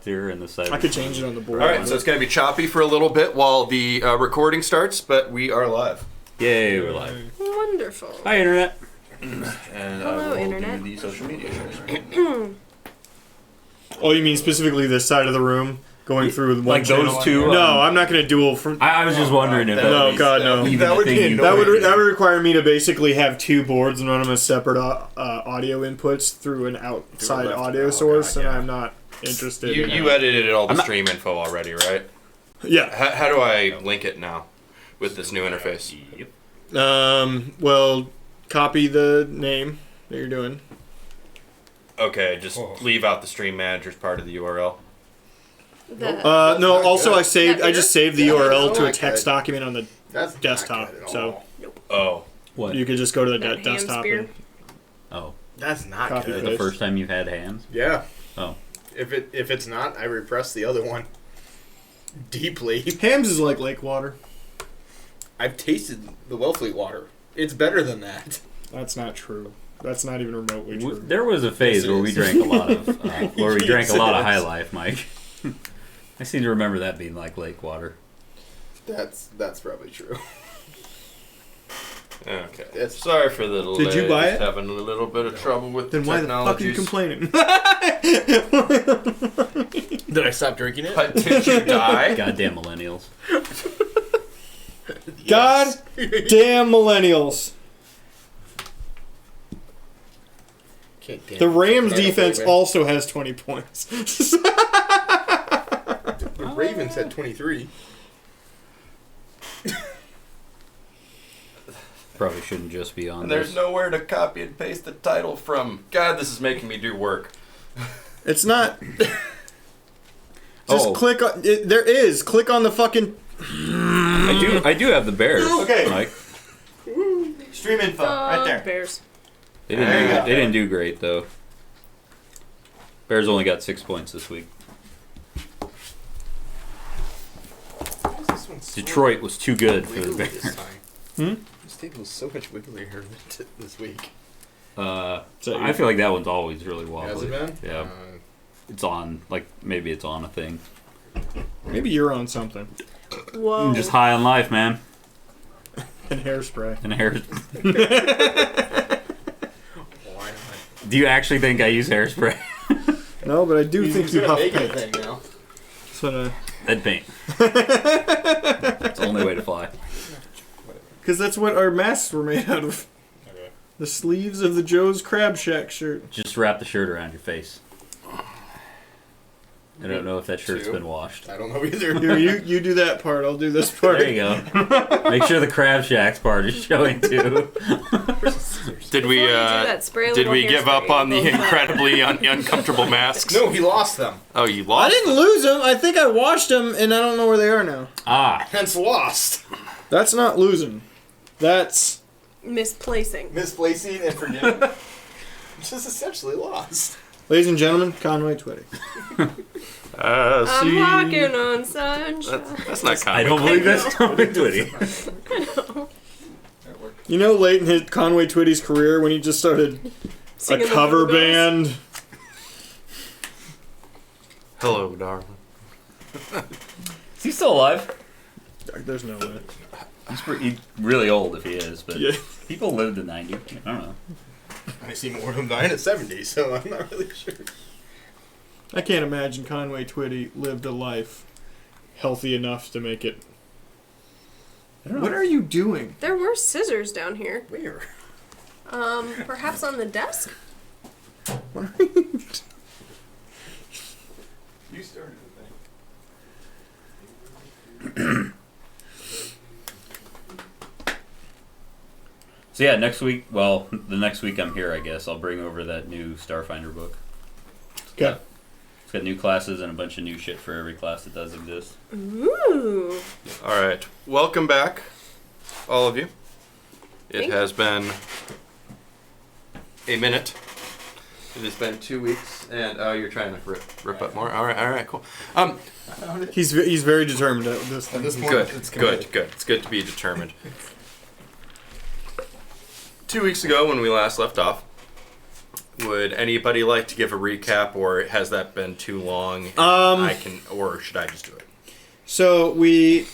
left here and this side. I could change it on the board. All right, so it's going to be choppy for a little bit while the recording starts, but we are live. Yay, we're live. Wonderful. Hi, Internet. And Hello, I will Internet. do the social media shares. Oh, you mean specifically this side of the room? Going through one Like those channel? two? No, I'm not going to duel from... I was just wondering if No, God, no. even That a would thing be you- That would require me to basically have two boards and run them as separate audio inputs through an outside audio source, and I'm not interested in You that. edited all the stream info already, right? Yeah. How do I link it now with this new interface? Well, copy the name that you're doing. Okay, just leave out the stream manager's part of the URL. No, also I just saved the URL to a not text good. document on the That's desktop, not good at so all. Oh. What? you could just go to the That ham desktop spear? and Oh. That's not Copy good. The first time you've had hams? Yeah. Oh. If it's not, I repress the other one deeply. Hams is like lake water. I've tasted the Wellfleet water. It's better than that. That's not true. That's not even remotely true. There was a phase Yes, it where we is. drank a lot of Yes, it High is. Life, Mike. I seem to remember that being like lake water. That's probably true. Okay. It's- Sorry for the delay. Did you buy Just it? having a little bit of trouble with Then the why the fuck are you technologies. complaining? Did I stop drinking it? But did you die? Goddamn millennials. God damn millennials. The Rams defense also has 20 points. The Ravens had 23. Probably shouldn't just be on And there's this. nowhere to copy and paste the title from. God, this is making me do work. It's not. Just click on. There is. Click on the fucking. I do have the Bears, Okay. Mike. Stream info. Bears. They There you go. didn't do great, though. Bears only got 6 points this week. Detroit was too good for the Bears. This table's so much wigglier this week. I feel like that one's always really Has wobbly. it been? Yeah. It's on, like, maybe it's on a thing. Maybe you're on something. Whoa. I'm just high on life, man. And hairspray. And hair. Why not? Do you actually think I use hairspray? No, but I do think you gonna huff make it a paint. thing now. So, Lead paint. It's the only way to fly. because that's what our masks were made out of. Okay. The sleeves of the Joe's Crab Shack shirt. Just wrap the shirt around your face. I don't know if that shirt's been washed. I don't know either. Here, you do that part. I'll do this part. There you go. Make sure the Crab Shacks part is showing too. Did we Before you do that, spray a did little we give hairspray up on the in both sides. incredibly uncomfortable masks? No, he lost them. Oh, you I lost? didn't lose them. I think I washed them, and I don't know where they are now. Ah, Hence lost. That's not losing. That's Misplacing. Misplacing and forgetting. Just essentially lost. ladies and gentlemen, Conway Twitty. I'm walking on sunshine. That's not I comic. don't believe that's Conway Twitty. You know, late in his Conway Twitty's career, when he just started Singing a the cover Jingle Bells. band. Hello, darling. Is he still alive? There's no way. He's really old if he is, but Yeah. people lived to 90. I don't know. I see more of them dying at 70, so I'm not really sure. I can't imagine Conway Twitty lived a life healthy enough to make it. What are you doing? There were scissors down here. Where? Perhaps on the desk? What are you You started the thing. So yeah, next week, well, the next week I'm here, I guess. I'll bring over that new Starfinder book. Okay. It's got new classes and a bunch of new shit for every class that does exist. Ooh. All right, welcome back, all of you. It Thank has been a minute. It has been 2 weeks, and you're trying to rip up more. All right, cool. He's very determined at this thing. At this point, Good. it's committed. It's good to be determined. 2 weeks ago, when we last left off, Would anybody like to give a recap, or has that been too long? Or should I just do it? So we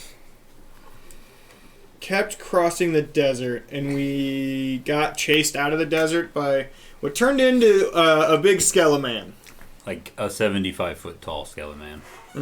kept crossing the desert, and we got chased out of the desert by what turned into a big skeleton. Like a 75-foot tall skeleton man. He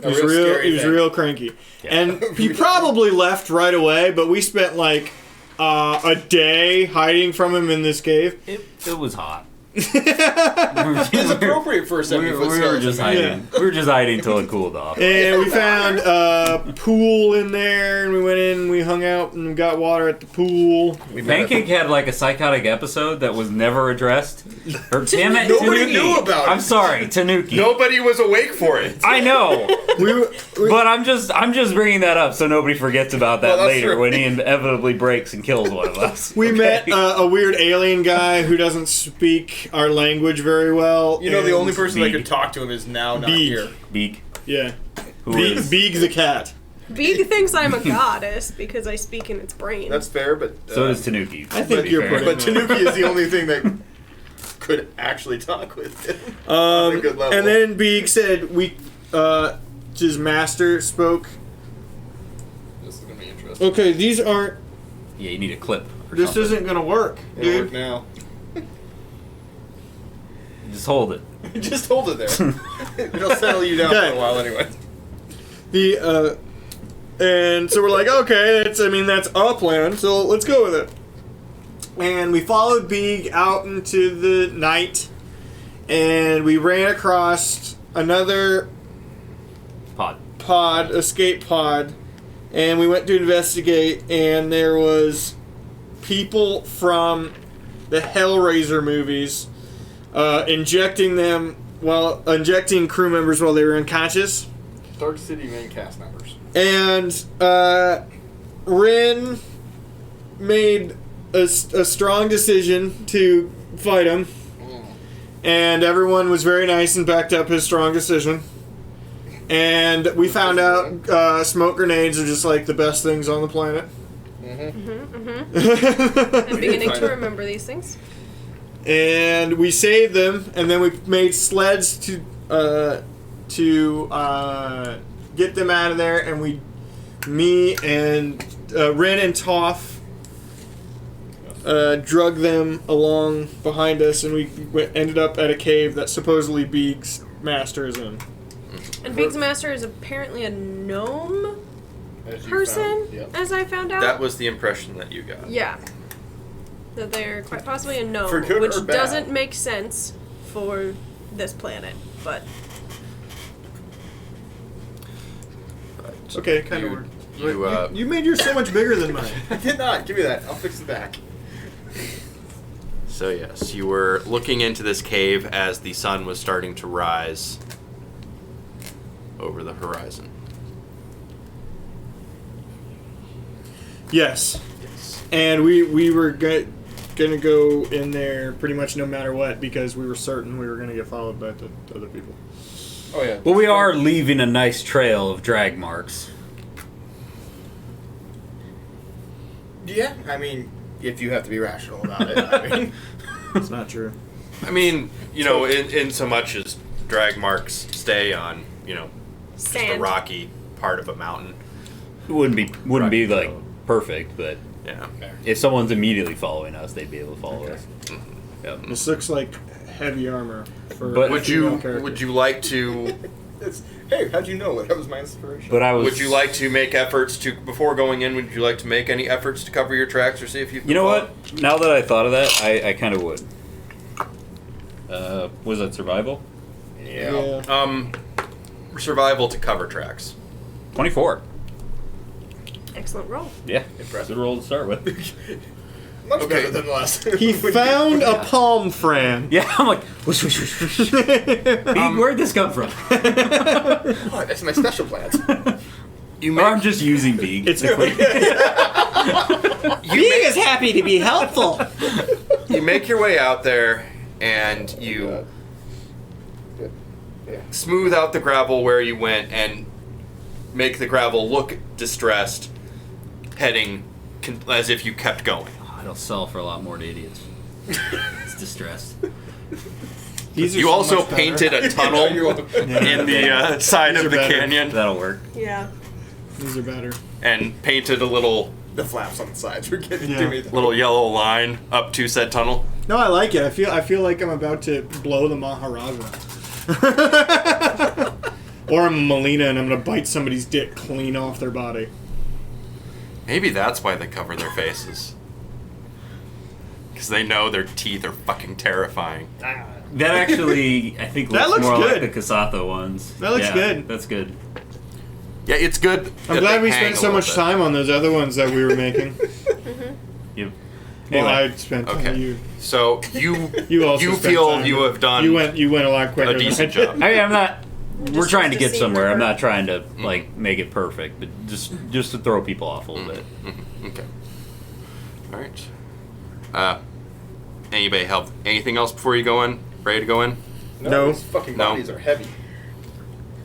was real cranky. Yeah. And he probably left right away, but we spent like a day hiding from him in this cave. It was hot. It's appropriate for a 70-foot We were skeleton. just hiding. We were just hiding until it cooled off. And we found a pool in there, and we went in, we hung out, and got water at the pool. Pancake had like a psychotic episode that was never addressed. Or damn it, Nobody Tanuki. knew about it. I'm sorry, Tanuki. Nobody was awake for it. I know, We but I'm just bringing that up so nobody forgets about that Well, that's later true. when he inevitably breaks and kills one of us. We met a weird alien guy who doesn't speak our language very well. You know, the and only person that Beeg. could talk to him is now not Beeg. here. Beak. Yeah. Who is? Beegs the cat. Beeg thinks I'm a goddess because I speak in its brain. Think fair, but So does Tanuki. I think to be you're fair. putting- But Tanuki is the only thing that could actually talk with him. On a good level. And then Beeg said his master spoke. This is gonna be interesting. Okay, these aren't. Yeah, you need a clip. Or This something. isn't gonna work, It'll work dude. now. Just hold it. Just hold it there. It'll settle you down Okay. for a while anyway. And so we're like, okay, that's our plan, so let's go with it. And we followed Beeg out into the night, and we ran across another escape pod, and we went to investigate, and there was people from the Hellraiser movies injecting crew members while they were unconscious. Dark City main cast members. And Rin made a strong decision to fight him, and everyone was very nice and backed up his strong decision. And we found out smoke grenades are just like the best things on the planet. I'm beginning to remember these things. And we saved them, and then we made sleds to get them out of there. And me and Rin and Toph drug them along behind us, and we ended up at a cave that supposedly Beeg's master is in. And Beeg's master is apparently a gnome As you person, found. Yep. as I found out. That was the impression that you got. Yeah. That they're quite possibly a gnome, For good which or bad? doesn't make sense for this planet, but Okay, kind of You- worked. you, You made yours so much bigger than mine. I did not. Give me that. I'll fix the back. So yes, you were looking into this cave as the sun was starting to rise over the horizon. Yes. Yes. And we were gonna go in there pretty much no matter what, because we were certain we were gonna get followed by the other people. Oh yeah. Well, we are leaving a nice trail of drag marks. Yeah. I mean, if you have to be rational about it. I mean, It's not true. I mean, in so much as drag marks stay on, just the sand. rocky part of a mountain. It wouldn't be Right. like perfect, but Yeah. if someone's immediately following us, they'd be able to follow us. Yep. This looks like heavy armor. For But a Would female you character. would you like to hey, how'd you know? That was my inspiration. But I was. would you like to make efforts to before going in? Would you like to make any efforts to cover your tracks or see if you? You know what? Now that I thought of that, I kind of would. Was that survival? Yeah. Survival to cover tracks. 24. Excellent roll. Yeah, Impressive. good roll to start with. Much Okay. better than the last. He found a palm frond. Yeah, I'm like, whoosh, whoosh, whoosh, whoosh. Beeg, where'd this come from? Oh, that's my special plans. You Or I'm make, just using Beeg. It's you make, happy to be helpful. you make your way out there and you Yeah. smooth out the gravel where you went and make the gravel look distressed, heading as if you kept going. Oh, it'll sell for a lot more to idiots. distressed. These are You so also much better. painted a tunnel in the side These of are the better. canyon That'll work. Yeah. These are better. and painted a little The flaps on the sides were getting Yeah. to me. little yellow line up to said tunnel. No, I like it. I feel like I'm about to blow the Maharaja. Or I'm Melina and I'm gonna bite somebody's dick clean off their body. Maybe that's why they cover their faces. Because they know their teeth are fucking terrifying. That actually, I think, That looks looks more good. like the Kasatha ones. That looks Yeah, good. That's good. Yeah, it's good. I'm that glad they we hang spent a so little much bit. time on those other ones that we were making. Yep. Well, Anyway. I spent time. Okay. You So you You also you spent feel time. you have done you went a lot quicker. a decent than I job. did. I mean, I'm not. We're Just trying to to get see somewhere. I'm her. not trying to like make it perfect, but just to throw people off a little bit. Okay. All right. Anybody have anything else before you go in? Ready to go in? No. These fucking No. bodies are heavy.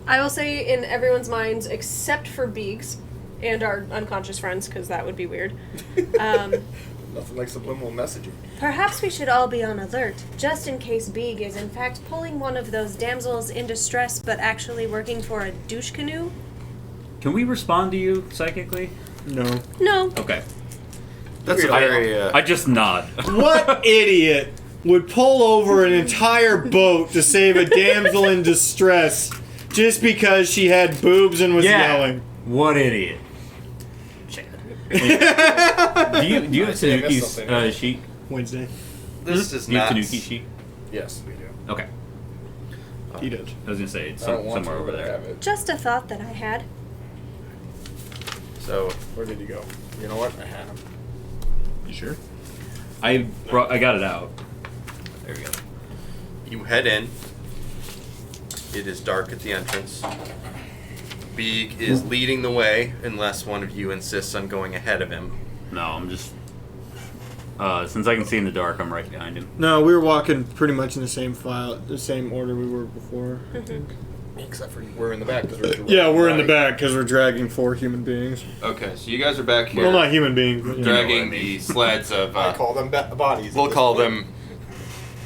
I will say in everyone's minds, except for Beegs and our unconscious friends, because that would be weird. Nothing like subliminal messaging. Perhaps we should all be on alert, just in case Beeg is in fact pulling one of those damsels in distress but actually working for a douche canoe. Can we respond to you psychically? No. No. Okay. That's a very. I just nod. What idiot would pull over an entire boat to save a damsel in distress just because she had boobs and was yelling? What idiot. Chad. Do you have I say I missed Tanuki's something. sheet? Wednesday. This is Do you have not. Tanuki sheet? Yes, we do. Okay. He did. I was gonna say it's I don't want somewhere to, over but I there. have it. Just a thought that I had. So Where did he go? You know what? I had him. You sure? I got it out. There we go. you head in. It is dark at the entrance. Beeg is leading the way unless one of you insists on going ahead of him. No, I'm just. Since I can see in the dark, I'm right behind him. No, we were walking pretty much in the same order we were before. I think. Except for we're in the back because we're Yeah, we're in the back because we're dragging 4 human beings. Okay, so you guys are back here Well, not human beings, but dragging what I mean. the sleds of. I call them bodies. at We'll this call point.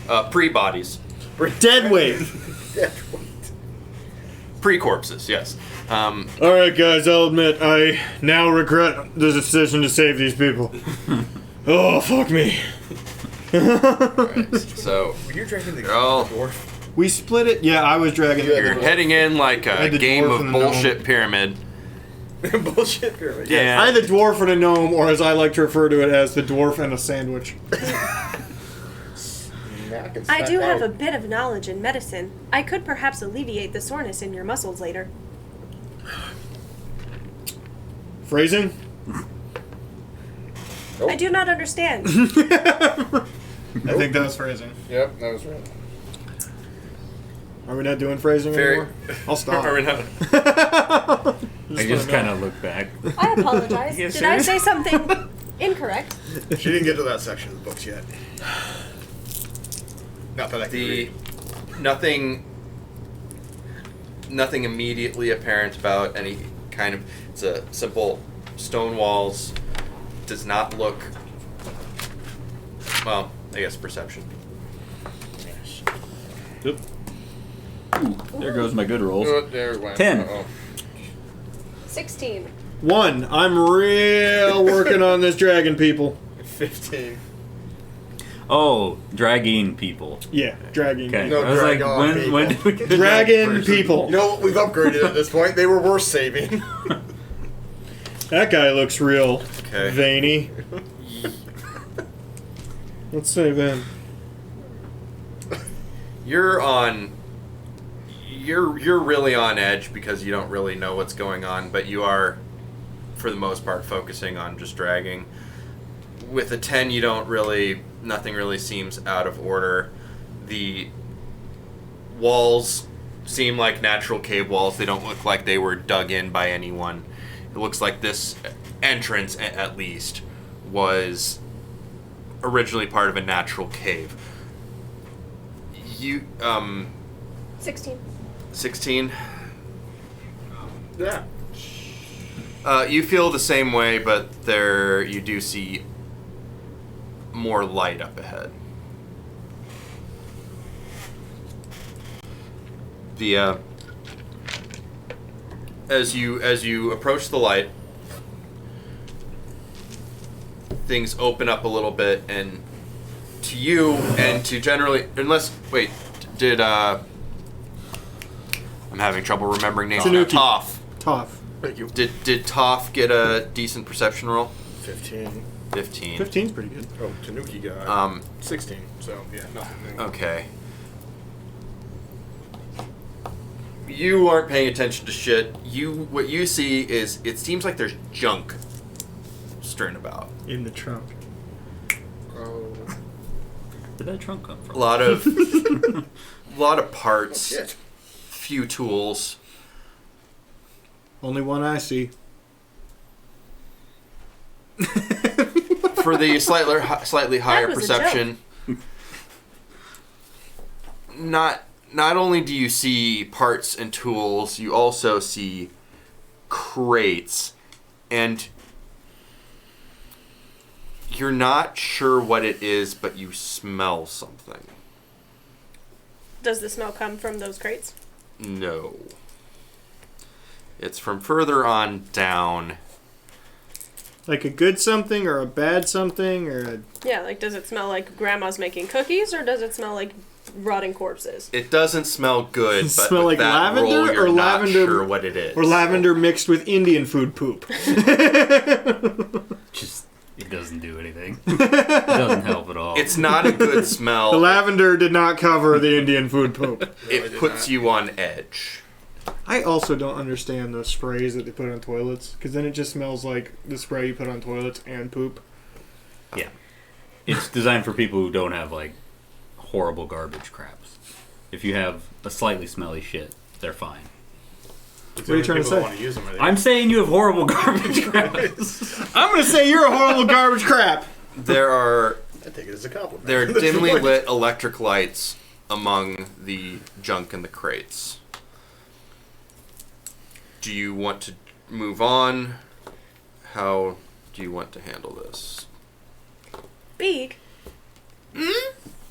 them pre-bodies, dead weight. Dead weight. pre-corpses. Yes. All right, guys. I'll admit I now regret the decision to save these people. Oh, fuck me. Alright, so Were you drinking the They're all- dwarf? We split it. Yeah, I was dragging. You had you're the heading in like I a had the game dwarf of and the bullshit pyramid. Bullshit pyramid. Yeah. I had the dwarf and a gnome, or as I like to refer to it as the dwarf and a sandwich. I do have a bit of knowledge in medicine. I could perhaps alleviate the soreness in your muscles later. Phrasing? I do not understand. I think that was phrasing. Yep, that was right. Are we not doing phrasing Very- anymore? I'll stop. Are we not- I just kind of look back. I apologize. Yes, Did I sir. say something incorrect? She didn't get to that section of the books yet. Not that I can The read. nothing immediately apparent about any kind of. It's a simple stone walls. Does not look. Well, I guess perception. Oop. Ooh, there goes my good rolls. Oh, there it went. 10. Uh-oh. 16. 1. I'm real working on this dragon people. 15. Oh, dragging people. Yeah, dragging. Okay. No I was like, dragon people. when did we get to Dragon that person? people. You know what? We've upgraded at this point. They were worth saving. That guy looks real Okay. veiny. Let's save him. You're really on edge because you don't really know what's going on, but you are, for the most part, focusing on just dragging. With a 10, you don't really, nothing really seems out of order. The walls seem like natural cave walls. They don't look like they were dug in by anyone. It looks like this entrance, at least, was originally part of a natural cave. You, 16. 16. Yeah. You feel the same way, but you do see more light up ahead. The as you approach the light, things open up a little bit, and to you and to generally, did I'm having trouble remembering names. Tanuki. Toph. Thank you. Did Toph get a decent perception roll? 15. 15. 15's pretty good. Oh, Tanuki got 16. So yeah, nothing. Okay. You aren't paying attention to shit. What you see is it seems like there's junk strewn about. In the trunk. Oh. Where'd that trunk come from? A lot of parts. Oh, shit. Few tools. Only one I see. For the slightly higher was a perception. Not only do you see parts and tools, you also see crates, and you're not sure what it is, but you smell something. Does the smell come from those crates? No. It's from further on Like a good something or a bad something or a... Yeah, like does it smell like grandma's making cookies or does it smell like rotting corpses? It doesn't smell good, Does it but smell with like that lavender roll, you're or not lavender- sure what it is. Or lavender mixed with Indian food poop. Just, it doesn't do anything. It doesn't help at all. It's not a good smell. The lavender did not cover the Indian food poop. It puts you on edge. I also don't understand those sprays that they put on toilets, because then it just smells like the spray you put on toilets and poop. Yeah. It's designed for people who don't have, like, horrible garbage craps. If you have a slightly smelly shit, they're fine. What are you trying to say? Want to use them, I'm saying you have horrible garbage craps. I'm going to say you're a horrible garbage crap. There are I take it as a compliment. There are dimly lit electric lights among the junk in the crates. Do you want to move on? How do you want to handle this? Beeg.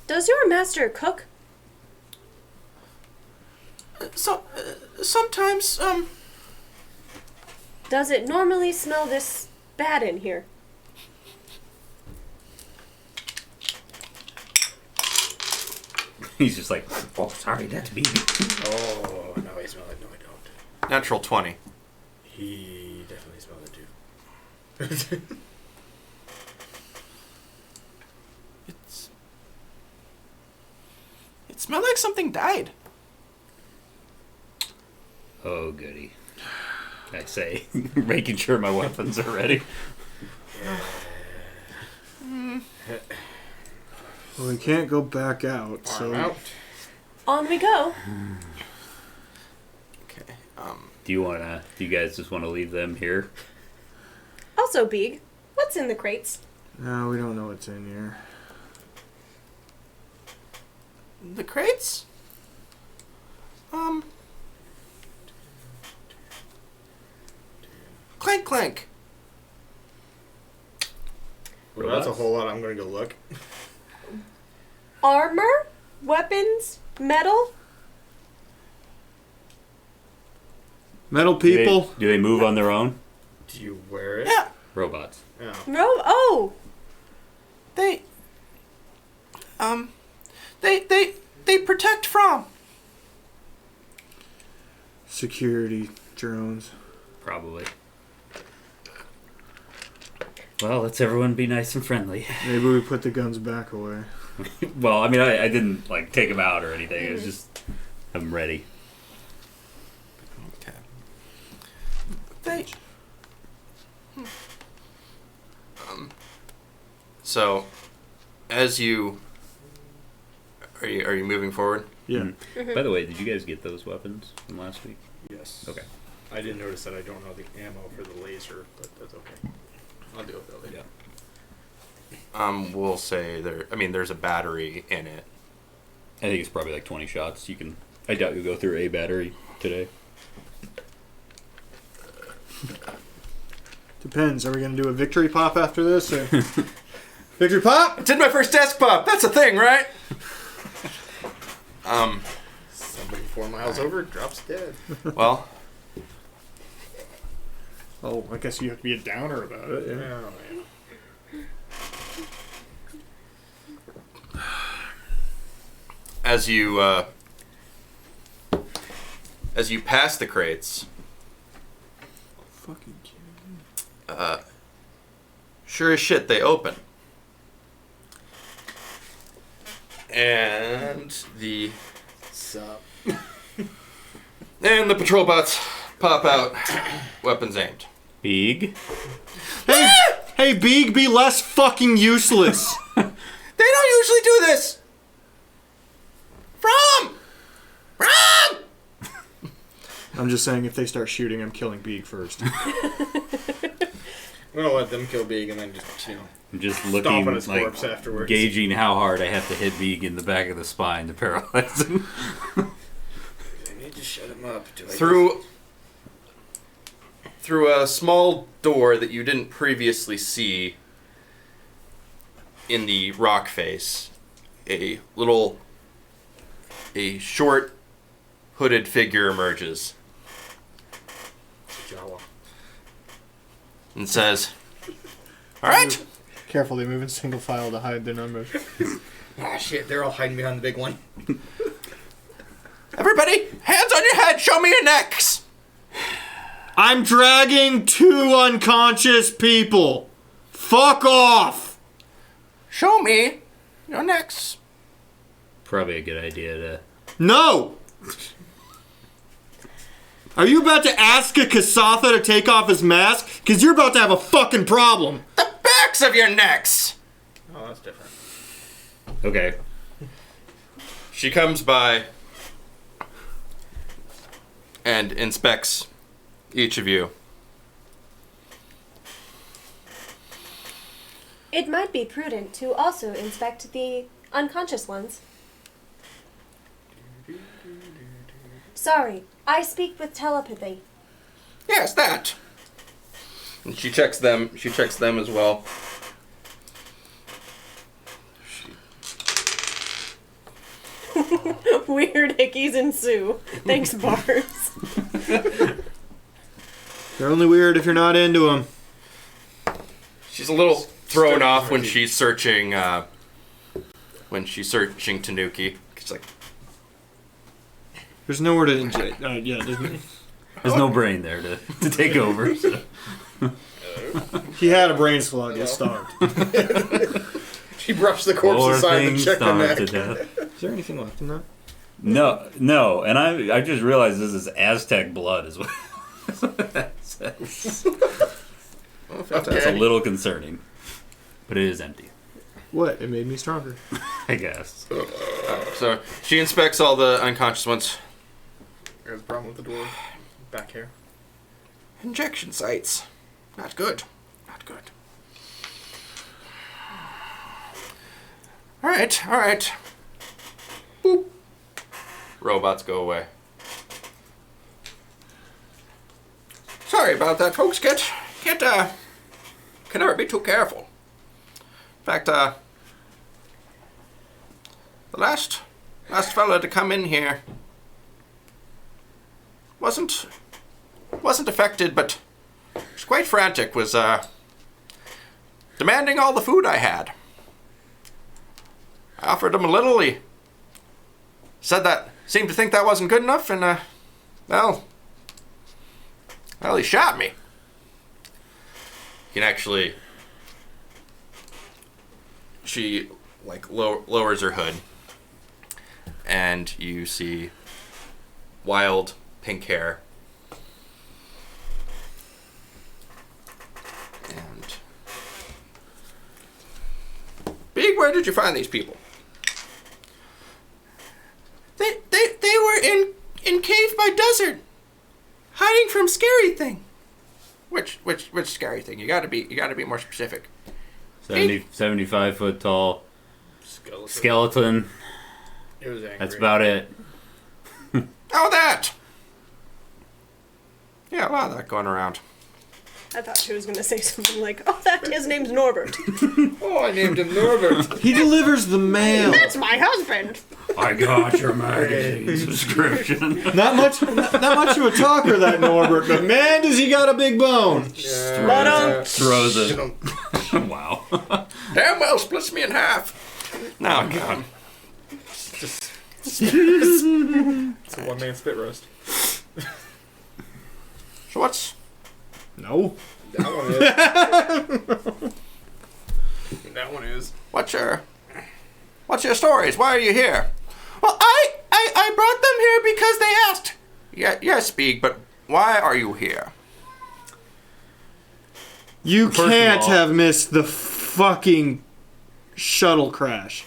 Does your master cook? Sometimes, Does it normally smell this bad in here? He's just like, oh, sorry, that's me. Oh, no, I smell it. No, I don't. Natural 20. He definitely smells it too. It smelled like something died. Oh, goody. I say, making sure my weapons are ready. Well, we can't go back out, so... I'm out. On we go. Okay. Do you guys just want to leave them here? Also, Beeg, what's in the crates? No, we don't know what's in here. The crates? Clank clank. Well, that's a whole lot. I'm going to go look. Armor? Weapons? Metal? Metal people? Do they move on their own? Do you wear it? Yeah. Robots. Yeah. Oh! They protect from. Security drones. Probably. Well, let's everyone be nice and friendly. Maybe we put the guns back away. Well, I mean, I didn't, like, take them out or anything. It was just, I'm ready. Okay. They. So, as you are you moving forward? Yeah. Mm-hmm. By the way, did you guys get those weapons from last week? Yes. Okay. I didn't notice that I don't know the ammo for the laser, but that's okay. I'll deal with that later. We'll say there's a battery in it. I think it's probably like 20 shots. I doubt you'll go through a battery today. Depends. Are we going to do a victory pop after this? Or... Victory pop? Did my first desk pop. That's a thing, right? Some Somebody 4 miles over drops dead. Well, Oh, I guess you have to be a downer about it. Yeah. Oh, man. as you pass the crates, Fucking kidding. sure as shit they open. And the Sup? patrol bots pop out, weapons aimed. Beeg. Hey, Beeg, be less fucking useless. They don't usually do this. From. I'm just saying, if they start shooting, I'm killing Beeg first. I'm gonna let them kill Beeg and then just, I'm just stomp looking on his like corpse afterwards. gauging how hard I have to hit Beeg in the back of the spine to paralyze him. I need to shut him up. Through a small door that you didn't previously see in the rock face, a short hooded figure emerges Jawa. and says, "All right, Careful, they move in single file to hide their numbers. Ah, shit, they're all hiding behind the big one. everybody, hands on your head, show me your necks." I'm dragging 2 unconscious people. Fuck off. Show me your necks. Probably a good idea to. No. Are you about to ask a Kasatha to take off his mask? Because you're about to have a fucking problem. The backs of your necks. Oh, that's different. Okay. She comes by and inspects each of you. It might be prudent to also inspect the unconscious ones. Sorry, I speak with telepathy. Yes, that. And she checks them. She checks them as well. Weird hickeys ensue. Thanks, Bars. They're only weird if you're not into them. She's a little thrown off when she's searching. Tanuki. She's like, There's nowhere to inject. Yeah, There's no brain there to take over. So. he had a brain slug. It starved. She brushed the corpse Poor aside thing and checked the starved neck. to death. Is there anything left in that? No, and I just realized this is Aztec blood as well. That's what that says. Oh, That's a fantastic. little concerning, but it is empty, What? It made me stronger. I guess. so she inspects all the unconscious ones. There's a problem with the dwarf. Back hair. Injection sites. Not good. Not good. All right. Boop. Robots go away. Sorry about that, folks. Can never be too careful. In fact, the last fella to come in here wasn't affected, but was quite frantic. Was demanding all the food I had. I offered him a little. He seemed to think that wasn't good enough, and well, he shot me. You can actually. She lowers her hood, and you see wild pink hair. And Big, where did you find these people? They were in cave by desert, hiding from scary thing. Which scary thing? You gotta be more specific. 75 foot tall skeleton. It was angry. That's about it. Oh, that. Yeah, a lot of that going around. I thought she was going to say something like, oh, his name's Norbert. Oh, I named him Norbert. He delivers the mail. That's my husband. I got your magazine subscription. Not much of a talker, that Norbert, but man, does he got a big bone. Throws it. Wow. Damn well splits me in half. No, God. It's a one-man spit roast. So what's... No. That one is. That one is. What's your stories? Why are you here? Well, I brought them here because they asked. Yeah, yes, Beeg, but why are you here? You First of can't all- have missed the fucking shuttle crash.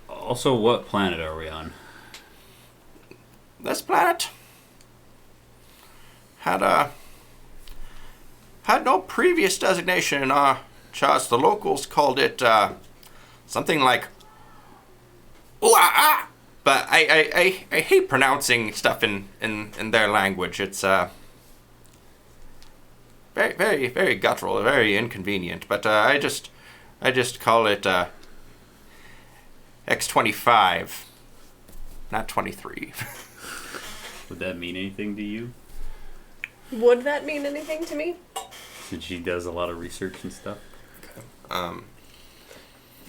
Also, what planet are we on? This planet had no previous designation in our charts. The locals called it something like "Ooh-ah-ah," but I hate pronouncing stuff in their language. It's very, very, very guttural, very inconvenient. But I just call it X-25, not 23. Would that mean anything to you? Would that mean anything to me? Since she does a lot of research and stuff. Um,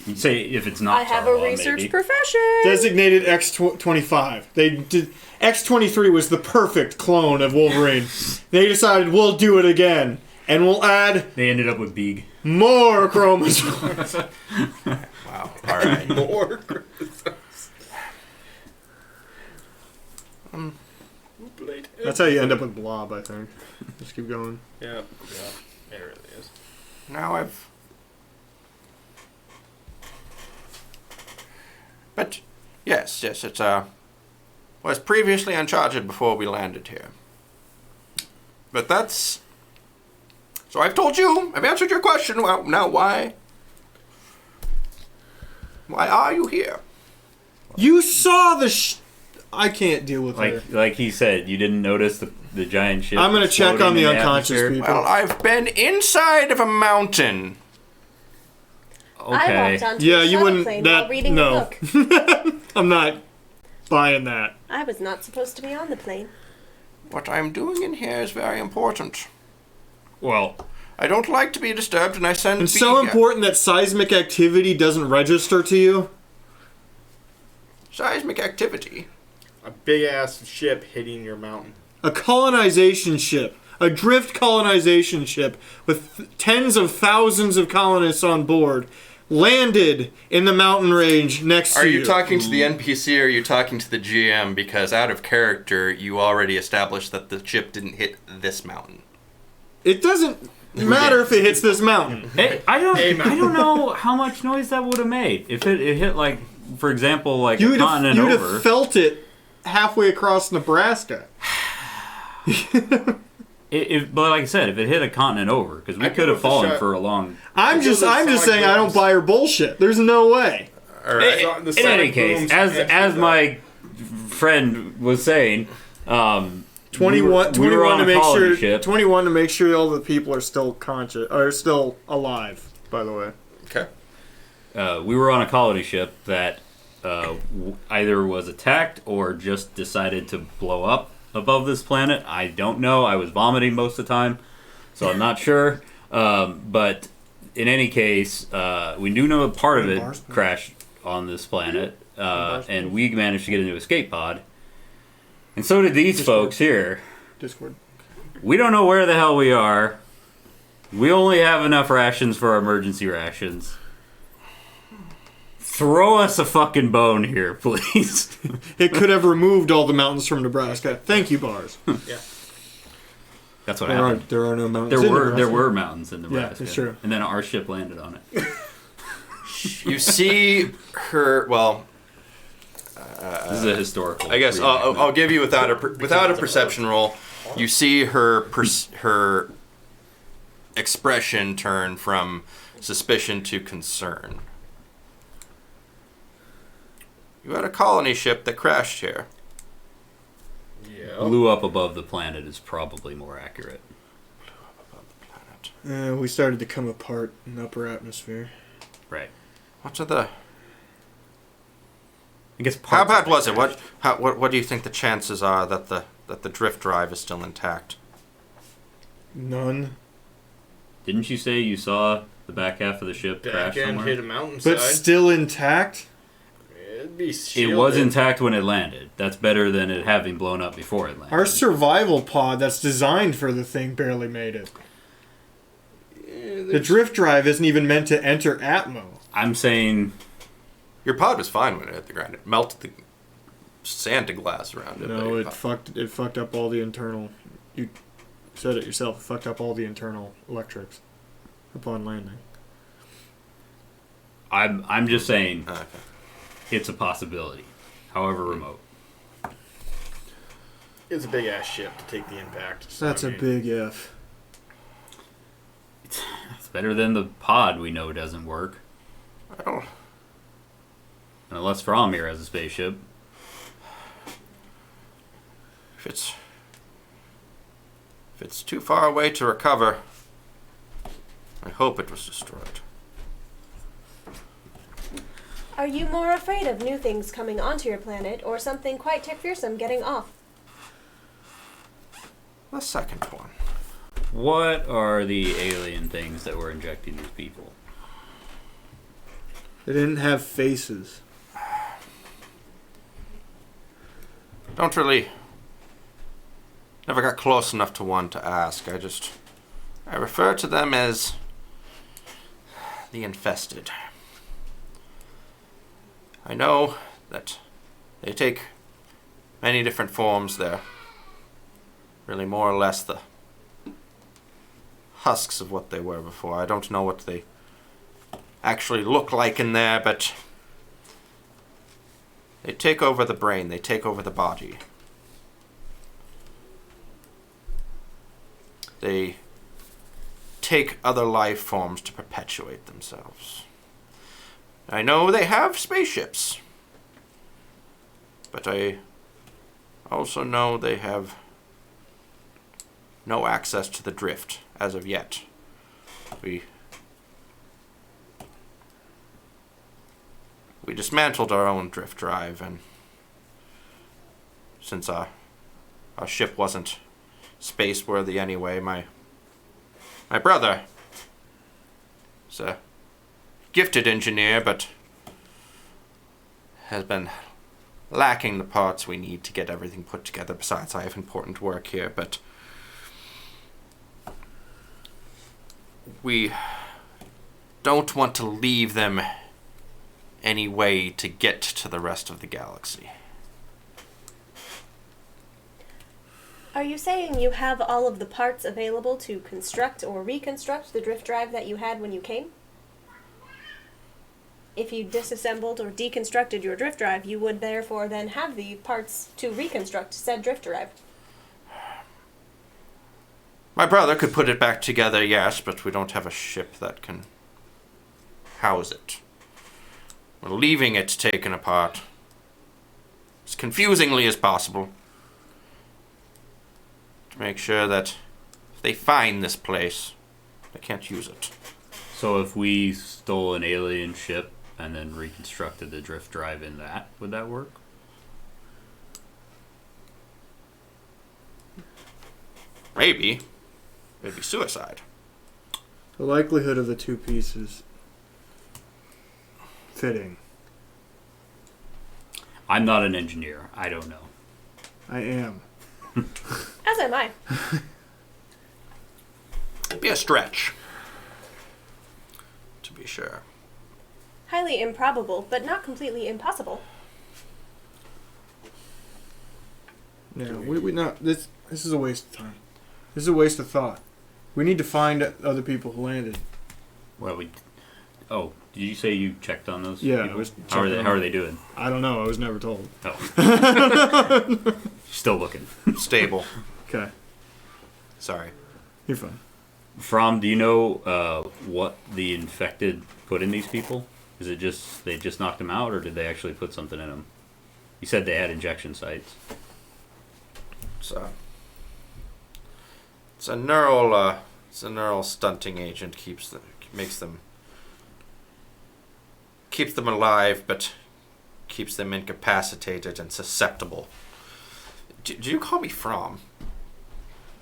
You'd say if it's not I have a Tarwa, research maybe. profession. Designated X-25. They did. X-23 was the perfect clone of Wolverine. They decided we'll do it again, and we'll add They ended up with Beeg. more chromosomes. wow. All right. More. That's how you end up with Blob, I think. Just keep going. Yeah. Yeah. It really is. Now But yes, it's was previously uncharted before we landed here. But that's. So I've told you. I've answered your question. Well, now why? Why are you here? You saw the I can't deal with her. Like he said, you didn't notice the giant ship. I'm gonna check on floating the in unconscious atmosphere? people. Well, I've been inside of a mountain. I Okay. walked onto Yeah, a you shuttle wouldn't- plane that- while reading no. a book. I'm not buying that. I was not supposed to be on the plane. What I'm doing in here is very important. Well, I don't like to be disturbed, and I send. It's so important that seismic activity doesn't register to you. Seismic activity. A big ass ship hitting your mountain. A colonization ship. A drift colonization ship with tens of thousands of colonists on board landed in the mountain range next to Are you. you talking to the NPC or are you talking to the GM? Because out of character, you already established that the ship didn't hit this mountain. It doesn't matter if it hits this mountain. hey, I don't know how much noise that would have made if it hit, like, for example, like a continent You'd over. have felt it halfway across Nebraska. But like I said, if it hit a continent over, because we I could have give it the fallen shot. for a long. I'm just Sonic saying I don't booms. buy her bullshit. There's no way. All right. The In any sonic case, booms as actually my friend was saying, 21 we were on to a make colony sure ship. 21 to make sure all the people are still conscious are still alive, by the way. Okay. We were on a colony ship that either was attacked or just decided to blow up above this planet. I don't know. I was vomiting most of the time, so I'm not sure. But in any case, we do know part of it crashed on this planet, and we managed to get into an escape pod. And so did these folks here. Discord. We don't know where the hell we are. We only have enough rations for our emergency rations. Throw us a fucking bone here, please. It could have removed all the mountains from Nebraska. Thank you, Bars. That's what happened. There are no mountains. There in were Nebraska. mountains in Nebraska. it's true. And then our ship landed on it. You see her. Well, This is a historical. I guess I'll give you without a perception roll. You see her expression turn from suspicion to concern. You had a colony ship that crashed here. Yeah. Blew up above the planet is probably more accurate. that? We started to come apart in upper atmosphere. Right. What are the... I guess. How parts of bad was it? crashed. What do you think the chances are that the drift drive is still intact? None. Didn't you say you saw the back half of the ship crash Back end somewhere? hit a mountainside. But still intact? It'd be It shielded. was intact when it landed. That's better than it having blown up before it landed. Our survival pod that's designed for the thing barely made it. The drift drive isn't even meant to enter Atmo. I'm saying Your pod was fine when it hit the ground. It melted the sand to glass around it. No, it fucked up all the internal. You said it yourself. It fucked up all the internal electrics upon landing. I'm just saying Okay. it's a possibility, however remote. It's a big ass ship to take the impact. So That's I a mean, big if. It's better than the pod we know doesn't work. I don't. Unless Fromir has a spaceship. If it's too far away to recover, I hope it was destroyed. Are you more afraid of new things coming onto your planet, or something quite fearsome getting off? The second one. What are the alien things that were injecting these people? They didn't have faces. Don't really. Never got close enough to one to ask. I refer to them as the infested. I know that they take many different forms. They're really more or less the husks of what they were before. I don't know what they actually look like in there, but they take over the brain, they take over the body. They take other life forms to perpetuate themselves. I know they have spaceships, but I also know they have no access to the drift as of yet. We dismantled our own drift drive, and since our ship wasn't space worthy anyway, my brother is a gifted engineer, but has been lacking the parts we need to get everything put together. Besides, I have important work here, but we don't want to leave them any way to get to the rest of the galaxy. Are you saying you have all of the parts available to construct or reconstruct the drift drive that you had when you came? If you disassembled or deconstructed your drift drive, you would therefore then have the parts to reconstruct said drift drive. My brother could put it back together, yes, but we don't have a ship that can house it. We're leaving it taken apart as confusingly as possible to make sure that if they find this place, they can't use it. So if we stole an alien ship and then reconstructed the drift drive in that, would that work? Maybe. It'd be suicide. The likelihood of the two pieces fitting. I'm not an engineer. I don't know. I am. As am I. It'd be a stretch, to be sure. Highly improbable, but not completely impossible. Yeah, we not this is a waste of time. This is a waste of thought. We need to find other people who landed. Well, oh, did you say you checked on those? Yeah, I people? was How are checking they? on How are them. they doing? I don't know. I was never told. Oh, still looking. Stable. Okay, Sorry. you're fine. From, do you know what the infected put in these people? Is it just they just knocked them out, or did they actually put something in them? You said they had injection sites. It's a neural It's a neural stunting agent. Keeps them alive, but keeps them incapacitated and susceptible. Do you call me From?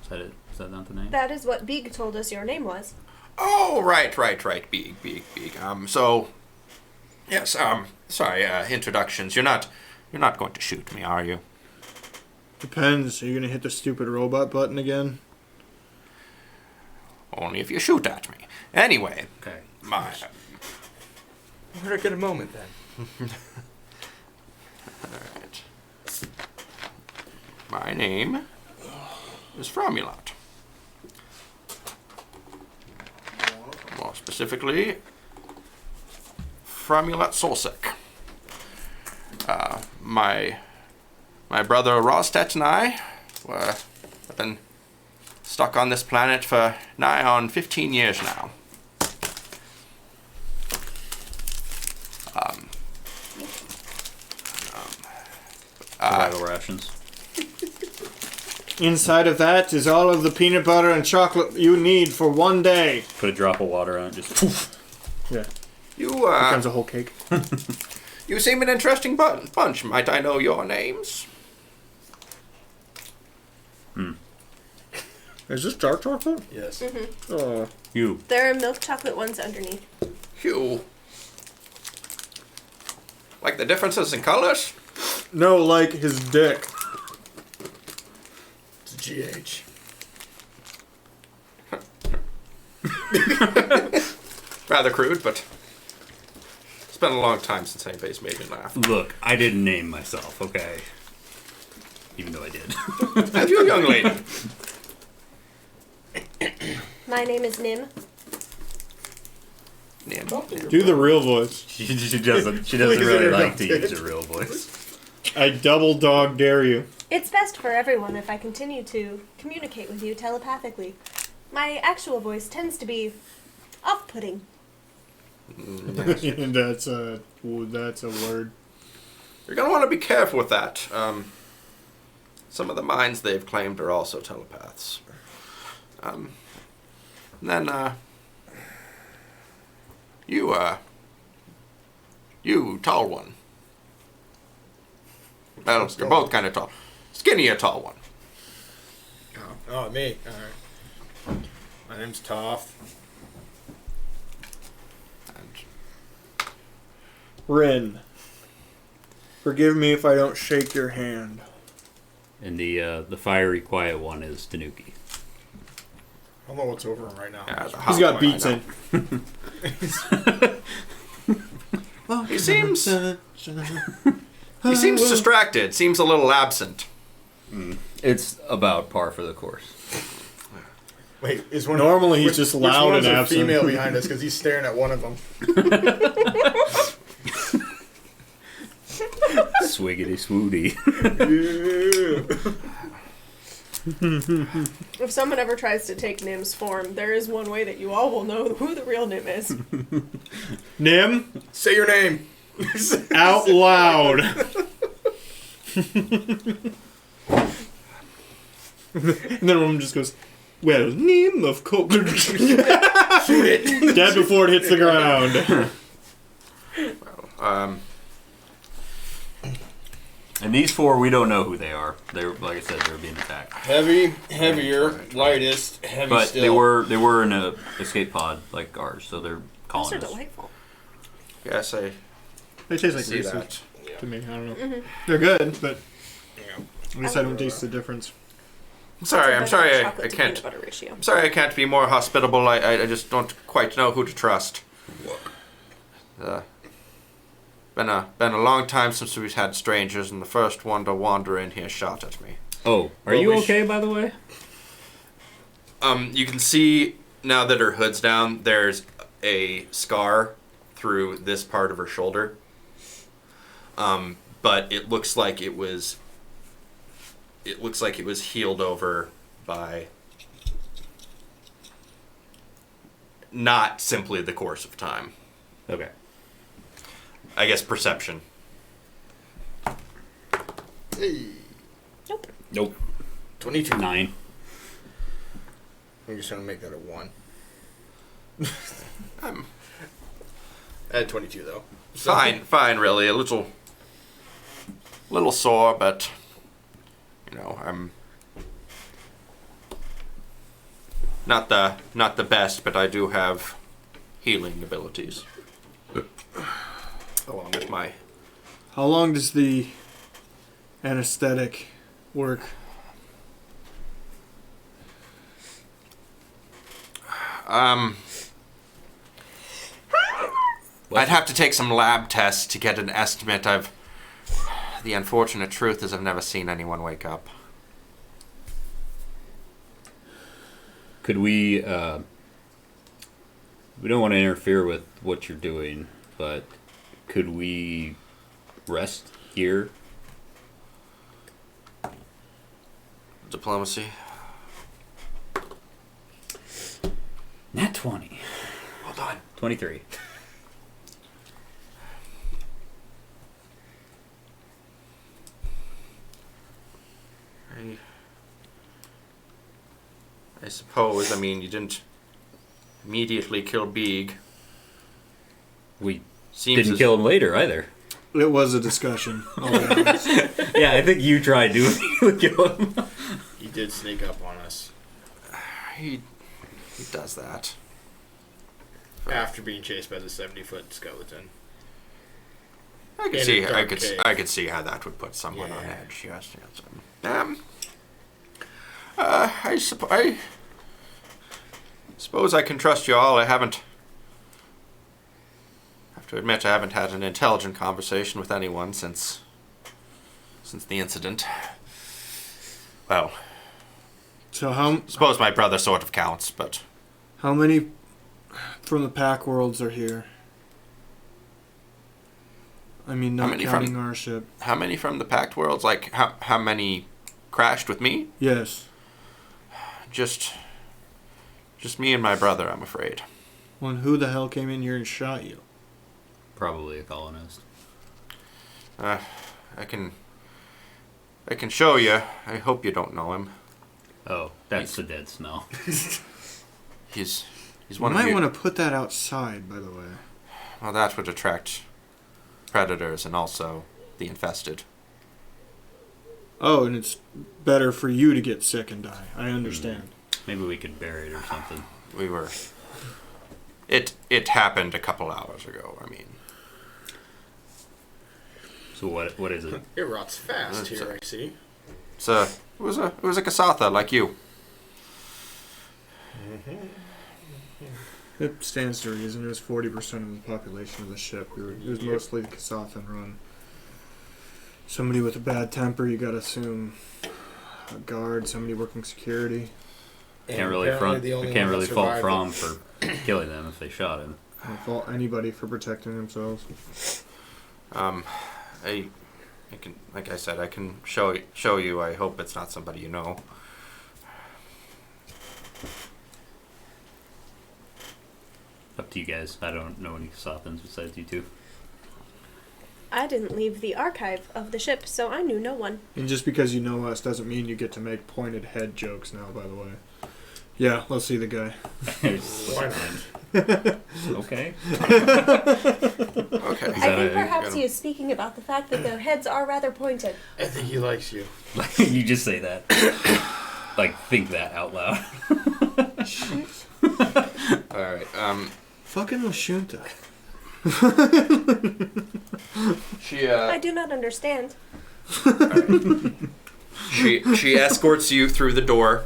Is that it? Is that not the name? That is what Beeg told us your name was. Oh, right. Beeg. So, yes, sorry, introductions. You're not going to shoot me, are you? Depends. Are you gonna hit the stupid robot button again? Only if you shoot at me. Anyway, Okay. Where'd I get a moment then? Alright. My name is Fromulot. More specifically, Fromulot Solsek. My brother Rostet and I have been stuck on this planet for nigh on 15 years now. Survival rations. Inside of that is all of the peanut butter and chocolate you need for one day. Put a drop of water on it. Just poof. Yeah, You becomes a whole cake. you seem an interesting bunch. Might I know your names? Is this dark chocolate? Yes. Oh, You. There are milk chocolate ones underneath. Hugh. Like the differences in colors? no, like his dick. It's a GH. Rather crude, but it's been a long time since anybody's made me laugh. Look, I didn't name myself, okay? Even though I did. And you, young lady. My name is Nim. Nim. Do the real voice. she doesn't Please really like to interrupt use a real voice. I double dog dare you. It's best for everyone if I continue to communicate with you telepathically. My actual voice tends to be off-putting. That's a word. You're going to want to be careful with that. Some of the minds they've claimed are also telepaths. And then, you, tall one. Well, you're both kind of tall. Skinny, a tall one. Oh, me. Alright. My name's Toph. And Rin. Forgive me if I don't shake your hand. And the fiery, quiet one is Tanuki. I don't know what's over him right now. Yeah, the He's hot got one, beats I know. in. He seems distracted. Seems a little absent. It's about par for the course. Wait, is one Normally he's which- just which loud one's and a absent. female behind us because he's staring at one of them. Swiggity swooty. If someone ever tries to take Nim's form, there is one way that you all will know who the real Nim is. Nim, Say your name. out loud. And then one just goes, well, Nim, of course. Shoot it. Dead before it hits the ground. And these four, we don't know who they are. They're, like I said, they're being attacked. Heavy, heavier, lightest, heavy But still. they were in a escape pod like ours, so they're Those are colonists. delightful. Yes, I They taste like see Reese's that. to me. I don't know. They're good, but Yeah. at least I don't taste the difference. Sorry, I'm Better sorry I chocolate to can't. peanut butter ratio. I'm sorry I can't be more hospitable. I just don't quite know who to trust. Been a long time since we've had strangers, and the first one to wander in here shot at me. Oh, are Well, you we okay, by the way? You can see now that her hood's down, there's a scar through this part of her shoulder. But it looks like it was healed over by not simply the course of time. Okay. I guess perception. Hey. Nope. 22. 9. I'm just gonna make that a 1. I'm I had 22 though. fine, really. A little sore, but I'm not the best, but I do have healing abilities. Along with my How long does the anesthetic work? I'd have to take some lab tests to get an estimate. The unfortunate truth is I've never seen anyone wake up. Could we don't want to interfere with what you're doing, but could we rest here? Diplomacy. Nat 20. Well done. 23. I suppose, you didn't immediately kill Beeg. We Seems didn't kill him later either. It was a discussion. I'll be honest. Yeah, I think you tried to kill him. He did sneak up on us He does that. after being chased by the 70-foot skeleton. I could In see. a dark cave. I could see how that would put someone on Yeah. edge. Yes. I suppose I can trust you all. I have to admit, I haven't had an intelligent conversation with anyone since the incident. Well, So how suppose my brother sort of counts, but many from the pack worlds are here? I mean, How not many counting from- our ship. how many from the Pact Worlds? Like, how many crashed with me? Yes. Just me and my brother, I'm afraid. Well, and who the hell came in here and shot you? Probably a colonist. I can show you. I hope you don't know him. Oh, that's the dead smell. He's You one of might you. want to put that outside, by the way. Well, that would attract predators and also the infested. Oh, and it's better for you to get sick and die. I understand. Maybe we could bury it or something. We were. It happened a couple hours ago. So what is it? It rots fast That's here, I see. It was a Kasatha like you. It stands to reason. It was 40% of the population of the ship. It was mostly the Kasathan run. Somebody with a bad temper, you gotta assume a guard, somebody working security. Can't really fault From for killing them if they shot him. Don't fault anybody for protecting themselves. I can, like I said, I can show you. I hope it's not somebody you know. Up to you guys. I don't know any Kasathans besides you two. I didn't leave the archive of the ship, so I knew no one. And just because you know us doesn't mean you get to make pointed head jokes now, by the way. Yeah, let's see the guy. Why not? Okay. Okay. Is I that think a- perhaps he is speaking about the fact that their heads are rather pointed. I think he likes you. You just say that. Like, think that out loud. All right. Fucking Lashunta. She I do not understand. she escorts you through the door.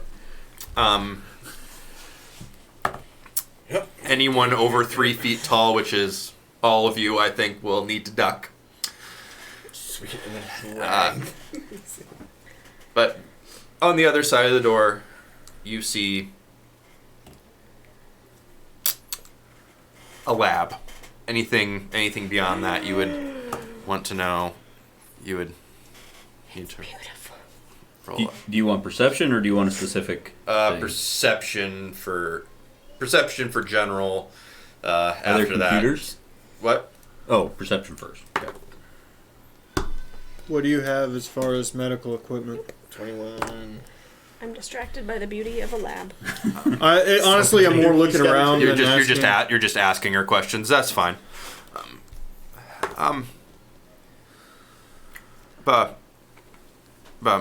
Anyone over 3 feet tall, which is all of you, I think, will need to duck. Sweet. But on the other side of the door, you see a lab. Anything beyond that you would want to know, you would need to roll Do you want perception or do you want a specific thing? perception for general. Are After there that, computers? what? Oh, perception first. Okay. What do you have as far as medical equipment? 21. I'm distracted by the beauty of a lab. Honestly, I'm more looking around. You're than just asking. you're just asking her questions. That's fine. But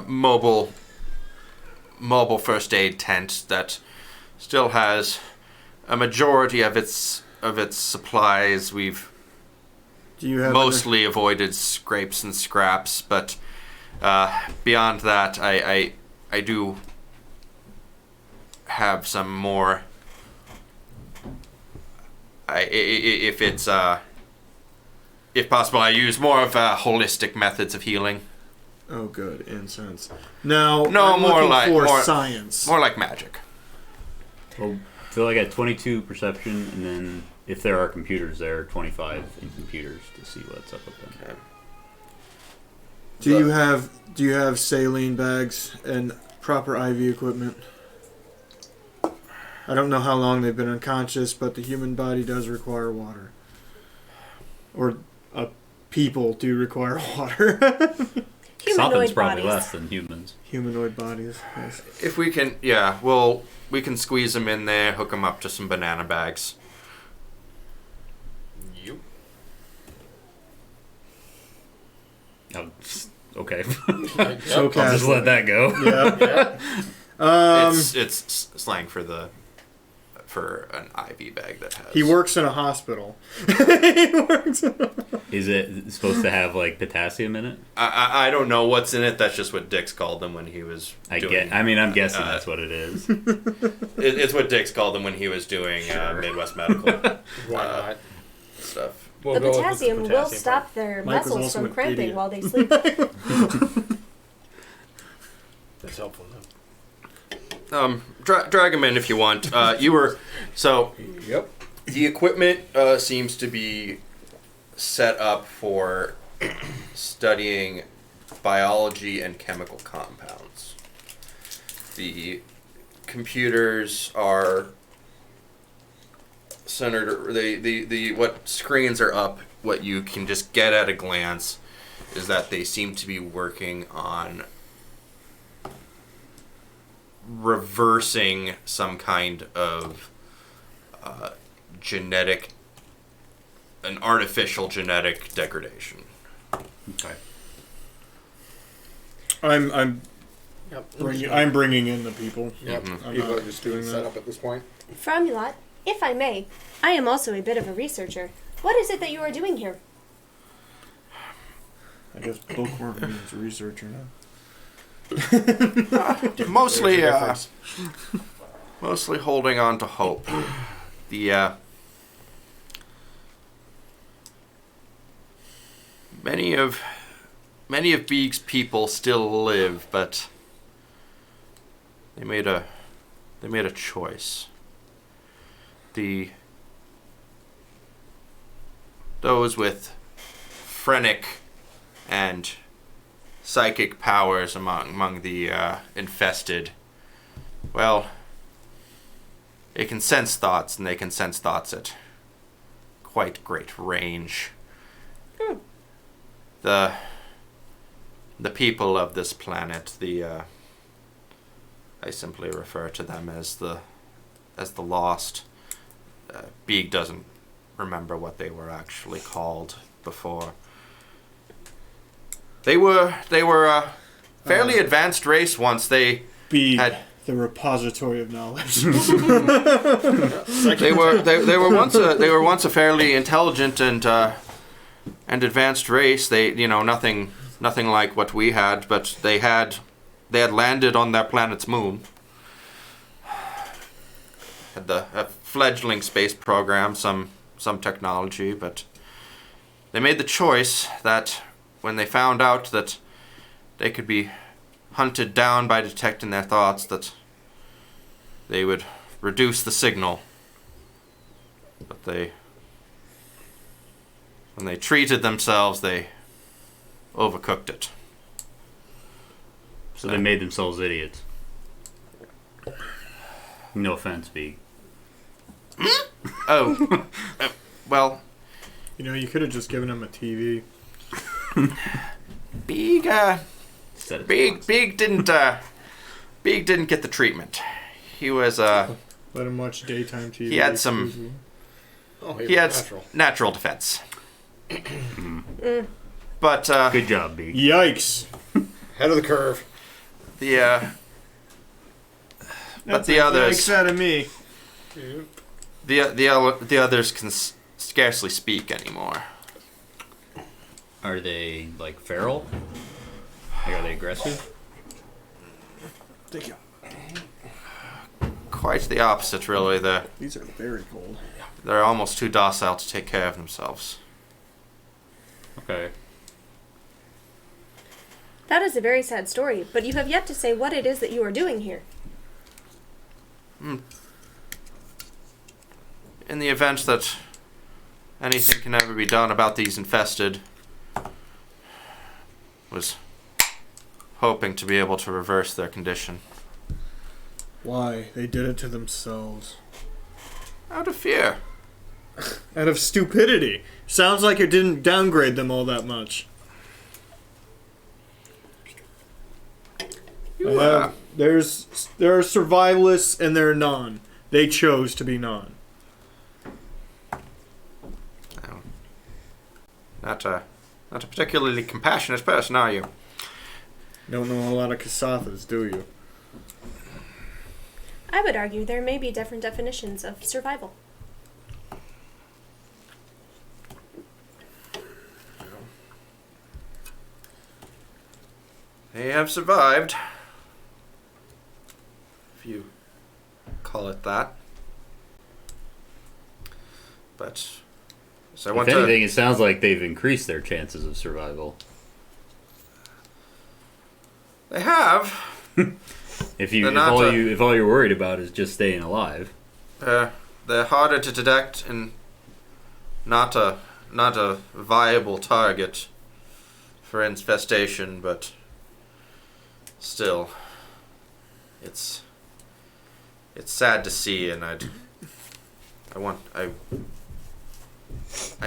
mobile first aid tent that still has a majority of its supplies. We've Do you have mostly avoided scrapes and scraps, but beyond that, I do have some more. If possible, I use more of holistic methods of healing. Oh, good. Incense. Now, No, I'm more looking like- for more- science. More like magic. Well, I feel like I got 22 perception, and then if there are computers there, 25 in computers to see what's up with them. Okay. Do you have saline bags and proper IV equipment? I don't know how long they've been unconscious, but the human body does require water. Or people do require water. Something's Humanoid probably bodies. less than humans. Humanoid bodies. Yes. If we can, we can squeeze them in there, hook them up to some banana bags. You. Okay. So I'll just casual. let that go. Yeah. It's slang for an IV bag that has. He works in a hospital. He works in a... Is it supposed to have like potassium in it? I don't know what's in it. That's just what Dix called them when he was. I'm guessing that's what it is. It's what Dix called them when he was doing Midwest Medical Why not? stuff. We'll The go with potassium will potassium stop their Mike was muscles also from an cramping idiot. while they sleep. That's helpful. Drag him in if you want. You were so. Yep. The equipment seems to be set up for studying biology and chemical compounds. The computers are centered. The what screens are up. What you can just get at a glance is that they seem to be working on reversing some kind of an artificial genetic degradation. Okay. I'm Yep. bringing in the people. Yep. Mhm. People not are just doing doing that. set up at this point. Fromulot, if I may, I am also a bit of a researcher. What is it that you are doing here? I guess bookworm means researcher now. Mostly, There's a difference. mostly holding on to hope. The many of Beegs' people still live, but they made a choice. Those with phrenic and psychic powers among the infested, well, they can sense thoughts, and they can sense thoughts at quite great range. The people of this planet, I simply refer to them as the lost. Beeg doesn't remember what they were actually called before. They were a fairly advanced race once. They Be had the repository of knowledge. they were once a fairly intelligent and advanced race. They nothing like what we had, but they had landed on their planet's moon. Had a fledgling space program, some technology, but they made the choice that when they found out that they could be hunted down by detecting their thoughts, that they would reduce the signal. But when they treated themselves, they overcooked it. So they made themselves idiots. No offense, Beeg. Oh, well, You could have just given him a TV. Beeg Said it Beeg once. Beeg Beeg didn't get the treatment. He was Let him watch daytime TV. he had some Oh, he had natural defense. But Good job, B. Yikes! Head of the curve. the but the Yikes others out of me. the others can scarcely speak anymore. Are they like feral? Like, are they aggressive? Thank you. Quite the opposite, really. These are very cold. They're almost too docile to take care of themselves. Okay. That is a very sad story, but you have yet to say what it is that you are doing here. In the event that anything can ever be done about these infested, was hoping to be able to reverse their condition. Why? They did it to themselves. Out of fear. Out of stupidity. Sounds like it didn't downgrade them all that much. There are survivalists and there are non. They chose to be non. Not a particularly compassionate person, are you? Don't know a lot of Kasathas, do you? I would argue there may be different definitions of survival. They have survived. If you call it that. But so I If want anything, it sounds like they've increased their chances of survival. They have. If They're not if all you're worried about is just staying alive. They're harder to detect and not a viable target for infestation, but still, it's sad to see, and I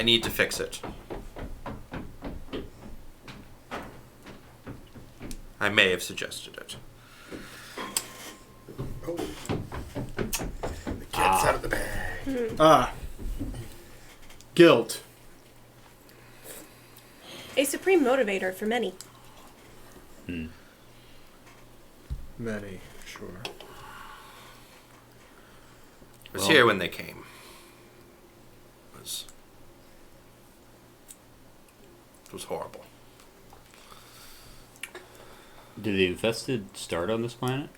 need to fix it. I may have suggested it. Oh. The cat's out of the bag. Guilt. A supreme motivator for many. Many, sure. I was here when they came. It was horrible. Did the infested start on this planet?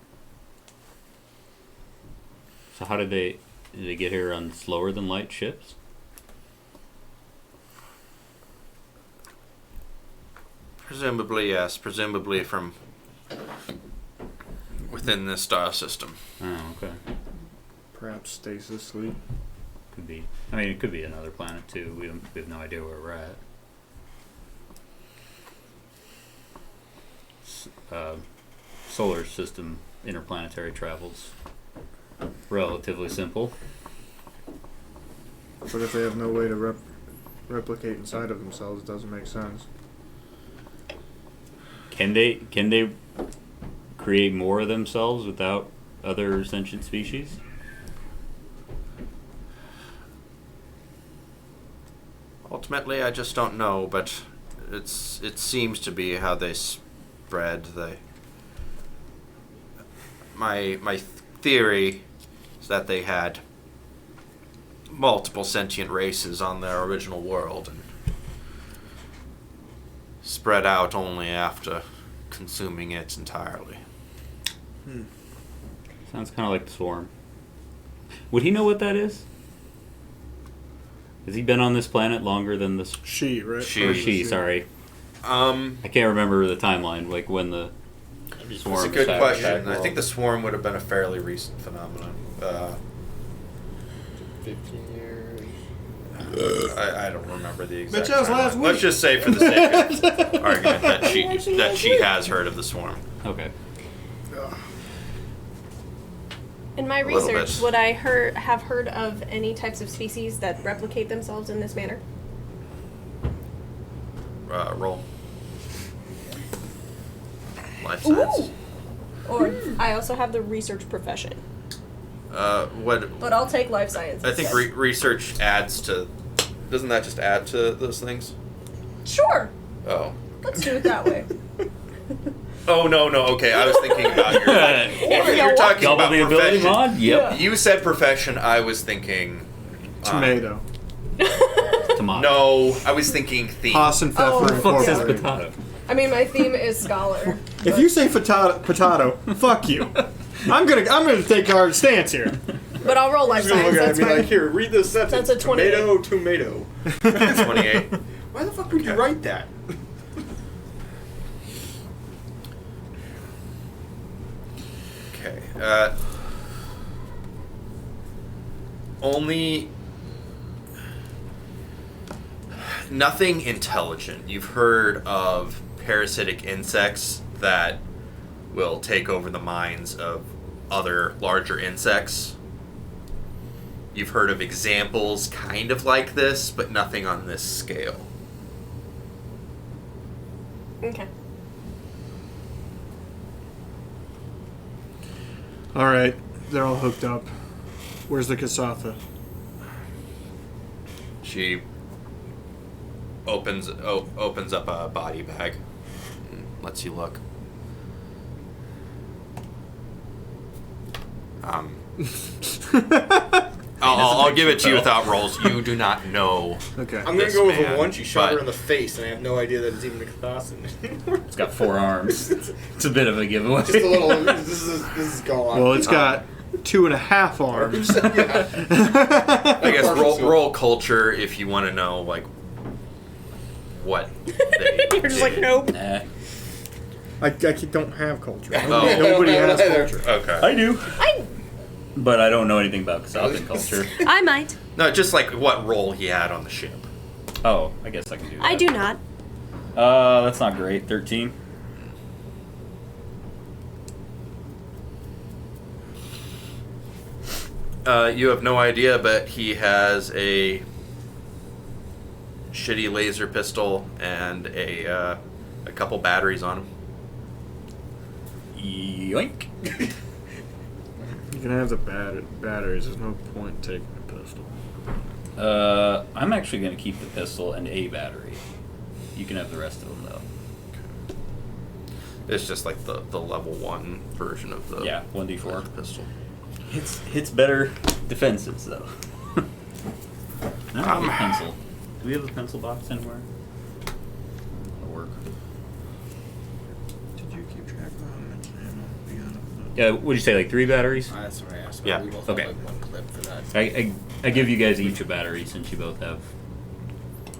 So how did they get here on slower than light ships? Presumably, yes. Presumably from within this star system. Oh, okay. Perhaps stasis sleep. Could be. I mean, it could be another planet too. We have no idea where we're at. Solar system interplanetary travels relatively simple. But if they have no way to replicate inside of themselves, it doesn't make sense. Can they create more of themselves without other sentient species? Ultimately, I just don't know, but it seems to be how they spread. My theory is that they had multiple sentient races on their original world and spread out only after consuming it entirely. Sounds kind of like the swarm. Would he know what that is? Has he been on this planet longer than this? She, right? She. Or she, sorry. I can't remember the timeline, like when the swarm. It's a good attacked question. that I think the world. swarm would have been a fairly recent phenomenon. 15 years. I don't remember the exact. Bet that was last timeline. week. Let's just say, for the sake of argument, that she has heard of the swarm. Okay. In my little research, bit. would I have heard of any types of species that replicate themselves in this manner? Roll. Life science. Or I also have the research profession. What? But I'll take life science. I think instead. research adds to. Doesn't that just add to those things? Sure. Oh. Let's do it that way. Oh no. Okay, I was thinking about your. If you're talking Double about the ability profession. mod? Yep. You said profession. I was thinking. Tomato. Tomato. No, I was thinking theme. Haas and Oh, Pfeffer Who the fuck says Incorporated. potato? I mean, my theme is scholar. If you say potato, fuck you. I'm gonna take our stance here. But I'll roll life He's gonna science. look at it That's and be fine. like, here, read this sentence. That's a 28. Tomato. 28. Why the fuck would you write that? Okay. Only. Nothing intelligent. You've heard of parasitic insects that will take over the minds of other larger insects. You've heard of examples kind of like this, but nothing on this scale. Okay. All right, they're all hooked up. Where's the Kasatha? She opens up a body bag and lets you look. I'll give it to you without rolls. You do not know. Okay. I'm gonna This go with man, a 1. She shot her but- in the face, and I have no idea that it's even a Kathasan anymore. It's got 4 arms. It's a bit of a giveaway. Just a little. This is gone. Well, it's got 2.5 arms. Yeah. I guess Partial roll culture if you want to know like what they You're just like, did. nope. Nah. I don't have culture. Oh. Nobody I don't has either. culture. Okay. I do. I But I don't know anything about Kasathan culture. I might. No, just like what role he had on the ship. Oh, I guess I can do that. I do not. That's not great. 13. You have no idea, but he has a shitty laser pistol and a couple batteries on him. Yoink. You can have the batteries. There's no point taking a pistol. I'm actually going to keep the pistol and a battery. You can have the rest of them, though. It's just like the level 1 version of the Yeah, 1d4. pistol. Hits better defenses, though. I don't have a pencil. Do we have a pencil box anywhere? That'll work. Did you keep track of how much ammo we got? Yeah, what'd you say, like 3 batteries? That's what I asked. Yeah. We both Okay. have like 1 clip for that. I give you guys each a battery since you both have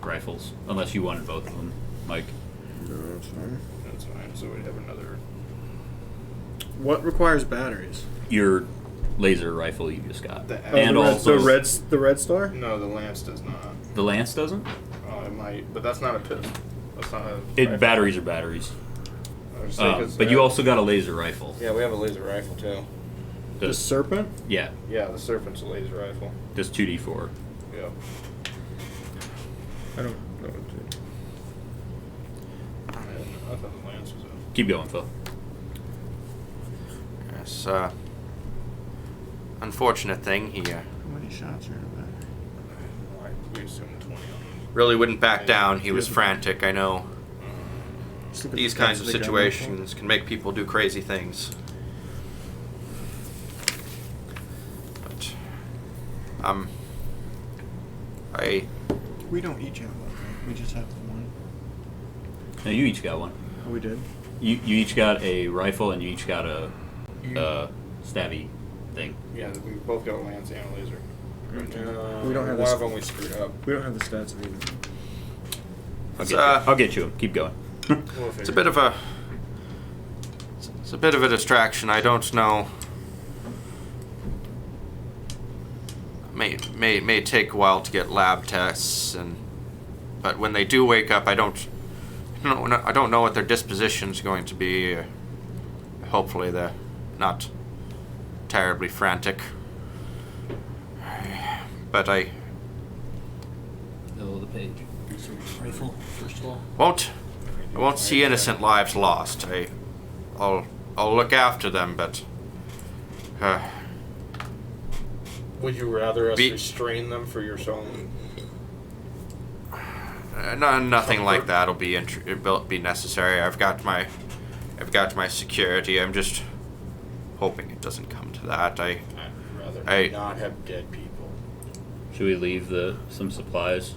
rifles. Unless you wanted both of them, Mike. No, that's fine. That's fine. So we have another. What requires batteries? Your laser rifle you just got. the And also the red star. No, the lance does not. the lance doesn't? Oh, it might, but that's not a pistol. That's not a. It rifle. batteries are batteries. I was saying 'cause, But you also got a laser rifle. Yeah, we have a laser rifle too. The serpent. Yeah, Yeah, the Serpent's a laser rifle. just 2d4. Yeah. I don't know. What to I thought the lance was a. Keep going, Phil. Yes, unfortunate thing, he How many shots are in a battery? We assumed 20 on really wouldn't back down. He was frantic, I know. Just look at These the kinds size of the gun situations can make people do crazy things. But, We don't each have one, right? We just have the one. No, you each got one. Oh, we did. You each got a rifle and you each got a stabby thing. Yeah, we both got a lance and a laser. We don't have one this- of them we screwed up. We don't have the stats of either. I'll get you. Keep going. it's a bit of a distraction. I don't know. May take a while to get lab tests, but when they do wake up, I don't know what their disposition's going to be. Hopefully, they're not terribly frantic. But I Middle of the page. Rifle, first of all. won't see innocent lives lost. I'll I'll look after them, but Would you rather us Be- restrain them for your own? nothing like that'll be necessary. I've got my security. I'm just hoping it doesn't come to that. I'd rather not have dead people. Should we leave some supplies?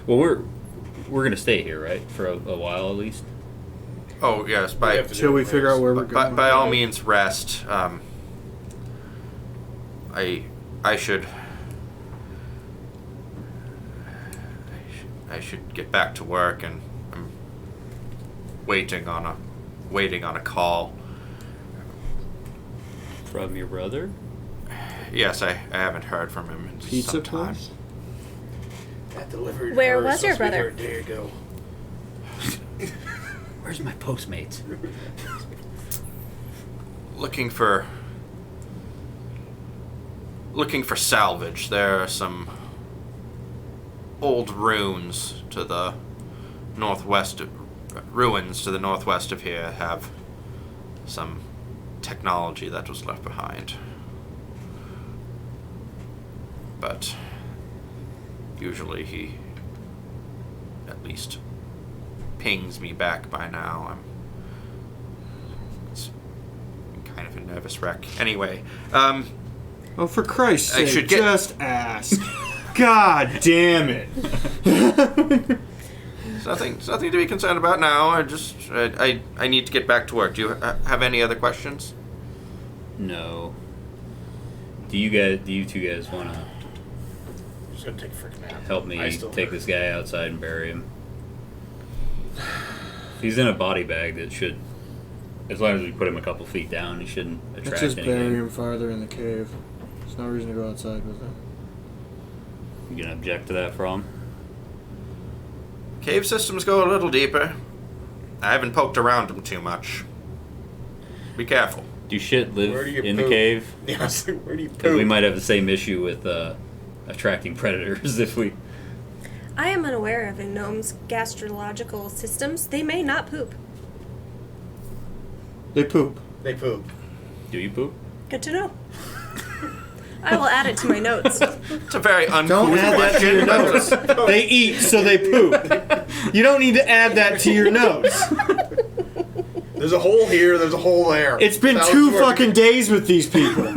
Well, we're gonna stay here, right, for a while at least. Oh yes, Till we figure out where we're going. by all means rest. I should get back to work, and I'm waiting on a call. From your brother? Yes, I haven't heard from him in Pizza some time. place? That delivery Where car was your supposed to be brother? there a day ago. Where's my Postmates? Looking for salvage. There are some old ruins to the northwest of here have some technology that was left behind. But usually he at least pings me back by now. It's kind of a nervous wreck. Anyway, Oh, for Christ's I sake, should get- just ask. God damn it. it's nothing to be concerned about now. I need to get back to work. Do you have any other questions? No. Do you two guys want to I'm just gonna take a freaking nap. help me take this guy outside and bury him? If he's in a body bag, that should, as long as we put him a couple feet down, he shouldn't Let's attract just anything. bury him farther in the cave. There's no reason to go outside with him. You gonna object to that, From? Cave systems go a little deeper. I haven't poked around them too much. Be careful. Do shit live Where do you in the poop? cave? Yes, where do you Because we poop? might have the same issue with attracting predators if we. I am unaware of a gnome's gastrological systems. They may not poop. They poop. They poop. Do you poop? Good to know. I will add it to my notes. It's a very uncouth Don't add that to your question. notes. They eat, so they poop. You don't need to add that to your notes. There's a hole here. There's a hole there. It's been That's 2 how it's fucking days with these people.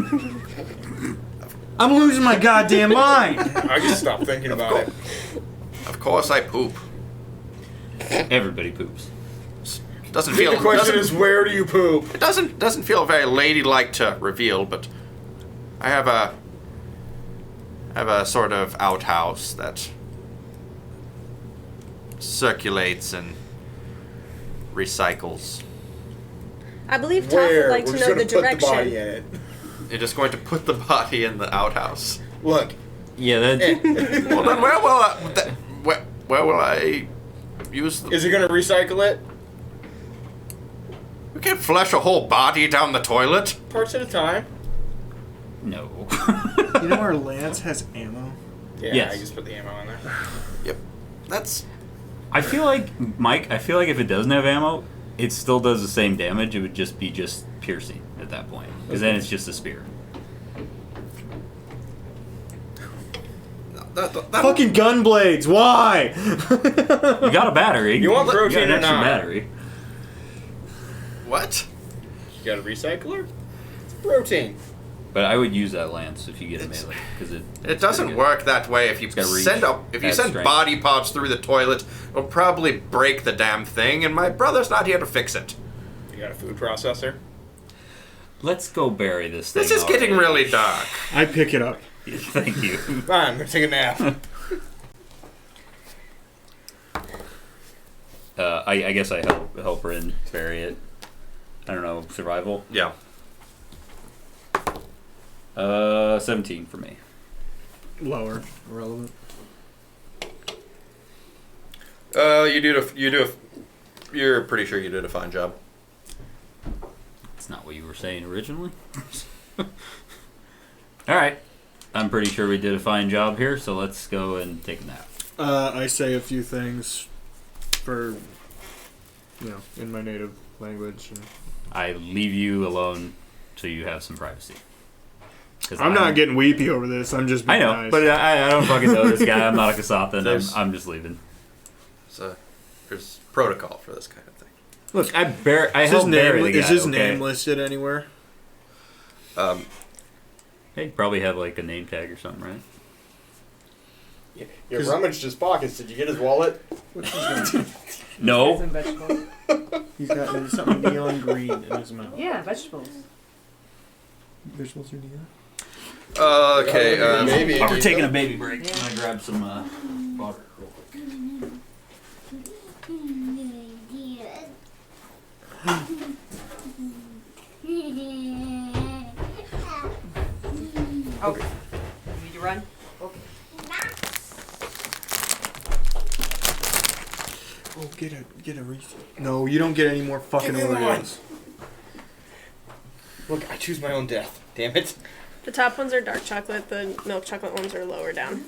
I'm losing my goddamn mind. working. I just stopped thinking about it. Of course I poop. Everybody poops. Doesn't The feel question is, where do you poop? it doesn't feel very ladylike to reveal, but I have a sort of outhouse that circulates and recycles. I believe Toph Where? would like We're to just know gonna the put the body direction. in it. You're just going to put the body in the outhouse. Look. Yeah, that. Well, then where will where will I use the... Is he gonna recycle it? We can't flush a whole body down the toilet. Parts at a time. No. You know where Lance has ammo? Yeah, Yes. I just put the ammo in there. Yep. That's... I feel like, Mike, if it doesn't have ammo, it still does the same damage. It would just be piercing at that point. Because then it's just a spear. That, Fucking gun blades. Why? You got a battery. You want got protein an or extra not? battery. What? You got a recycler? It's protein. But I would use that lance if you get a melee. Because It doesn't work that way. If you got reach, send has strength. body parts through the toilet, it'll probably break the damn thing, and my brother's not here to fix it. You got a food processor? Let's go bury this thing. This is getting already. really dark. I pick it up. Thank you. Fine, I'm gonna take a nap. I guess I help Rin bury it. I don't know, survival? Yeah. 17 for me. Lower. Irrelevant. You're pretty sure you did a fine job. That's not what you were saying originally. Alright. I'm pretty sure we did a fine job here, so let's go and take a nap. I say a few things for, in my native language. And... I leave you alone so you have some privacy. I'm not getting weepy over this. I'm just being I know, nice. but I don't fucking know this guy. I'm not a Kasatha, and There's- I'm just leaving. So there's protocol for this kind of thing. Look, I Is helped bury the guy, is his okay? name listed anywhere? Hey, probably have like a name tag or something, right? You rummaged his pockets. Did you get his wallet? What's his name? No. Some vegetables. He's got something neon green in his mouth. Yeah, vegetables. Vegetables are neon? Okay. Maybe. Oh, we're taking a baby break. I'm gonna grab some water real quick. Okay. You need to run? Okay. Oh, get a Reese. No, you don't get any more fucking Give me Oreos. Look, I choose my own death. Damn it. The top ones are dark chocolate. The milk chocolate ones are lower down.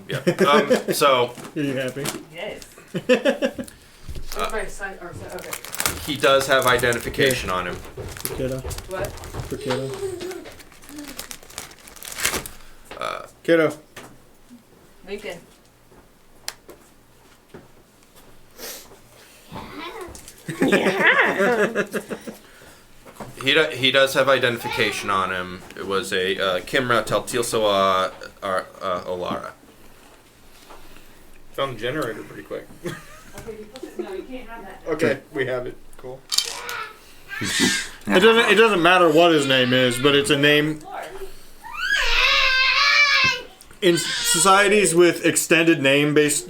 Yeah. So Are you happy? Yes. My son, okay. he does have identification on him. For kiddo. What? For kiddo. Kiddo. Lincoln. He does have identification on him. It was a Kimra Teltilsoa Olara. Found the generator pretty quick. Okay, you put it, no, you can't have that. Okay, we have it. Cool. It doesn't matter what his name is, but it's a name in societies with extended name based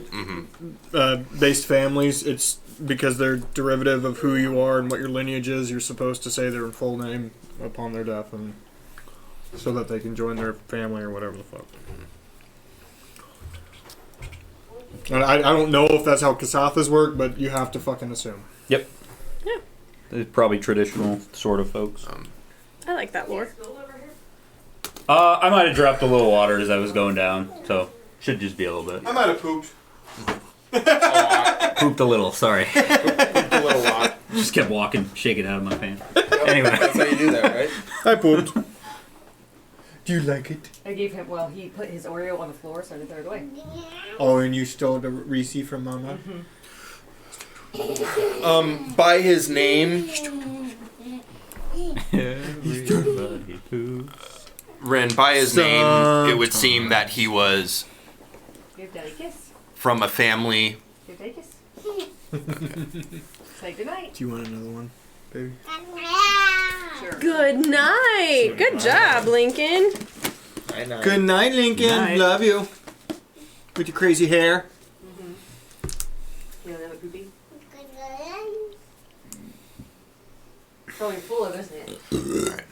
based families. It's because they're derivative of who you are and what your lineage is. You're supposed to say their full name upon their death, and so that they can join their family or whatever the fuck. And I don't know if that's how Kasathas work, but you have to fucking assume. Yep. Yeah. They're probably traditional sort of folks. I like that lore. I might have dropped a little water as I was going down, so should just be a little bit. I might have pooped. Pooped a little, sorry. Pooped a little lot. Just kept walking, shaking out of my pants. Anyway. That's how you do that, right? I pooped. Do you like it? I gave him, well, he put his Oreo on the floor, so I threw it away. Oh, and you stole the Reese from Mama? By his name, Everybody poops. Ren, by his name, it would seem that he was Give Daddy a kiss. from a family. Give Daddy a kiss. Say goodnight. Do you want another one, baby? Sure. Good night. Good job, Lincoln. I know. Good night, Lincoln. Night. Love you. With your crazy hair. You don't have a poopy? It's probably full of, isn't it?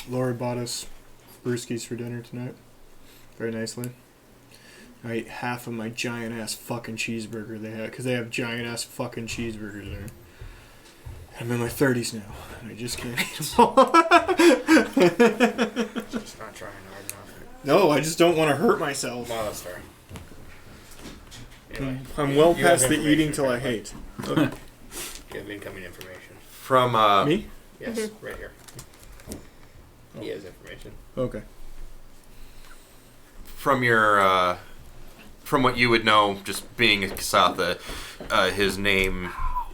Laura bought us brewskis for dinner tonight. Very nicely. I ate half of my giant ass fucking cheeseburger they had, because they have giant ass fucking cheeseburgers there. I'm in my 30s now, and I just can't eat them all. Just not trying hard enough. No, I just don't want to hurt myself. No, that's fair. Anyway, I'm well you have past the information eating till I hate. Okay. You have incoming information. From Me? Yes, right here. He has information. Okay. from your from what you would know, just being a Kasatha, his name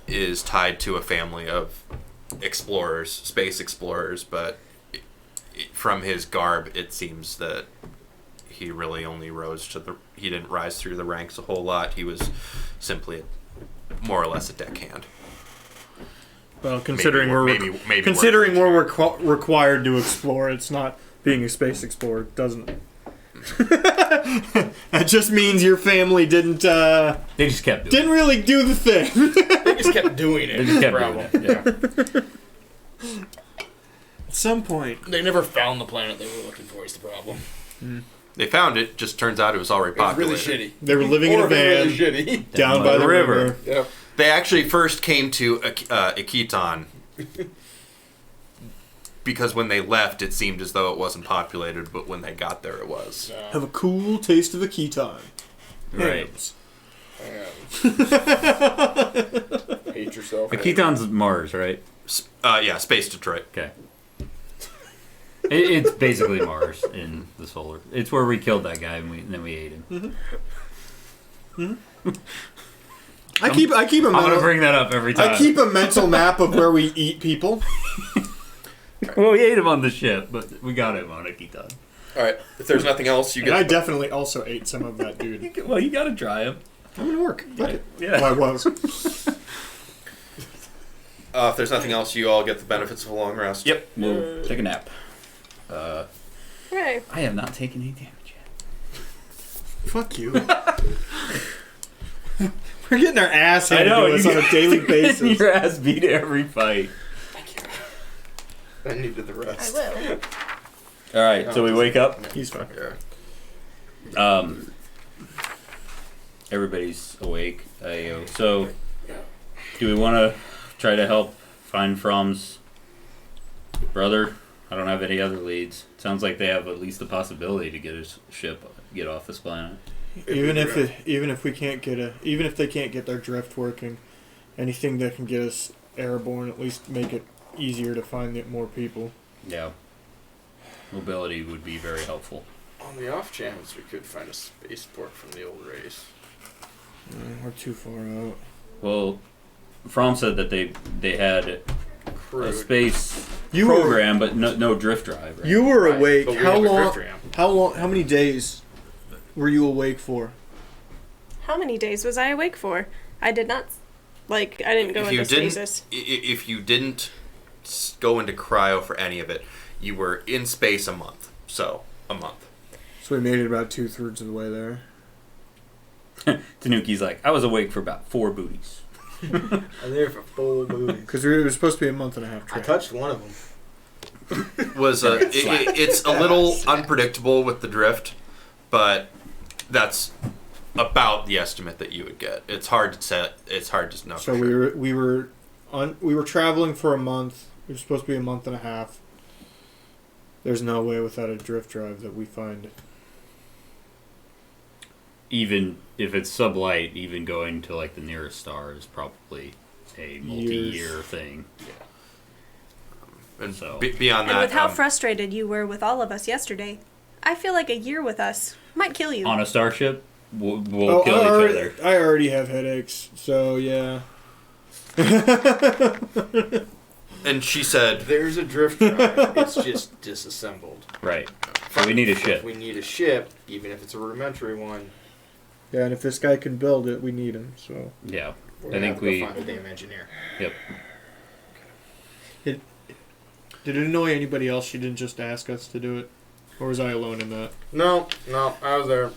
is tied to a family of explorers, space explorers, but from his garb, it seems that he really only rose to he didn't rise through the ranks a whole lot. He was simply more or less a deckhand. Well, considering maybe considering we're required to explore, it's not being a space explorer, doesn't it? That just means your family didn't They just kept doing didn't really do the thing. They just kept doing it. They just kept Problem. doing it. Yeah. At some point, They never found the planet they were looking for. Is the problem? They found it. Just turns out it was already It was really populated. shitty. they were living in a Or van really shitty. down by the river. Yep. They actually first came to Akiton because when they left, it seemed as though it wasn't populated, but when they got there, it was. Have a cool taste of a key time. Right. Hams. hate yourself. Keaton's Mars, right? Yeah, Space Detroit. Okay. It's basically Mars in the solar. It's where we killed that guy and then we ate him. I keep a I'm gonna mental, bring that up every time. I keep a mental map of where we eat people. Well, we ate him on the ship, but we got him on a Keaton. All right. If there's nothing else, you And I get. definitely also ate some of that dude. Well, you gotta try him. I'm gonna work. Fuck it. Yeah. Well, I was. If there's nothing else, you all get the benefits of a long rest. Yep. We'll take a nap. Right. I have not taken any damage yet. Fuck you. We're getting our ass handed to us you on a daily getting basis. your ass beat every fight. I needed the I rest. will. All right, so we wake up. He's fine. Yeah. Everybody's awake. So, do we want to try to help find From's brother? I don't have any other leads. Sounds like they have at least the possibility to get his ship get off this planet. Even if they can't get their drift working, anything that can get us airborne, at least make it easier to find more people. Yeah. Mobility would be very helpful. On the off chance, we could find a spaceport from the old race. We're too far out. Well, From said that they had a Crude. space You were- program, but no drift drive. Right? You were Right, awake. but we How have a long? drift ramp. How many days were you awake for? How many days was I awake for? I did not. I didn't go into stasis. If you didn't go into cryo for any of it, you were in space a month. So, a month. So we made it about 2/3 of the way there. Tanuki's like, I was awake for about 4 booties. I'm there for full movies. Because it was supposed to be a month and a half I trip. touched one of them. It's a little unpredictable with the drift, but that's about the estimate that you would get. It's hard to set. It's hard to know. So for sure. we were traveling for a month. It was supposed to be a month and a half. There's no way without a drift drive that we find. Even if it's sublight, even going to like the nearest star is probably a multi-year thing. And So- beyond And that, with how frustrated you were with all of us yesterday, I feel like a year with us might kill you. On a starship, we'll kill each other. I already have headaches, so yeah. and she said, There's a drift drive. It's just disassembled. Right. So we need a ship. If we need a ship, even if it's a rudimentary one, Yeah, and if this guy can build it, we need him. So Yeah. we're I gonna think have to we. go find a damn engineer. Yep. did it annoy anybody else? She didn't just ask us to do it, or was I alone in that? No, I was there.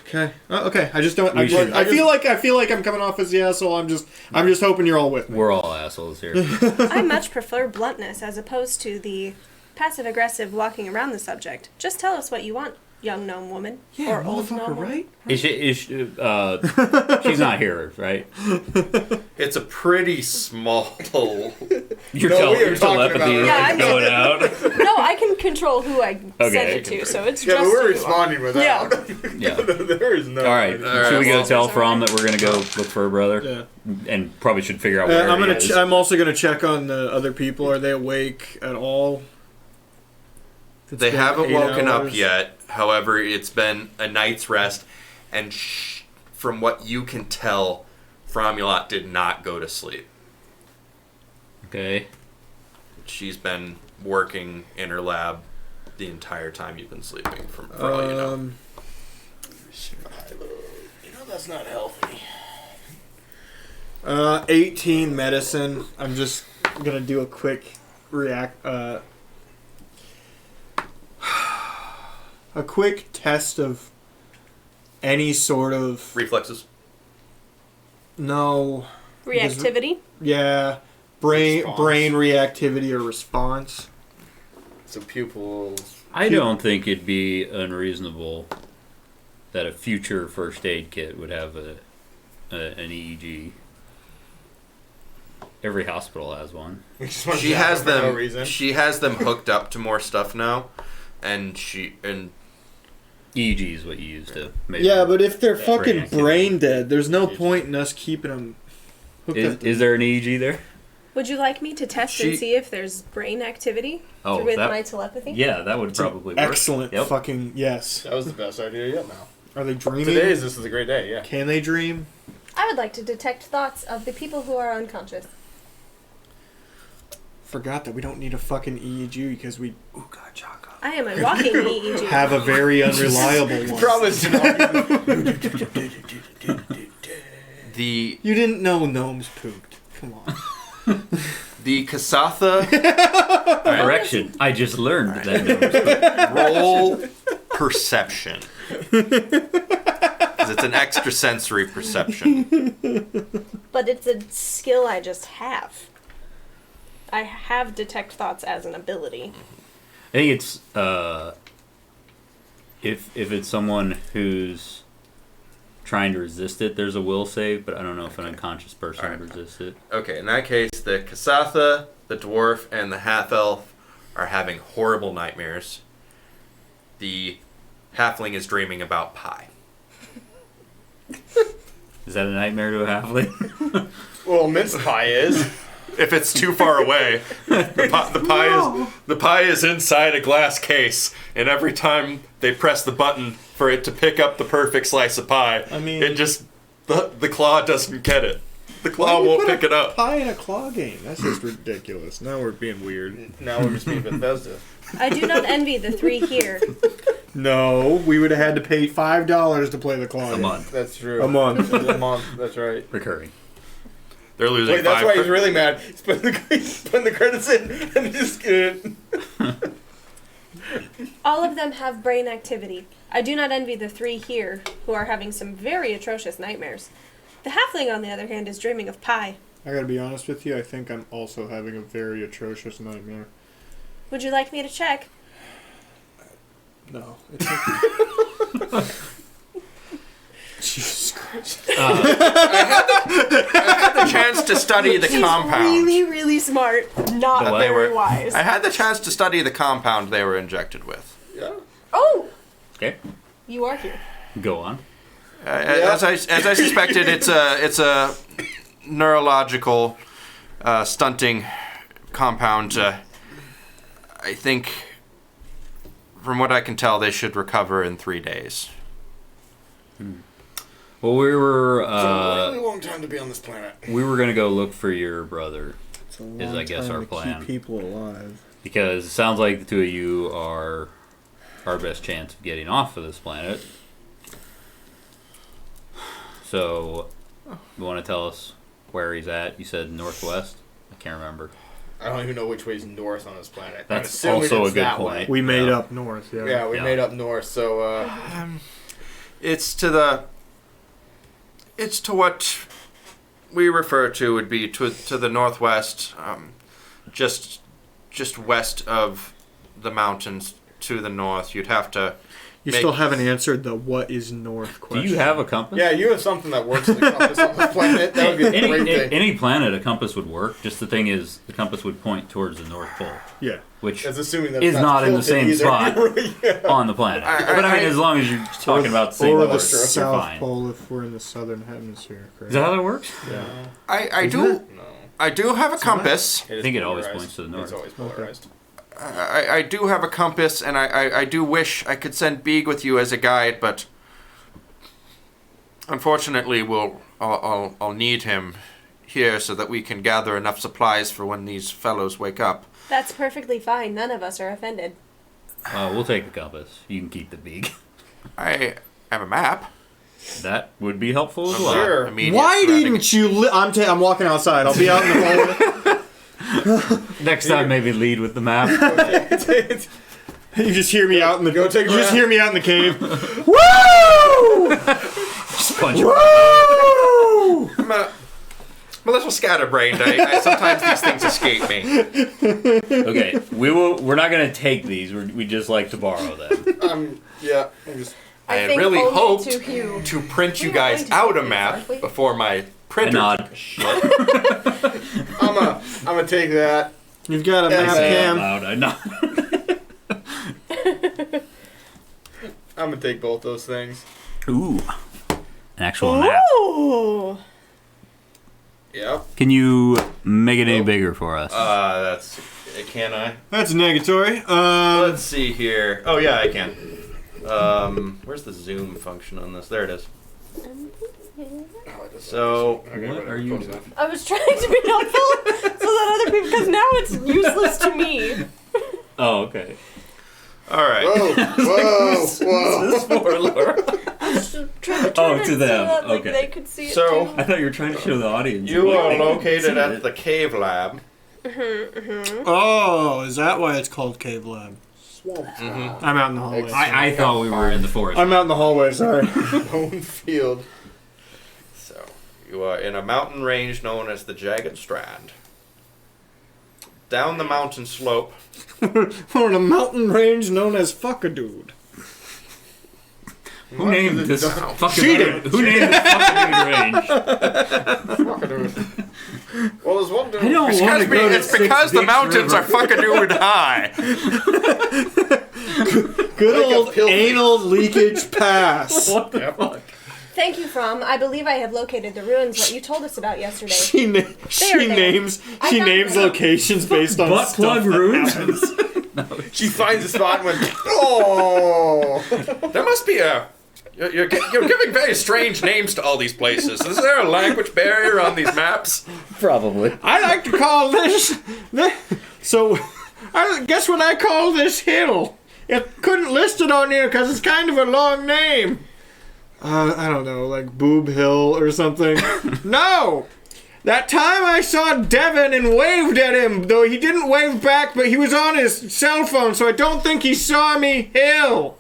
Okay. Okay. I just don't. We should- I feel like I'm coming off as the asshole. I'm just hoping you're all with me. We're all assholes here. I much prefer bluntness as opposed to the passive-aggressive walking around the subject. Just tell us what you want, young gnome woman. or old gnome woman. right? She's not here, right? it's a pretty small. Your No, we are your talking telepathy is about- like Yeah, going out. No, I can control who I send Okay. it to, so it's Yeah, just but we're you. responding with that. Yeah. There is no. All right. Should we go well- tell From that we're gonna go look for a brother? Yeah. And probably should figure out where I'm he gonna. is. I'm also gonna check on the other people. Are they awake at all? It's They been haven't 8 woken up hours. yet. However, it's been a night's rest, and from what you can tell, Fromulot did not go to sleep. Okay. She's been working in her lab the entire time you've been sleeping, for all you know. You know that's not healthy. 18 medicine. I'm just gonna do a quick a quick test of any sort of Reflexes. no. Reactivity. Yeah, brain Response. reactivity or response. It's a pupil. I don't think it'd be unreasonable that a future first aid kit would have an EEG. Every hospital has one. She has for no them. reason. She has them hooked up to more stuff now, and EEG is what you use to measure. Yeah, but if they're Yeah, fucking brain activity. brain dead, there's no point in us keeping them. Is there an EEG there? Would you like me to test and see if there's brain activity with my telepathy? Yeah, that would probably work. Excellent fucking yes. That was the best idea yet now. Are they dreaming? This is a great day, yeah. Can they dream? I would like to detect thoughts of the people who are unconscious. Forgot that we don't need a fucking EEG because we I am a walking EEG. have a very unreliable one. Promise. The You didn't know gnomes pooped. Come on. Kasatha Correction. I just learned that. roll perception. 'Cause it's an extrasensory perception. But it's a skill I just have. I have detect thoughts as an ability. I think it's if it's someone who's trying to resist it, there's a will save, but I don't know if an unconscious person would resist it. Okay, in that case, the Kasatha, the dwarf, and the half-elf are having horrible nightmares. The halfling is dreaming about pie. Is that a nightmare to a halfling? Well, mince pie is. If it's too far away, the pie is inside a glass case, and every time they press the button for it to pick up the perfect slice of pie, it just the claw doesn't get it. The claw won't pick it up. Pie in a claw game. That's just ridiculous. Now we're being weird. Now we're just being Bethesda. I do not envy the three here. No, we would have had to pay $5 to play the claw game. A month. That's true. A month. A month. That's right. Recurring. They're losing. Wait, that's 5 why he's really mad. He's putting the credits in and just kidding. All of them have brain activity. I do not envy the three here who are having some very atrocious nightmares. The halfling, on the other hand, is dreaming of pie. I gotta be honest with you, I think I'm also having a very atrocious nightmare. Would you like me to check? No. Jesus Christ. I had the chance to study the He's compound. really, really smart. Not That they very were- wise. I had the chance to study the compound they were injected with. Yeah. Oh! Okay. You are here. Go on. As I suspected, it's a neurological stunting compound. I think, from what I can tell, they should recover in 3 days. Well, we were It's a really long time to be on this planet. gonna go look for your brother, It's a long is I guess time our to plan. keep people alive. Because it sounds like the two of you are our best chance of getting off of this planet. So, you want to tell us where he's at? You said northwest? I can't remember. I don't even know which way's north on this planet. I'm That's assuming also a it's good that point. way. We made up north, yeah. Yeah, we Yeah. made up north, so It's to what we refer to would be to the northwest, just west of the mountains to the north. You'd have to. You still haven't answered the what is north Do question. you have a compass? yeah, you have something that works as a compass on this planet. That would be a great thing. Any planet, a compass would work. Just the thing is, the compass would point towards the North Pole, Yeah. which That's assuming that's is not in the tilted same either. spot Yeah. on the planet. But I mean, as long as you're talking about the same Or the north, you're South fine. Pole if we're in the southern hemisphere, correct? Is that how that works? Yeah. I do. No. I do have a compass. I think it always points to the north. It's always polarized. I do have a compass, and I do wish I could send Beeg with you as a guide, but unfortunately, I'll need him here so that we can gather enough supplies for when these fellows wake up. That's perfectly fine. None of us are offended. We'll take the compass. You can keep the beak. I have a map. That would be helpful as well. Sure. Immediate Why surrounding- didn't you? I'm walking outside. I'll be out in the hallway. Next time, maybe lead with the map. You just hear me out in the. Go take a you just rap. hear me out in the cave. Woo! Just punch him. Woo! I'm a little scatterbrained. I sometimes these things escape me. Okay, we're not gonna take these. We just like to borrow them. Yeah. I'm just. I had think really only hoped to Hugh. to print you We're not guys going to out take a these, map aren't we? before my printer. nod. I'm gonna take that. You've got a Yeah, map, Say it Cam. out loud. I know. I'm gonna take both those things. Ooh, an actual map. Ooh. Yep. Can you make it any bigger for us? That's... Can I? That's negatory. Let's see here. Oh, yeah, I can. Where's the zoom function on this? There it is. So... What are you doing? I was trying to be helpful so that other people, because now it's useless to me. Oh, okay. All right. Whoa. This for Laura. Trying to Oh, turn to it so them. that, like, Okay. they could see it So- too. I thought you were trying to show the audience. You like, are they can located see at it. the cave lab. Oh, is that why it's called Cave Lab? Swamp. I'm out in the hallway. I thought we were in the forest. I'm out in the hallway, sorry. Bone field. So, you are in a mountain range known as the Jagged Strand. Down the mountain slope, We're in a mountain range known as Fuck-a-Dude. Who named this fucking Cheating. Who named this fucking range? Well, there's one dude. I don't want to go to it's because the mountains are fucking doing high. Good Like a old pill- anal leakage pass. What the fuck? Thank you, From. I believe I have located the ruins that you told us about yesterday. She there. names I she found names them. locations based on Butt stuff plug that runes? happens. She finds a spot and went, oh! There must be a... You're giving very strange names to all these places. Is there a language barrier on these maps? Probably. I like to call this. So, guess what I call this hill? It couldn't list it on here because it's kind of a long name. I don't know, like Boob Hill or something. No! That time I saw Devin and waved at him, though he didn't wave back, but he was on his cell phone, so I don't think he saw me. Hill!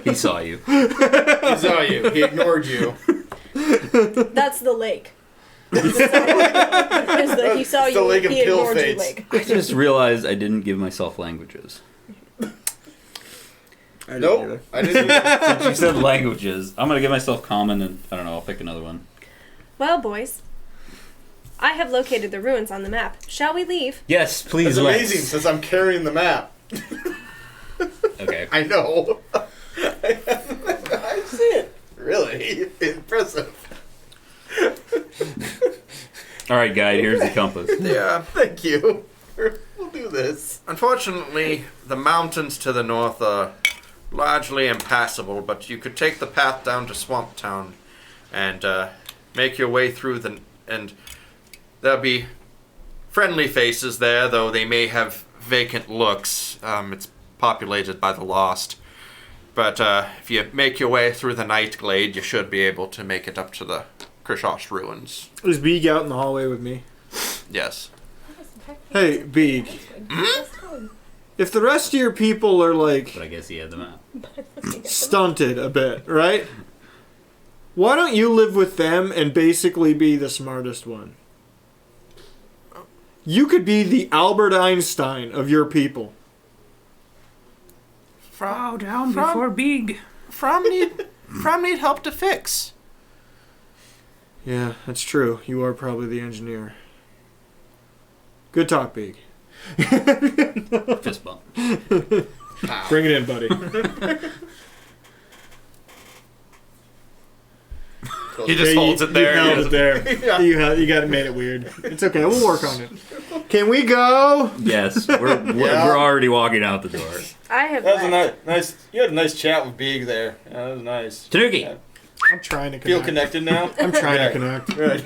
He saw you. He saw you. He ignored you. That's the lake. There's the he saw It's the you, lake of he pill ignored you fates. lake. I just realized I didn't give myself languages. Nope. I didn't either. Since you said languages, I'm gonna give myself common and I don't know, I'll pick another one. Well, boys, I have located the ruins on the map. Shall we leave? Yes, please. It's let's. amazing since I'm carrying the map. Okay. I know. I see it. Really impressive. All right, guide. Here's the compass. Yeah. Thank you. We'll do this. Unfortunately, the mountains to the north are largely impassable, but you could take the path down to Swamp Town and make your way through and there'll be friendly faces there, though they may have vacant looks. It's populated by the lost. But if you make your way through the night glade, you should be able to make it up to the Krishosh ruins. Is Beeg out in the hallway with me? Yes. Hey, Beeg. If the rest of your people are like But I guess he had the map. stunted a bit, right? Why don't you live with them and basically be the smartest one? You could be the Albert Einstein of your people. Bow down before Beeg. From need help to fix. Yeah, that's true. You are probably the engineer. Good talk, Beeg. Fist bump. Bring it in, buddy. He just holds it there. You held it there. Yeah. You got it, made it weird. It's okay. We'll work on it. Can we go? Yes, we're Yeah. we're already walking out the door. I have That was a left. nice. You had a nice chat with Beeg there. Yeah, that was nice. Tanuki. Yeah. I'm trying to Feel connect. connected now. I'm trying to Yeah. connect. Right.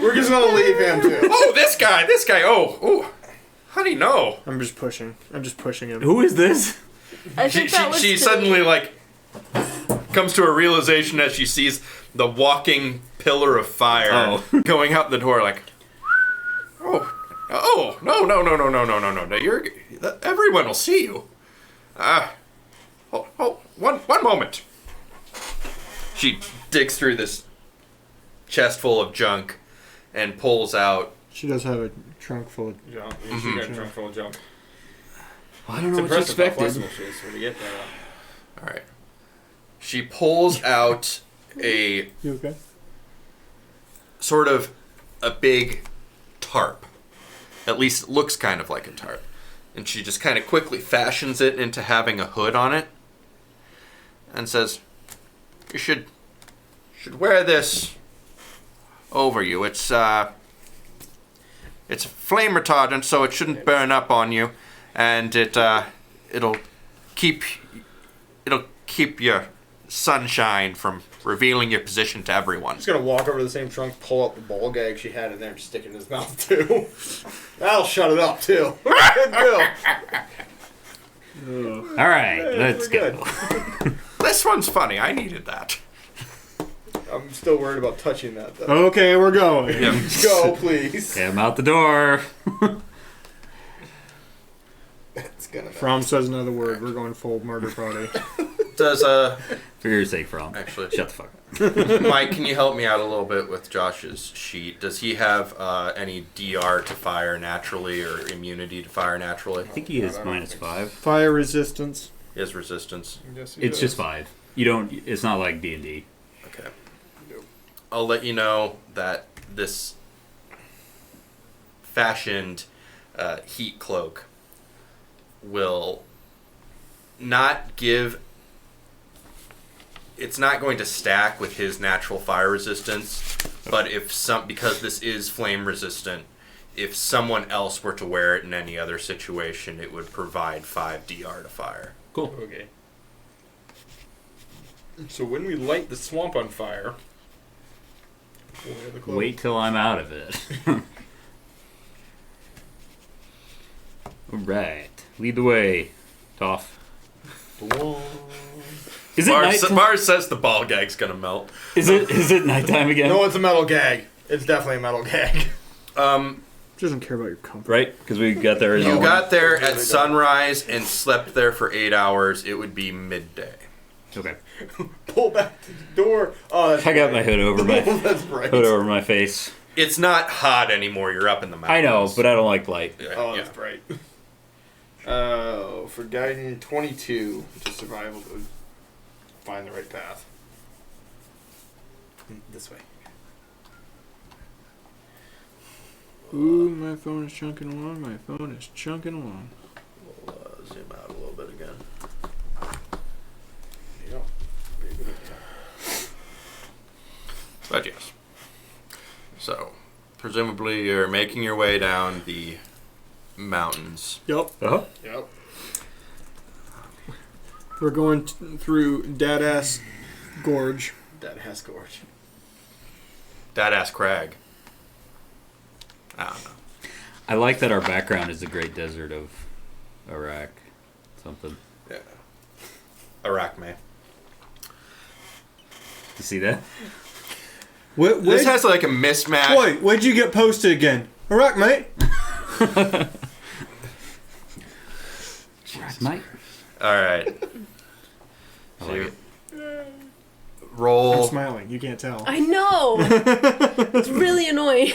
We're just gonna leave him too. Oh, this guy. Oh. Honey, no. I'm just pushing him. Who is this? I She, think that was she to- suddenly, like, comes to a realization as she sees the walking pillar of fire going out the door, like, no, everyone will see you. One moment. She digs through this chest full of junk and pulls out. She does have a trunk full of. Junk. She got a trunk full of junk. I don't It's know what you impressive how expected. flexible she is when you get there. All right. She pulls out a You okay? sort of a big tarp. At least it looks kind of like a tarp. And she just kind of quickly fashions it into having a hood on it and says, You should wear this over you. It's flame retardant, so it shouldn't burn up on you, and it'll keep your sunshine from revealing your position to everyone. Just gonna walk over to the same trunk, pull out the ball gag she had in there, and stick it in his mouth too. That'll shut it up too. Good deal. All right, let's we're go. This one's funny. I needed that. I'm still worried about touching that though. Okay, we're going. Go, please. Get him out the door. It's gonna. Fromm says another word. We're going full murder party. Does For your sake, From. actually, Shut the fuck up. Mike, can you help me out a little bit with Josh's sheet? Does he have any DR to fire naturally or immunity to fire naturally? I think he is -5. Fire resistance. He has resistance. Yes, he It's does. just 5. You don't. It's not like D&D. Okay. I'll let you know that this fashioned heat cloak will not give. It's not going to stack with his natural fire resistance, but because this is flame resistant, if someone else were to wear it in any other situation, it would provide 5 DR to fire. Cool. Okay. So when we light the swamp on fire, we'll wear the cloak. Wait till I'm out of it. All right, lead the way, Toph. Is it nighttime? Mars says the ball gag's gonna melt. Is it nighttime again? No, it's a metal gag. It's definitely a metal gag. Doesn't care about your comfort. Right? Because we got there. You got there at sunrise and slept there for 8 hours. It would be midday. Okay. Pull back to the door. Oh, that's I got bright. my hood over my That's right. hood over my face. It's not hot anymore. You're up in the mountains. I know, but I don't like light. Oh, Yeah. that's bright. For guiding 22, which is survival, to find the right path. This way. Ooh, my phone is chunking along. My phone is chunking along. We'll zoom out a little bit again. Yep. But yes. So, presumably you're making your way down the mountains. Yep. Uh-huh. Yep. We're going through Dadass Gorge. That has gorge. Dadass Crag. I don't know. I like that our background is the Great Desert of Iraq. Something. Yeah. Arachme. You see that? This has like a mismatch. Wait, where'd you get posted again? Iraq, mate. Iraq, mate. Alright. I like it. I'm Roll. smiling. You can't tell. I know. It's really annoying.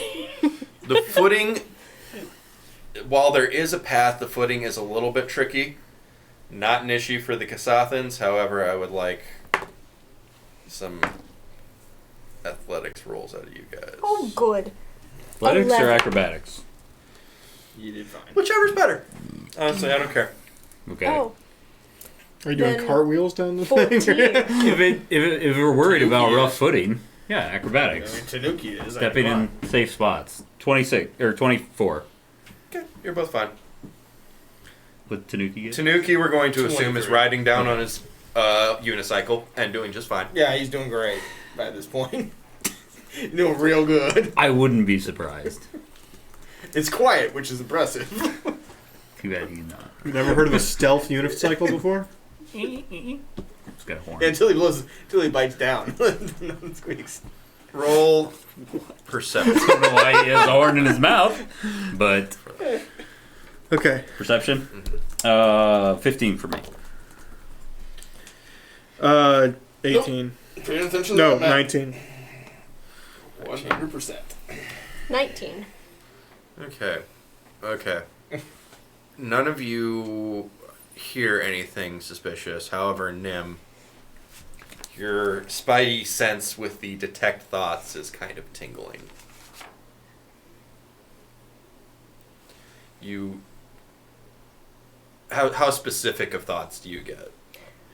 The footing, while there is a path, the footing is a little bit tricky. Not an issue for the Kasathans. However, I would like some athletics rolls out of you guys. Oh, good. Athletics or 11. acrobatics? You did fine. Whichever's better. Honestly, I don't care. Okay. Oh, Are you doing Then cartwheels down the 14. thing? If we're worried about Yeah. rough footing, yeah, I mean, acrobatics. Tanuki is. Stepping in safe spots. 26 or 24. Okay, you're both fine. With Tanuki get? Tanuki, we're going to assume, is 23. riding down on his unicycle and doing just fine. Yeah, he's doing great by this point. Doing real good. I wouldn't be surprised. It's quiet, which is impressive. Too bad he's not. You never heard of a stealth unicycle before? It's got a horn. Until he bites down. Nothing squeaks. Roll perception. I don't know why he has a horn in his mouth, but Okay. perception. 15 for me. 18. Paying attention No, to that map. 19. 100%. 19. Okay. None of you hear anything suspicious. However, Nim, your spidey sense with the detect thoughts is kind of tingling. How specific of thoughts do you get?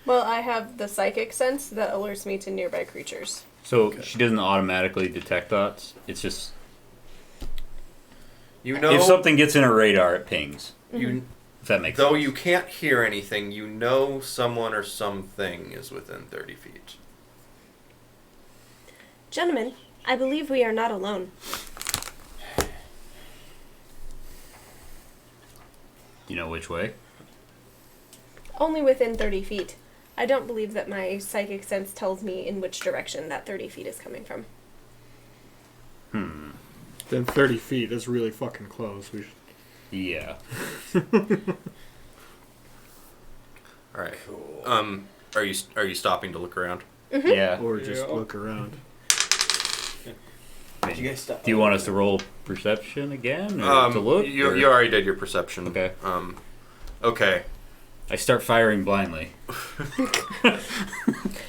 Well, I have the psychic sense that alerts me to nearby creatures. So she doesn't automatically detect thoughts. It's just You know, if something gets in her radar, it pings. you If that makes though sense. you can't hear anything, you know someone or something is within 30 feet. Gentlemen, I believe we are not alone. You know which way? Only within 30 feet. I don't believe that my psychic sense tells me in which direction that 30 feet is coming from. Then 30 feet is really fucking close. We should... Yeah. All right. Are you stopping to look around? Yeah. Or just look around. I mean, You guys stop. do you want us to roll perception again? Or to look? You or- already did your perception. Okay. Okay. I start firing blindly.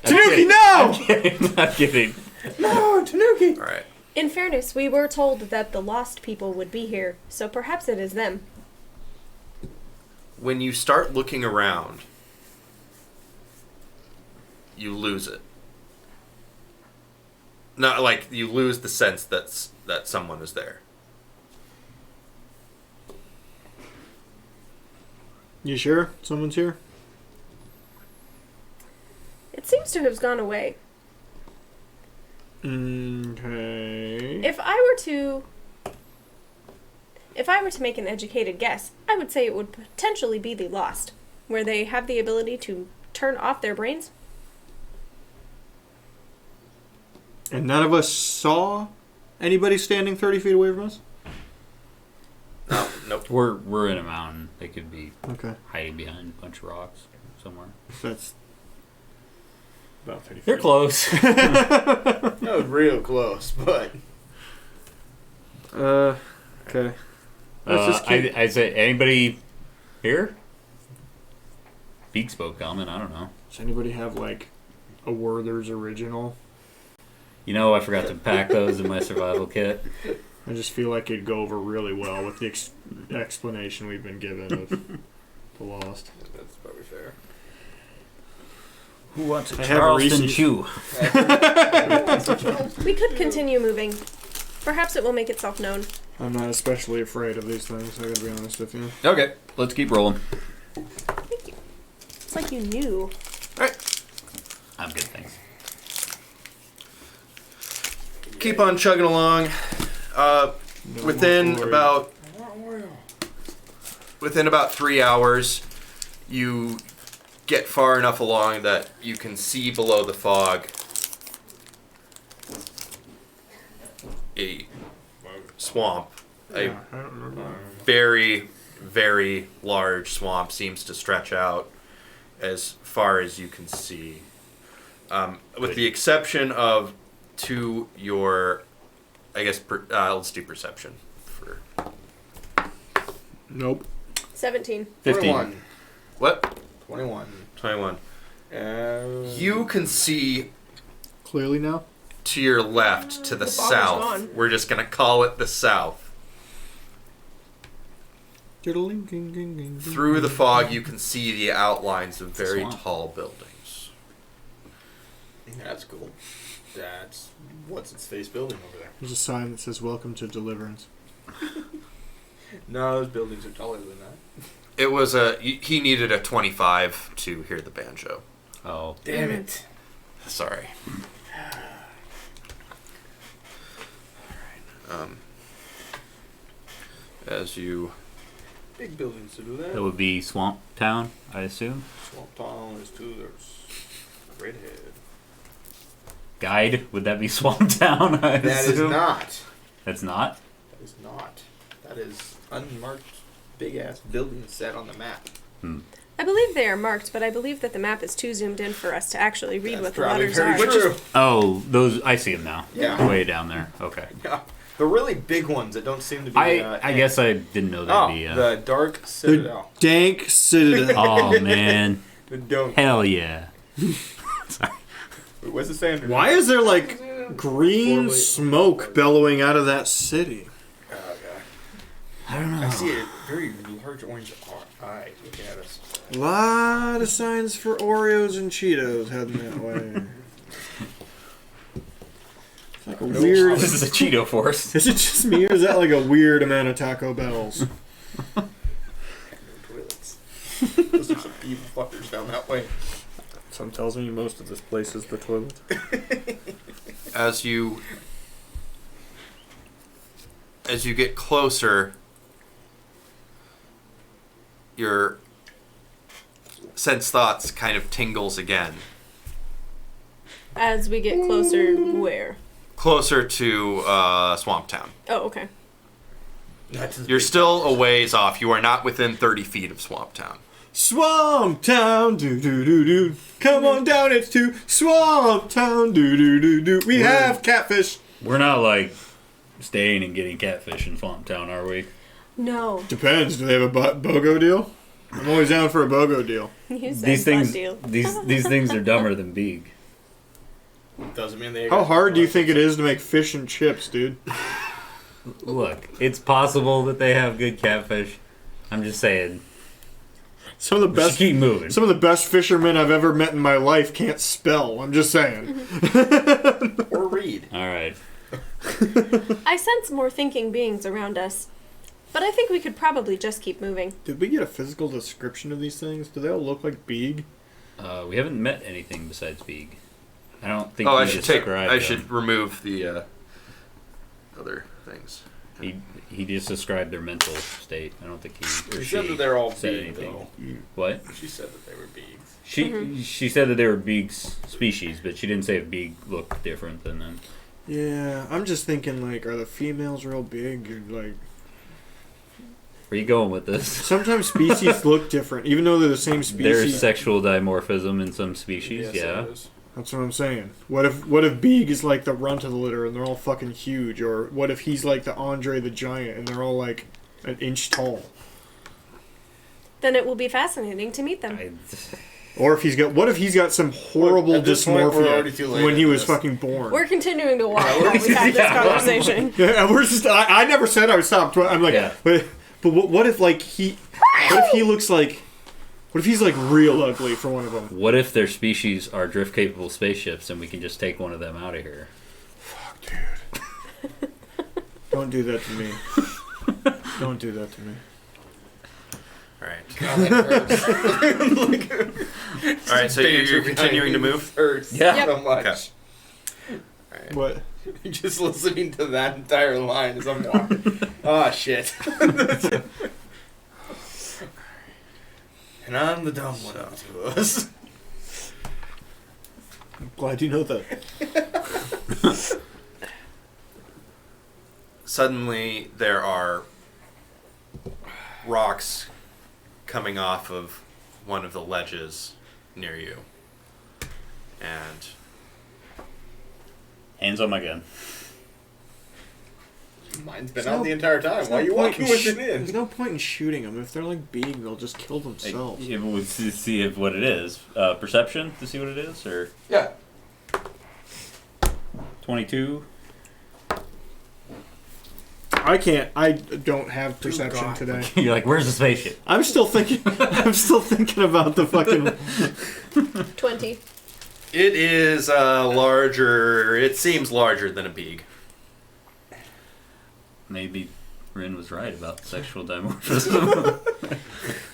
Tanuki, no! I'm kidding. No, Tanuki! All right. In fairness, we were told that the lost people would be here, so perhaps it is them. When you start looking around, you lose it. Not like you lose the sense that someone is there. You sure someone's here? It seems to have gone away. Okay. If I were to make an educated guess, I would say it would potentially be the lost, where they have the ability to turn off their brains. And none of us saw anybody standing 30 feet away from us? No, nope. We're in a mountain. They could be Okay. hiding behind a bunch of rocks somewhere. That's about 30 feet. They're close. That was real close, but Okay. Let's just keep... I say, anybody here? Beak spoke comment. I don't know. Does anybody have, like, a Werther's original? You know, I forgot to pack those in my survival kit. I just feel like it'd go over really well with the explanation we've been given of the Lost. that's probably fair. Who wants a I have Charleston Reese's. chew? We could continue moving. Perhaps it will make itself known. I'm not especially afraid of these things, I gotta be honest with you. Okay, let's keep rolling. Thank you. It's like you knew. I'm good, thanks. Keep on chugging along. Within about 3 hours, you get far enough along that you can see below the fog a swamp. A very, very large swamp seems to stretch out as far as you can see. With the exception of to your, I guess, let's do perception. Nope. 17. 15. 21. What? 21. 21. You can see Clearly now? to your left, to the fog is south. gone. We're just going to call it the south. Through the fog, you can see the outlines of very Swamp. tall buildings. That's cool. That's what's its face building over there. There's a sign that says, "Welcome to Deliverance." No, those buildings are taller than that. It was he needed a 25 to hear the banjo. Oh. Damn it. Sorry. As you Big buildings to do That that. would be Swamp Town, I assume. Swamp Town is to there's redhead. Guide, would that be Swamp Town? I That is assume? not. That's not? That is not. That is unmarked big ass building set on the map. I believe they are marked, but I believe that the map is too zoomed in for us to actually read That's what the probably letters very are. true. Oh, those, I see them now. Yeah. Way down there. Okay. Yeah. The really big ones that don't seem to be. I guess I didn't know Oh, that'd be. the Dark The Citadel. dank citadel. Oh, man. The don't. Hell yeah. Sorry. What's it saying? Why is there, like, green smoke bellowing out of that city? Oh, God. I don't know. I see a very large orange Hi, look at us. A lot of signs for Oreos and Cheetos heading that way. It's like a weird... This is a Cheeto force. Is it just me, or is that like a weird amount of Taco Bells? Toilets. Those are some evil fuckers down that way. Some tells me most of this place is the toilet. As you get closer, your sense thoughts kind of tingles again. As we get closer, where? Closer to Swamp Town. Oh, okay. You're still a ways off. You are not within 30 feet of Swamp Town. Swamp Town, do do do do. Come on down, it's to Swamp Town, do do do do. We have catfish. We're not like staying and getting catfish in Swamp Town, are we? No. Depends. Do they have a BOGO deal? I'm always down for a BOGO deal. You said These things, deal. these things are dumber than Beeg. Doesn't mean they. How hard do you think it is to make fish and chips, dude? Look, it's possible that they have good catfish. I'm just saying. Some of the We best. should keep moving. Some of the best fishermen I've ever met in my life can't spell. I'm just saying. Or read. All right. I sense more thinking beings around us, but I think we could probably just keep moving. Did we get a physical description of these things? Do they all look like Beeg? We haven't met anything besides Beeg. I don't think. Oh, he I should described them. should remove the other things. He just described their mental state. I don't think he or She she said that they're all said Beeg, anything. though. What? She said that they were Beegs. She said that they were Beeg's species, but she didn't say if Beeg looked different than them. Yeah, I'm just thinking, like, are the females real big? Or, like, Where are you going with this? sometimes species look different, even though they're the same species. There's sexual dimorphism in some species, Yes, yeah. it is. That's what I'm saying. What if Beeg is like the runt of the litter and they're all fucking huge? Or what if he's like the Andre the Giant and they're all like an inch tall? Then it will be fascinating to meet them. Or if what if he's got some horrible At this point, we're already dysmorphia too late when he in was this. fucking born? We're continuing to walk while we have this conversation. Yeah, we're just. I never said I would stop. I'm like, Yeah. but what if like he? What if he looks like? What if he's like real ugly for one of them? What if their species are drift-capable spaceships and we can just take one of them out of here? Fuck, dude. Don't do that to me. Don't do that to me. All right. All right. So you're continuing to move. Hurts Yeah. so much. Okay. What? Just listening to that entire line as I'm walking. Oh shit. And I'm the dumb one of the two of us. I'm glad you know that. Suddenly, there are rocks coming off of one of the ledges near you. And Hands on my gun. Mine's been out the entire time. Why are you walking with it in? There's no point in shooting them. If they're like Beeg, they'll just kill themselves. Yeah, we'll see if what it is. Perception to see what it is, or Yeah. 22. I can't. I don't have perception God. today. You're like, where's the spaceship? I'm still thinking. I'm still thinking about the fucking. 20. it is larger. It seems larger than a beeg. Maybe Rin was right about sexual dimorphism.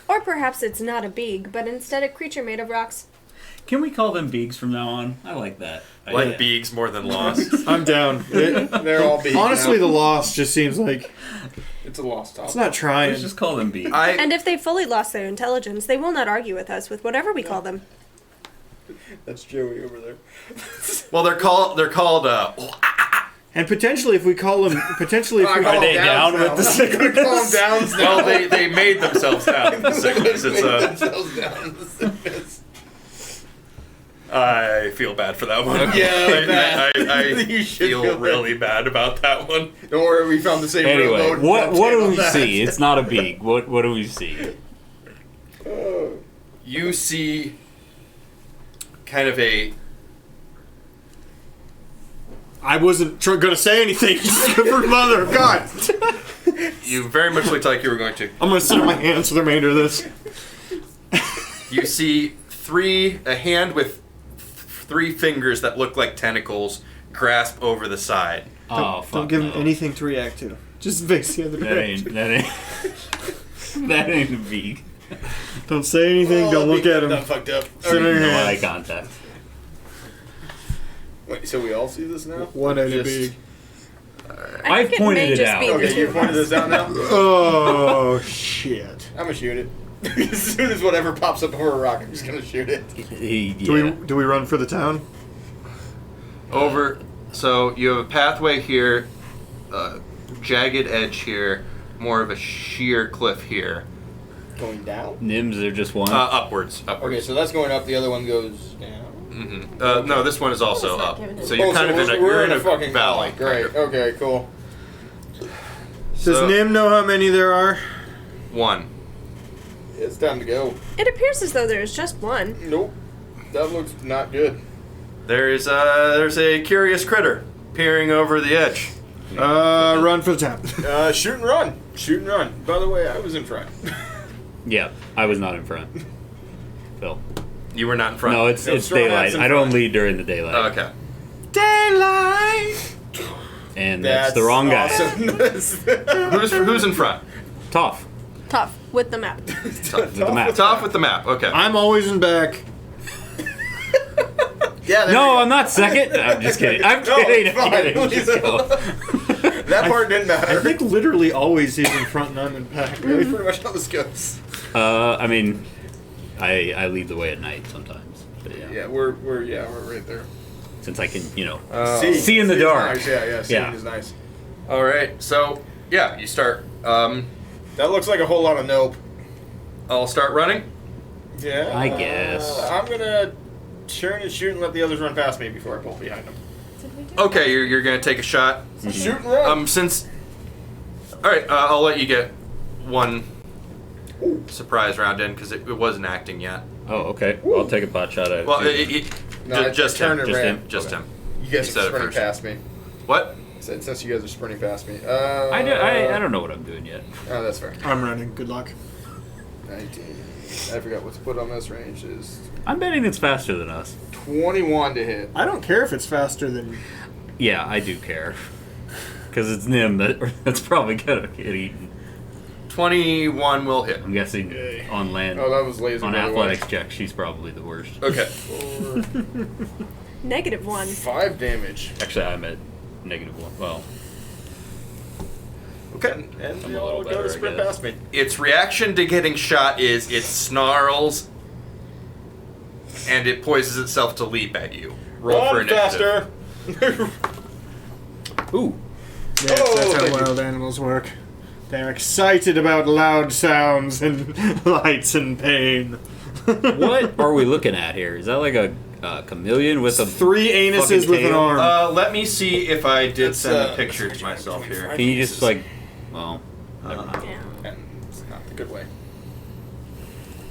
Or perhaps it's not a beeg, but instead a creature made of rocks. Can we call them Beegs from now on? I like that. Like beegs more than lost. I'm down. They're all Beegs. Honestly, now. the Lost just seems like It's a lost topic. it's not trying. Let's just call them Beegs. And if they fully lost their intelligence, they will not argue with us with whatever we call them. That's Joey over there. Well, they're called. And potentially, if we call them, potentially, if we Are they down with the sickness? Call them downs now. Well, they made themselves down. The sickness. It's themselves down in the sickness. I feel bad for that one. Yeah, bad. I You should feel feel bad. really bad about that one. Don't worry, we found the same Anyway, railroad. what do we That. see? It's not a Beeg. What do we see? You see kind of a I wasn't gonna say anything. For mother of God, you very much looked like you were going to I'm gonna sit on my hands for the remainder of this. You see a hand with 3 fingers that look like tentacles grasp over the side. Oh, fuck. Don't give him no. anything to react to. Just face the other direction. That ain't a Beeg. Don't say anything. Don't look at him. Done fucked up. Sit on your No hand. eye contact. Wait, so we all see this now? One at a Just- big. I I've think pointed may it just out. be the Okay, you two pointed of us. this out now? Oh shit! I'm gonna shoot it. As soon as whatever pops up over a rock, I'm just gonna shoot it. Do we run for the town? Over. So you have a pathway here, jagged edge here, more of a sheer cliff here. Going down? Nims are just one. Upwards. Okay, so that's going up, the other one goes down. Mm-hmm. No, this one is also not up. giving it- So you're kind of in a we're you're in a fucking valley. Great, kind of. okay, cool. Does So- Nim know how many there are? 1. It's time to go. It appears as though there is just one. Nope. That looks not good. There's a curious critter peering over the edge. Run for the town. Shoot and run. Shoot and run. By the way, I was in front. Yeah, I was not in front. Phil. You were not in front. No, it's Straw daylight. Hat's in I don't front. lead during the daylight. Okay. Daylight! And that's the wrong guy. Awesome. Who's in front? Tough. Tough with the map. With the map. Tough with the map. Okay. I'm always in back. Yeah, there No, we I'm not second. I'm just kidding. I'm No, kidding. it's I'm fine. kidding. Just go. go. That part didn't matter. I think literally always he's in front and I'm in back. That's pretty much how this goes. I mean, I lead the way at night sometimes. But yeah. Yeah, we're right there. Since I can, See in the is dark. Nice. Yeah, seeing Yeah. is nice. All right. So yeah, you start. That looks like a whole lot of nope. I'll start running. Yeah. I guess. I'm gonna turn and shoot and let the others run past me before I pull behind them. Okay, you're gonna take a shot. Shoot and run. Since. All right, I'll let you get one surprise round in because it wasn't acting yet. Oh, okay. I'll take a pot shot at it. Well, too. No, I just turned him. and Just ran. him. Just Okay. him. You guys said are it sprinting first. past me. What? I said since you guys are sprinting past me. I don't know what I'm doing yet. Oh, that's fair. I'm running. Good luck. 19. I forgot what's put on this range is I'm betting it's faster than us. 21 to hit. I don't care if it's faster than. Yeah, I do care. Because it's Nim that's probably gonna get eaten. 21 will hit. I'm guessing on land. Oh, that was lazy. On by the way. athletics check, she's probably the worst. Okay. -1. 5 damage. Actually, I'm at -1. Well, Okay. And I'm they a all little go better, to I sprint guess. past me. Its reaction to getting shot is it snarls and it poises itself to leap at you. Roll for Run initiative. faster. ooh, Yes, Oh, that's how thank you. wild animals work. They're excited about loud sounds and lights and pain. what are we looking at here? Is that like a chameleon with a 3 anuses fucking with an tail? arm. Let me see if I did That's, send a uh, picture to myself here. Can you just like, well, never mind. Yeah. And it's not the good way.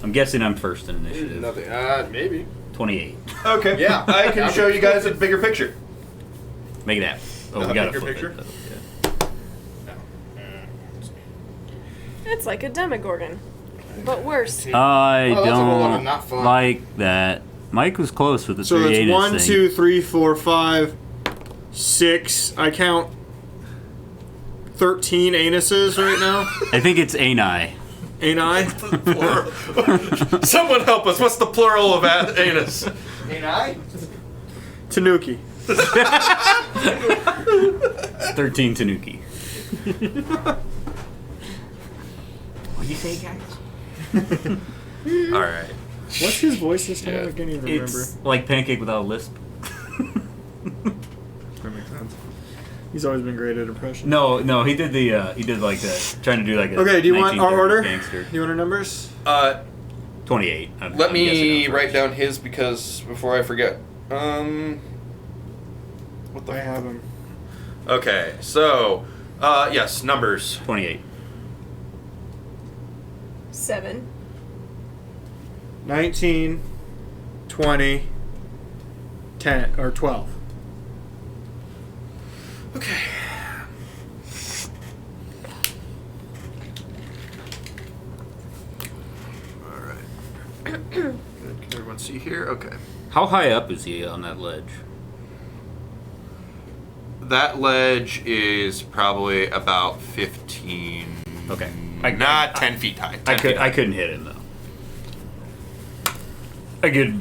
I'm guessing I'm first in initiative. Nothing. Maybe. 28. Okay. Yeah, I can show you guys a bigger picture. Make it happen. Oh, A we gotta bigger flip picture? it. Though. It's like a demogorgon, but worse. Yeah. I Oh, that's a whole lot of don't not fun. like that. Mike was close with the So 3 that's anus 1, thing. 2, 3, 4, 5, 6. I count 13 anuses right now. I think it's ani. Ain't I? Someone help us. What's the plural of anus? Ain't I? Tanuki. 13 Tanuki. What do you say, guys? All right. What's his voice this time? I can't even remember. It's like pancake without a lisp. That makes sense. He's always been great at impressions. No, he did like trying to do like a Okay, do you want our 1930s order? gangster. Do you want our numbers? 28. Let I'm guessing me I'm write first. down his because before I forget. What the? I have him. Okay, so yes, numbers. 28. 7. 19, 20, 10, or 12. Okay. All right. I Good. Can everyone see here? Okay. How high up is he on that ledge? That ledge is probably about 15. Okay. Not 10 feet high. I couldn't hit him though. I could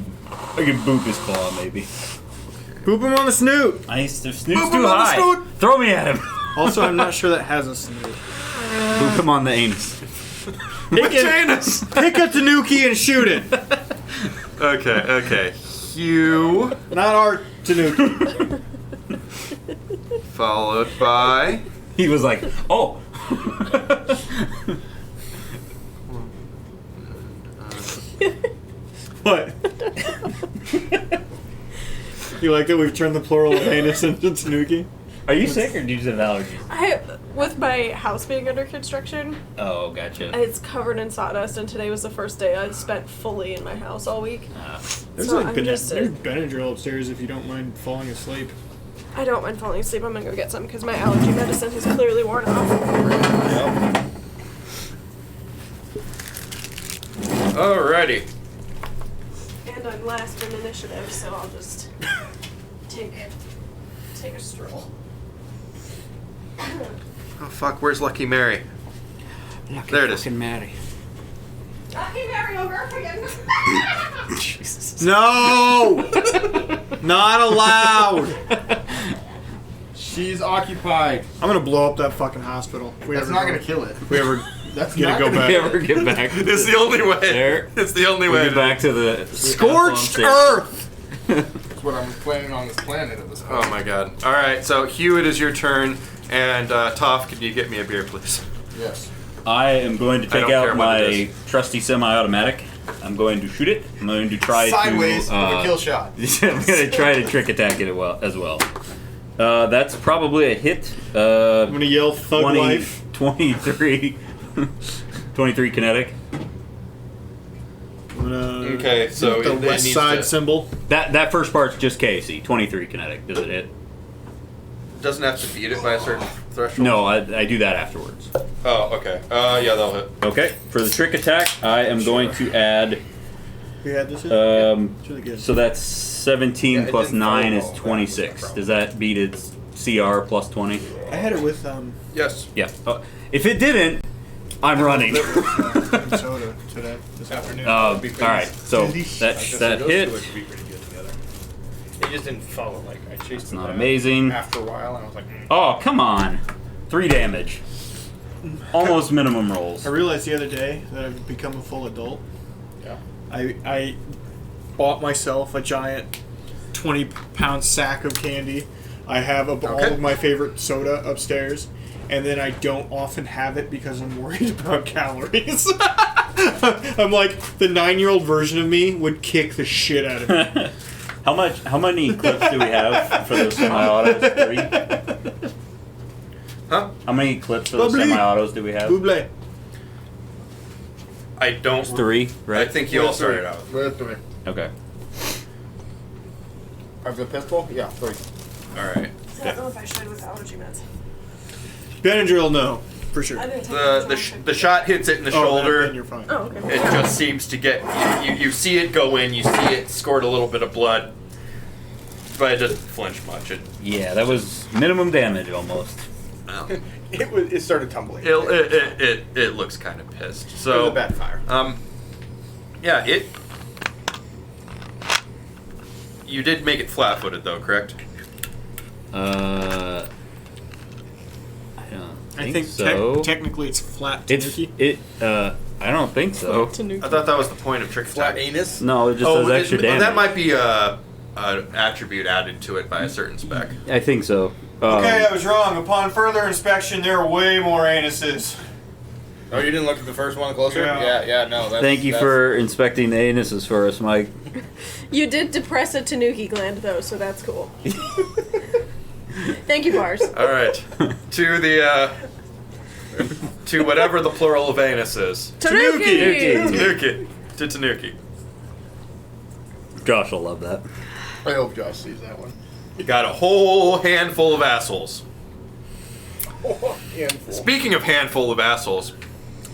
boop his claw maybe. Boop him on the snoot. The snoot's Boop too him on the high. snoot. Throw me at him. Also, I'm not sure that has a snoot. Boop him on the anus. Which anus? Pick a Tanuki and shoot it. Okay. Hugh. Not our Tanuki. Followed by. He was like, oh. What? You like that we've turned the plural of anus into Tanuki? Are you sick or do you just have allergies? With my house being under construction, Oh, gotcha. it's covered in sawdust, and today was the first day I spent fully in my house all week. There's So like I'm just- there's Benadryl upstairs if you don't mind falling asleep. I don't mind falling asleep. I'm gonna go get some because my allergy medicine has clearly worn off. Alrighty. And I'm last in initiative, so I'll just take a stroll. Oh fuck, where's Lucky Mary? There it is. Mary. Lucky Mary over again. Jesus. No! Not allowed! She's occupied. I'm gonna blow up that fucking hospital. If we That's ever not go- gonna kill it. if we ever That's get not to go gonna back. Never get back. It's the only way. There. It's the only We way. get back to the Scorched Earth. Earth! That's what I'm planning on this planet at this point. Oh my god. Alright, so Hugh, it is your turn. And Toph, can you get me a beer, please? Yes. I am going to I take don't care out what it my is. trusty semi-automatic. I'm going to shoot it. I'm going to try Sideways to with a kill shot. I'm going to try to trick attack it as well. That's probably a hit. I'm gonna yell thug 20, life. 23. 23 kinetic. I'm gonna Okay, so the it west needs side to- symbol. That first part's just KC. 23 kinetic. Does it hit? Doesn't have to beat it by a certain threshold? No, I do that afterwards. Oh, okay. Yeah, that'll hit. Okay, for the trick attack, I am going to add. We had this. Um, Really good. so that's 17 Yeah, it plus didn't 9 follow is all that. 26. Does that beat its CR plus 20? I had it with Yes. Yeah. If it didn't, I'm running. soda today this afternoon. All right. So that Those hit. two would be pretty good together. It just didn't follow. Like I chased them Not down amazing. after a while, and I was like, Oh, come on. 3 damage. Almost minimum rolls. I realized the other day that I've become a full adult. yeah. I bought myself a giant 20-pound sack of candy. I have all Okay. of my favorite soda upstairs, and then I don't often have it because I'm worried about calories. I'm like, the 9-year-old version of me would kick the shit out of me. How many clips do we have for those semi-autos? 3? Huh? How many clips for those Bubbly. semi-autos do we have? Buble. I don't. 3, right? I think you all started out. With 3. Okay. Of the pistol? Yeah, 3. Alright. I don't know if I should with allergy meds. Benadryl, no, for sure. I didn't take The shot hits it in the Oh, shoulder. then you're fine. Oh, okay. It just seems to get you see it go in, you see it squirt a little bit of blood, but it doesn't flinch much. Yeah, that was minimum damage almost. It started tumbling. It looks kind of pissed. It was So a bad fire. yeah, you did make it flat-footed though, correct? I don't I think, think so. technically it's flat. It's Tanuki. I don't think so. I thought that was the point of trick Flat attack. anus? No, it just does extra damage. That might be an attribute added to it by a certain spec. I think so. Okay, I was wrong. Upon further inspection, there are way more anuses. Oh, you didn't look at the first one closer? Yeah. No. That's, Thank you that's- for inspecting the anuses for us, Mike. You did depress a tanuki gland, though, so that's cool. Thank you, Bars. All right, to the to whatever the plural of anus is. Tanuki! Tanuki. To Tanuki. Josh will love that. I hope Josh sees that one. You got a whole handful of assholes. Oh, handful. Speaking of handful of assholes,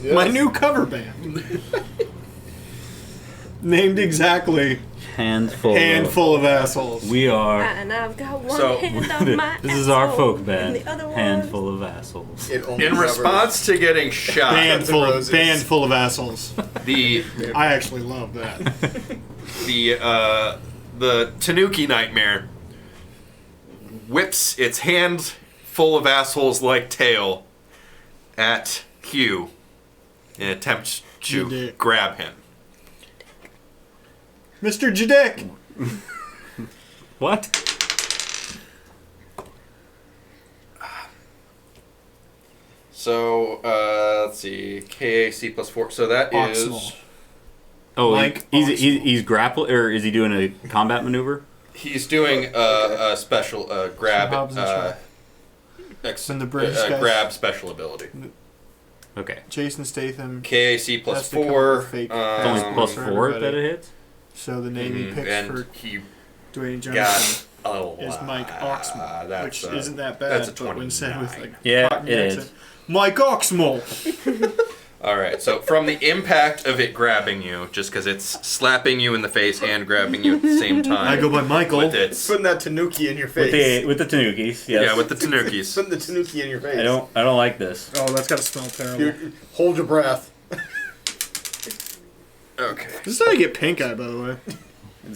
Yes. My new cover band. Named exactly. Handful of assholes. We are. And I've got one So, hand on my This is our asshole, folk band. and the other one- Handful of assholes. It only In covers- response to getting shot, Band full Roses. of assholes. the I actually love that. the Tanuki nightmare whips its hand full of assholes like tail at Hugh in an attempt to Dick. grab him. Mr. Jadick. What? So let's see, KAC plus 4. So that is Oxmal. Oh, Mike he's grapple, or is he doing a combat maneuver? he's doing a special grab Hobbs and Shaw. When the British guys- grab special ability. Okay. Jason Statham. KAC plus Has to come 4. with fake It's only Um, plus for 4 everybody. that it hits? So the name he picks and for he Dwayne got Johnson a is Mike Oxmal, that's, which isn't that bad. that's a but when said with 29. like Yeah, Cockney it accent, is. Mike Oxmal. All right, so from the impact of it grabbing you, just because it's slapping you in the face and grabbing you at the same time. I go by Michael. with its Putting that tanuki in your face. With the Tanukis, yes. yeah, with the Tanukis. Putting the tanuki in your face. I don't like this. Oh, that's gotta smell terrible. Dude, hold your breath. Okay. This is how you get pink eye, by the way.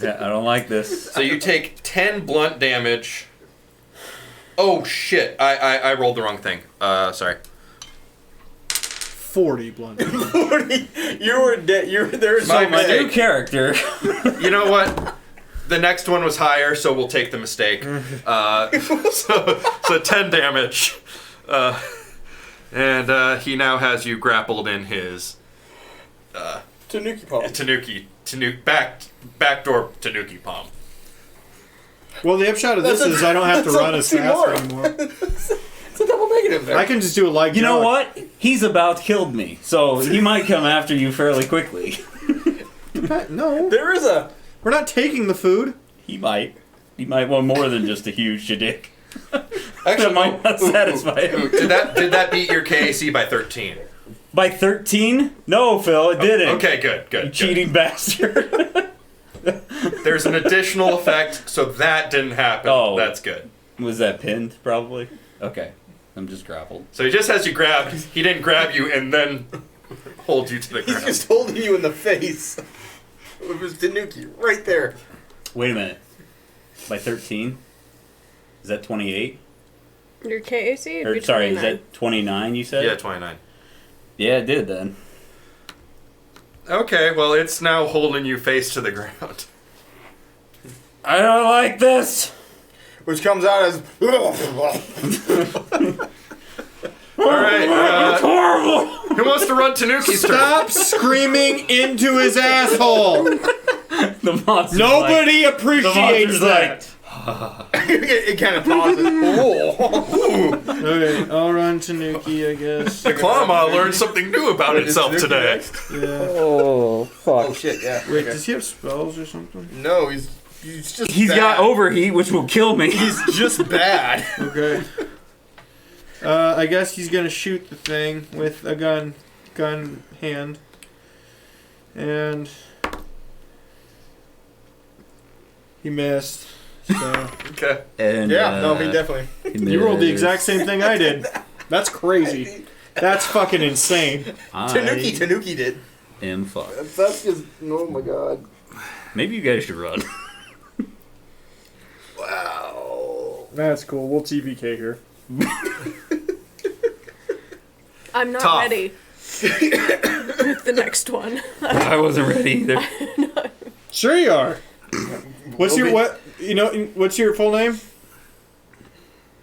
I don't like this. So you take 10 blunt damage. Oh shit! I rolled the wrong thing. Sorry. 40 blunt. You were dead. You were there. My My new mistake. character. You know what? The next one was higher, so we'll take the mistake. So 10 damage. And he now has you grappled in his Tanuki palm. backdoor Tanuki palm. Well, the upshot of this is I don't have to that's run as two fast more. anymore. It's a double negative there. I can just do a like You know jog. what? He's about killed me, so he might come after you fairly quickly. No, There is a. we're not taking the food. He might. He might want more than just a huge dick. Actually, That might not satisfy him. Did that beat your KAC by 13? By 13? No, Phil, it didn't. Okay, good. You cheating bastard. There's an additional effect, so that didn't happen. Oh. That's good. Was that pinned, probably? Okay. I'm just grappled. So he just has you grabbed. He didn't grab you and then hold you to the He's ground. just holding you in the face with his tanuki right there. Wait a minute. By 13? Is that 28? Your KAC? Or, sorry, is that 29 you said? Yeah, 29. Yeah, it did then. Okay, well, it's now holding you face to the ground. I don't like this! Which comes out as. All right, Horrible! who wants to run Tanuki's turn? Stop screaming into his asshole. The monster's Nobody like, appreciates that. It kind of pauses. Oh. Okay, I'll run Tanuki, I guess. The Clawmaw learned something new about itself Tanuki today. next? Yeah. Oh, fuck. Oh shit! Yeah. Wait, okay. does he have spells or something? No, he's just. He's bad. got overheat, which will kill me. He's just bad. Okay. I guess he's gonna shoot the thing with a gun hand. And he missed. So Okay. And, Yeah. No, he definitely. you rolled the exact same thing I did. That's crazy. That's fucking insane. Tanuki did. am fucked. That's just. Oh my god. Maybe you guys should run. Wow. That's cool. We'll TBK here. I'm not Tough. ready with the next one. I wasn't ready either. Sure you are. What's We'll your be- what? You know, what's your full name?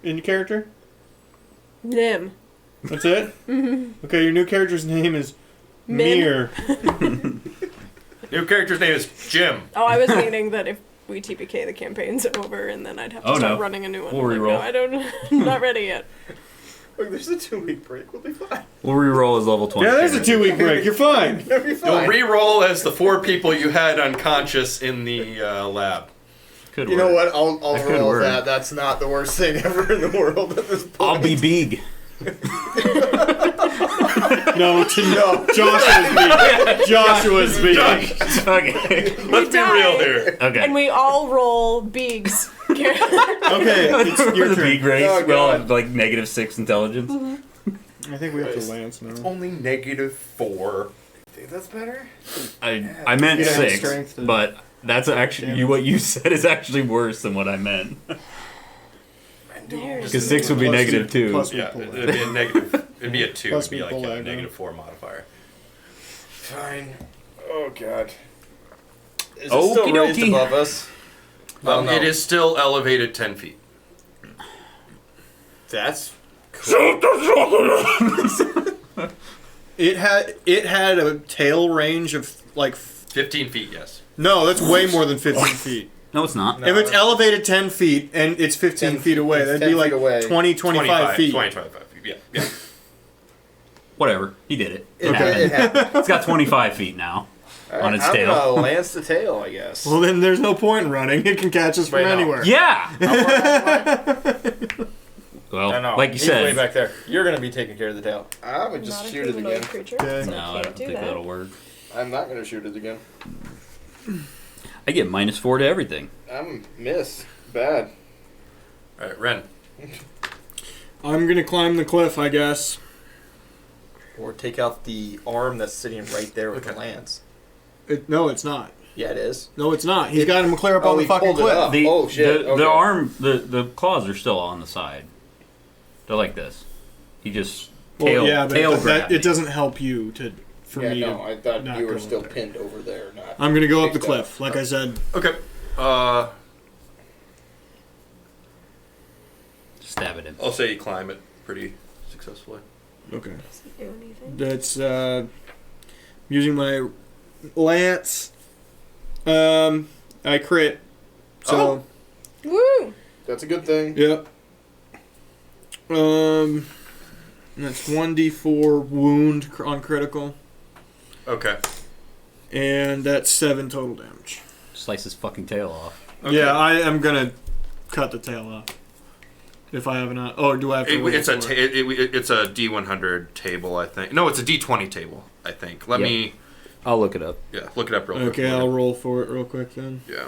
In your character? Nim. That's it. Mm-hmm. Okay, your new character's name is Min. Mir. New character's name is Jim. Oh, I was meaning that if we TPK, the campaign's over, and then I'd have to Oh, start no. running a new one. We'll Like, reroll. no, I don't. I'm not ready yet. Look, there's a 2-week break. We'll be fine. We'll reroll as level 20. Yeah, there's a 2-week break. You're fine. We'll be You'll fine. re-roll as the 4 people you had unconscious in the lab. Could You work. know what? I'll That could roll work. that. That's not the worst thing ever in the world at this point. I'll be big. No, Joshua's Beegs. Joshua's Beegs. Okay. Let's be real here. Okay. And we all roll Beegs. Okay, it's your the turn. Beeg race. Oh, we all God. have like -6 intelligence. I think we have to Lance now. Only -4. Think that's better? I meant You don't have 6, strength to- but that's actually what you said is actually worse than what I meant. Because 6 would be Plus -2. two- plus Yeah, pull it'd be a negative. It'd be a 2. Plus It'd be we like pull a that, -4 modifier. Fine. Oh god. Is it Okie still raised dokie. above us? Oh, no. It is still elevated 10 feet. That's It had a tail range of like 15 feet, yes. no, that's way more than 15 feet. No, it's not. No. If it's elevated 10 feet and it's 15 10 feet away, it's that'd 10 be like feet away. 20, 25 feet. 25 feet, yeah. Whatever. He did it. it, It happened. it happened. It's got 25 feet now. On its I'm tail. gonna lance the tail, I guess. Well, then there's no point in running. It can catch us from Wait, no. anywhere. Yeah! I Well, know. like you He's way said. back there. You're gonna be taking care of the tail. I would just Not a shoot it humanoid again. creature, Okay. so No, I can't don't do think that. that'll work. I'm not gonna shoot it again. I get -4 to everything. I'm miss. Bad. Alright, Ren. I'm gonna climb the cliff, I guess. Or take out the arm that's sitting right there with the Okay. lance. No, it's not. Yeah, it is. No, it's not. He's got him clear up on the he fucking pulled it cliff. up. The, Oh, shit. The, Okay. the arm, the claws are still on the side. They're like this. He just tail, Well, yeah, but tail that, grabbed it me. doesn't help you for Yeah, me no, to. I thought not you go were up still there. pinned over there. Not. I'm gonna go up the picked up. cliff, like I said. Okay. Stab at him. I'll say you climb it pretty successfully. Okay. Doesn't do anything. That's using my lance. I crit. So Woo! That's a good thing. yep. That's 1d4 wound on critical, Okay. and that's 7 total damage. Slice his fucking tail off. Okay. Yeah, I am gonna cut the tail off. If I have enough. Oh, do I have to? roll It's a for it? it's a D100 table, I think. No, it's a D20 table, I think. Let Yep. me I'll look it up. look it up real quick. Okay, I'll roll for it real quick then. Yeah.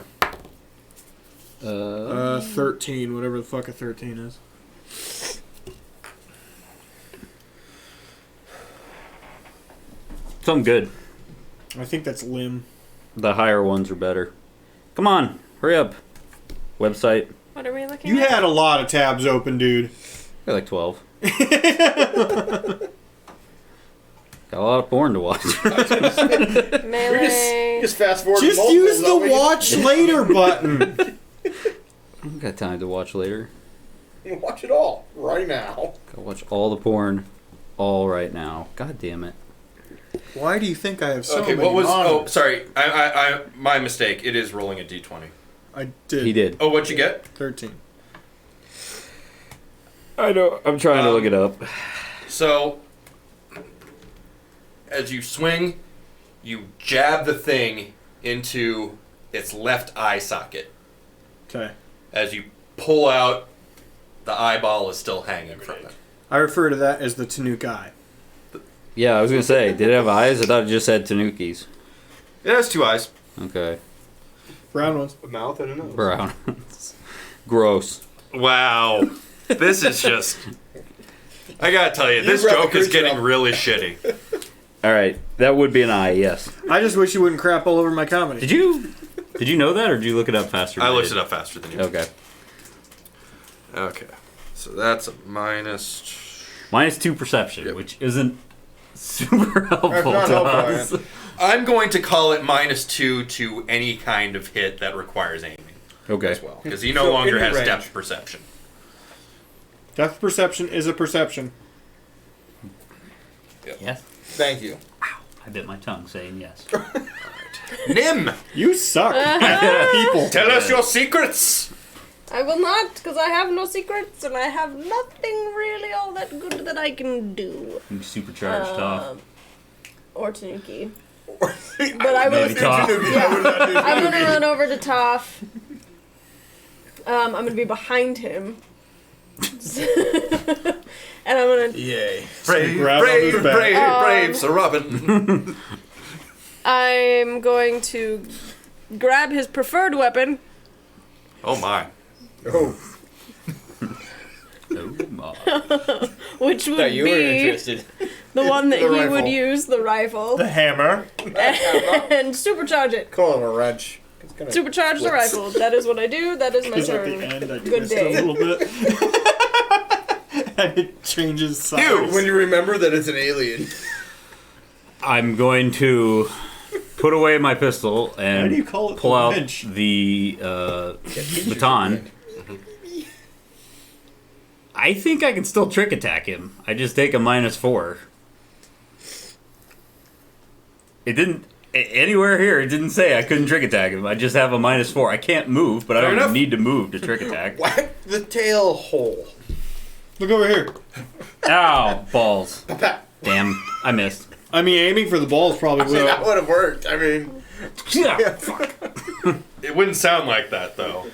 13, whatever the fuck a 13 is. Something good. I think that's limb. The higher ones are better. Come on, hurry up. Website. What are we looking You at? had a lot of tabs open, dude. Got like 12. Got a lot of porn to watch. Melee. Just fast forward. Just multiples, use the don't we? watch later button. I've got time to watch later. Watch it all right now. Gotta watch all the porn all right now. God damn it. Why do you think I have so Okay, many what was? Oh, monitors? sorry. I my mistake. It is rolling a D20. I did. He did. Oh, what'd you get? 13. I know. I'm trying to look it up. So, as you swing, you jab the thing into its left eye socket. Okay. As you pull out, the eyeball is still hanging from it. I refer to that as the Tanuk eye. Yeah, I was gonna say, did it have eyes? I thought it just had tanukis. It has 2 eyes. Okay. Brown ones. A mouth and a nose. Brown. Gross. Wow. This is just... I gotta tell you, this brought the joke is creature getting up. really shitty. Alright, that would be an eye, yes. I just wish you wouldn't crap all over my comedy. Did you know that, or did you look it up faster? I than looked did? it up faster than you. Okay. Okay. So that's a minus... -2 perception, Yep. which isn't super helpful not to helpful, us. man. I'm going to call it -2 to any kind of hit that requires aiming Okay. as well. Because he no So longer any has range. depth perception. Depth perception is a perception. Yes. Thank you. I bit my tongue saying yes. Nim! You suck. People. Tell us your secrets! I will not, because I have no secrets and I have nothing really all that good that I can do. You supercharged off. Or Tanuki. But I will. Maybe Toph. I'm gonna run over to Toph. I'm gonna be behind him. And I'm gonna. Yay. grab on his back. Brave, Sir Robin. I'm going to grab his preferred weapon. Oh my. Oh, Oh my. Which would thought you were be interested. the one that The he rifle. would use, the rifle, The hammer. and supercharge it. Call it a wrench. It's gonna Supercharge the split. rifle. That is what I do. That is my Because at turn. the end I Good twist day. it a little bit. And it changes size. Dude, When you remember that it's an alien. I'm going to put away my pistol Why and do you call it pull the out wrench? the baton. I think I can still trick attack him. I just take a -4. It didn't anywhere here. It didn't say I couldn't trick attack him. I just have a -4. I can't move, but I Fair don't enough. need to move to trick attack. Whack the tail hole. Look over here. Ow, balls! Damn, I missed. I mean, aiming for the balls probably See, that would. would have worked. I mean, Yeah. it wouldn't sound like that though.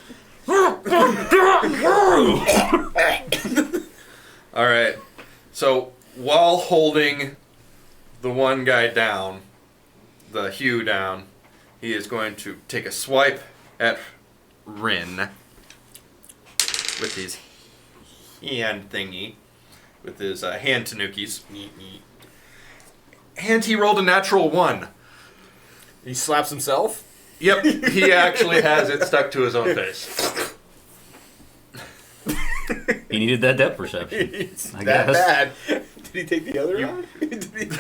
All right. So while holding the one guy down, the Hugh down, he is going to take a swipe at Rin with his hand thingy, with his hand tanukis. And he rolled a natural 1. he slaps himself. Yep, he actually has it stuck to his own face. He needed that depth perception. It's I that guess. bad. Did he take the other one?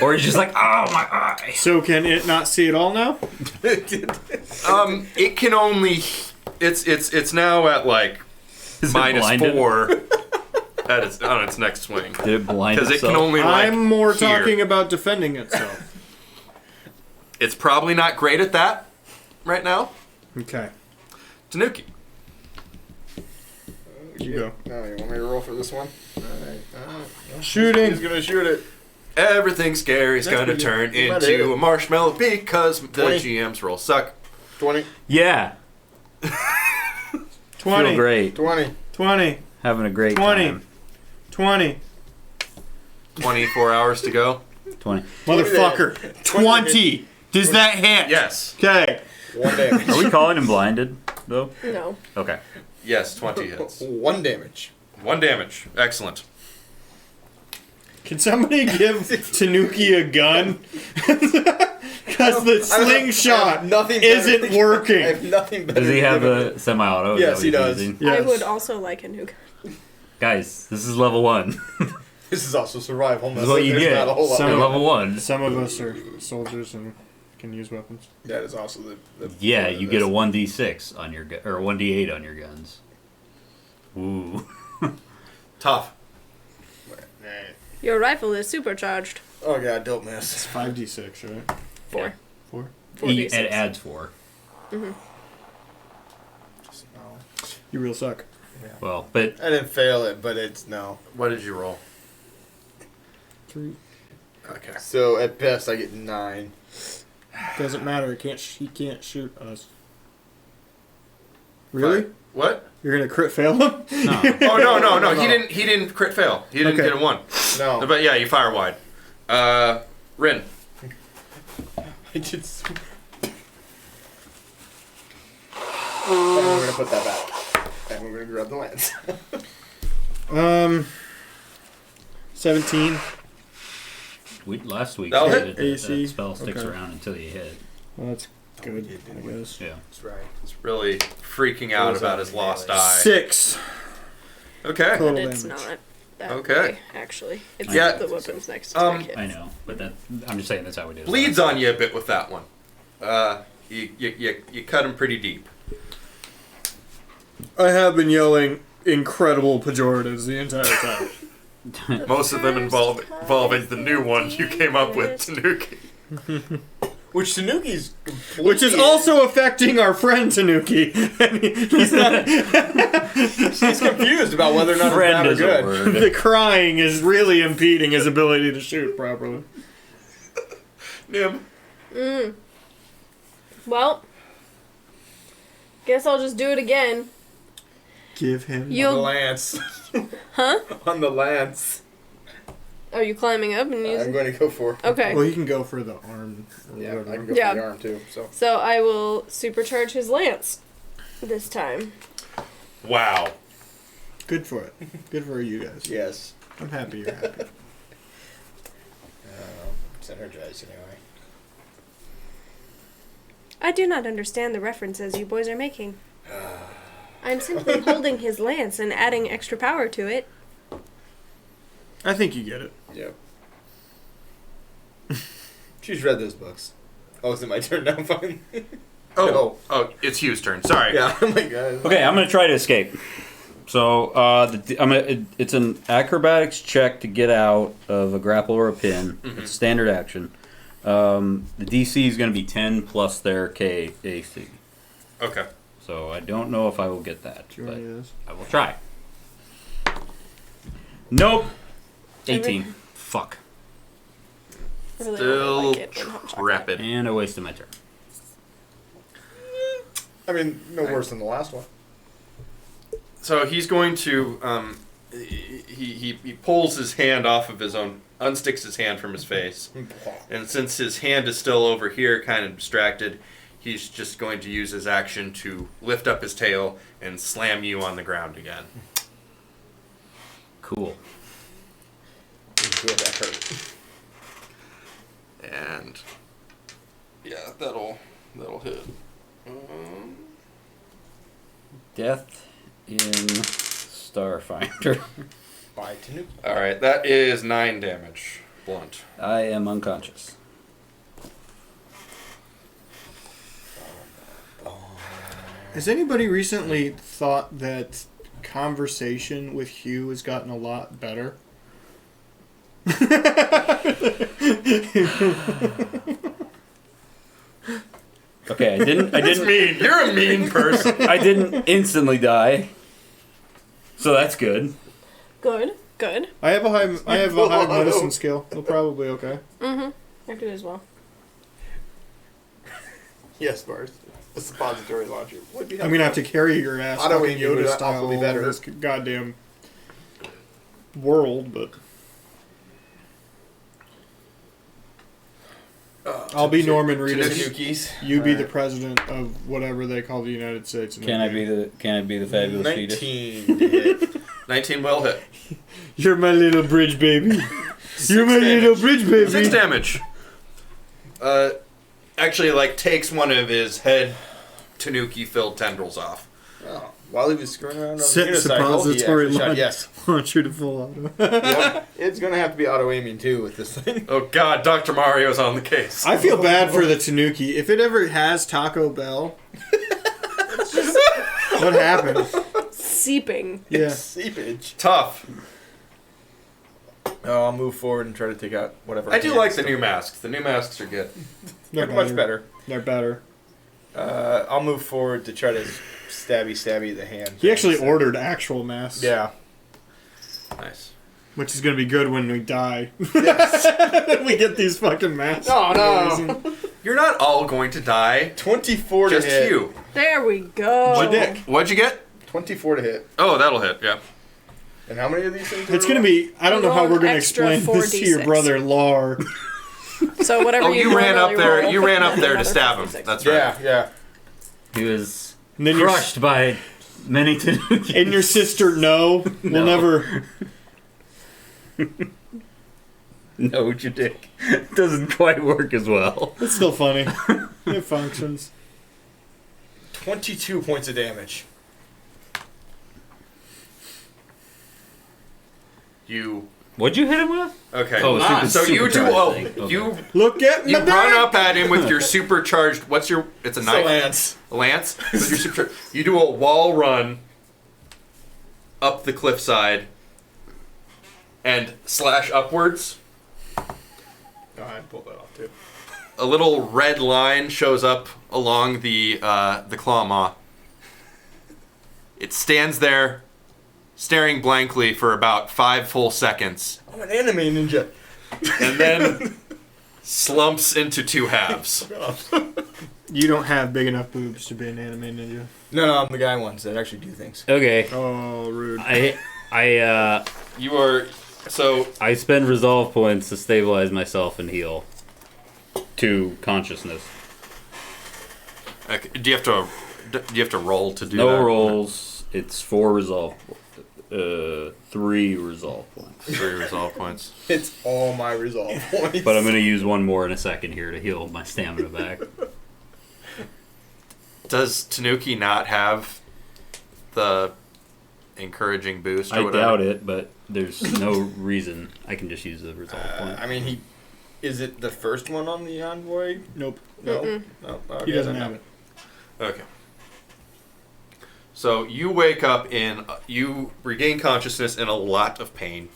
Or he's just like, oh my eye. So can it not see it all now? It can only. It's now at like Is it blinded? -4 on its next swing Did it blind because it itself? can only like. I'm more here. talking about defending itself. It's probably not great at that right now. Okay. Tanuki. You go. No, you want me to roll for this one? Alright. Shooting. He's gonna shoot it. Everything scary is That's gonna pretty turn good. You might hit into it. a marshmallow because the 20. GM's roll suck. 20. Yeah. 20. Feel great. 20. 20. Having a great 20. time. 20. 24 hours to go. 20. Motherfucker. 20. Does that hit? Yes. Okay. 1 damage. Are we calling him blinded, though? No. Okay. Yes, 20 hits. 1 damage. 1 damage. Excellent. Can somebody give Tanuki a gun? Because the slingshot nothing better. isn't I working. have nothing better. Does he to have give him. a semi-auto? Is Yes, that what he he's does. using? Yes. I would also like a new gun. Guys, this is level 1. This is also survival. This is what you There's get. not a whole lot. Some- You're level 1. Some of us are soldiers and can use weapons. That is also the Yeah, part of you this. get a 1d6 on your gun, or 1d8 on your guns. Ooh. Tough. Alright. Your rifle is supercharged. Oh god, don't miss. It's 5d6, right? 4. 4? 4d6. It adds 4. Just no. You real suck. Well, but I didn't fail it, but it's no. What did you roll? 3. Okay. So at best I get 9. Doesn't matter. He can't shoot us. Really? What? You're gonna crit fail him? no. Oh no! He didn't crit fail. He didn't Okay. get a 1. No. But yeah, you fire wide. Rin. I just. And we're gonna put that back. And we're gonna grab the lance. 17. Last week That'll you hit. did AC. that spell sticks Okay. around until you hit. Well, that's good, I guess. Yeah. That's right. He's really freaking out Goes about up his in lost damage. eye. 6 Okay. total But it's damage. not that Okay. way, actually. It's Yeah. the weapons next to Um, the kit. I know, but I'm just saying that's how we did it. Bleeds on you a bit with that one. You cut him pretty deep. I have been yelling incredible pejoratives the entire time. Most of them involving the new one you came up with, Tanuki. Which Tanuki's Which is also affecting our friend Tanuki. He's not, He's confused about whether or not it's Friend bad or is a good. word. the crying is really impeding his ability to shoot properly. Nim. Well, guess I'll just do it again. Give him. On the You'll. lance. Huh? On the lance. Are you climbing up and I'm using? going to go for. Okay. Well, you can go for the arm. Or Yeah, whatever. I can go Yeah. for the arm too. So. So I will supercharge his lance this time. Wow. Good for it. Good for you guys. Yes. I'm happy you're happy. It's energized anyway. I do not understand the references you boys are making. I'm simply holding his lance and adding extra power to it. I think you get it. Yep. She's read those books. Oh, is it my turn now? Fine. Oh, it's Hugh's turn. Sorry. Yeah. Oh my god. Okay, I'm gonna try to escape. So it's an acrobatics check to get out of a grapple or a pin. It's standard action. The DC is gonna be 10 plus their KAC. Okay. So I don't know if I will get that, Do you but want to do this? I will try. Nope. 18. Fuck. I really Still don't like it in hot chocolate. rapid. And I wasted my turn. I mean, no worse than the last one. So he's going to he pulls his hand off of his own, unsticks his hand from his face, and since his hand is still over here, kind of distracted, he's just going to use his action to lift up his tail and slam you on the ground again. Cool. Good, that hurt. And yeah, that'll hit. Death in Starfinder. Bye, Tanuki. All right, that is 9 damage, blunt. I am unconscious. Has anybody recently thought that conversation with Hugh has gotten a lot better? Okay, I didn't mean. You're a mean person. I didn't instantly die. So that's good. Good. Good. I have a high medicine skill. We're probably okay. Mm-hmm. I do as well. Yes, Bars. A suppository launcher would be. I'm gonna have to carry your ass I don't fucking think Yoda Yoda also style be better. over this goddamn world, but I'll be Norman Reedus. Tanukis. You be the president of whatever they call the United States. Can I be the fabulous fetus? 19 to hit. 19 will hit. You're my little bridge baby. You're my little bridge baby. 6 damage. Actually, takes one of his head Tanuki-filled tendrils off. Oh, while he was screwing around on the Set unicycle, suppository he actually shot. launch. Yes. Launcher to full auto. Yep. It's gonna have to be auto aiming too with this thing. Oh God, Dr. Mario's on the case. I feel bad for the Tanuki. If it ever has Taco Bell, what happened? Seeping. Yeah. Seepage. Tough. Oh, I'll move forward and try to take out whatever. I do like the new masks. The new masks are good. They're much better. They're better. I'll move forward to try to stabby the hand. He actually ordered actual masks. Yeah. Nice. Which is going to be good when we die. Yes. We get these fucking masks. Oh no. You're not all going to die. 24 to Just hit. you. There we go. What dick? What'd you get? 24 to hit. Oh, that'll hit. Yeah. And how many of these things? It's going to be... I don't know how we're going to Extra explain this to your 4d6. brother, Lar. So whatever Oh, you ran up normally there. roll, You ran up there to another stab him. 56. That's right. Yeah, yeah. He was And then your- crushed by many Tanukis. And your sister, no. We'll No. never... No, your dick. Doesn't quite work as well. It's still funny. It functions. 22 points of damage. You. What'd you hit him with? Okay. Oh, so you do. supercharged Oh, thing. Okay. you Look at you my run dick! up at him with your supercharged. What's your? It's a It's a knife. lance. A lance. With your supercharged. You do a wall run up the cliffside and slash upwards. Oh, I pulled that off too. A little red line shows up along the claw maw. It stands there, staring blankly for about 5 full seconds, I'm an anime ninja. and then slumps into two halves. You don't have big enough boobs to be an anime ninja. No, I'm the guy ones that actually do things. Okay. Oh, rude. You are so. I spend resolve points to stabilize myself and heal to consciousness. Okay, do you have to roll to do that? No rolls. It's 4 resolve. 3 resolve points. 3 resolve points. It's all my resolve points. But I'm gonna use one more in a second here to heal my stamina back. Does Tanuki not have the encouraging boost or I whatever? doubt it, but there's no reason. I can just use the resolve point. I mean, is it the first one on the envoy? Nope. No. Mm-mm. No. Okay, He doesn't then have no. it. Okay. So you wake up you regain consciousness in a lot of pain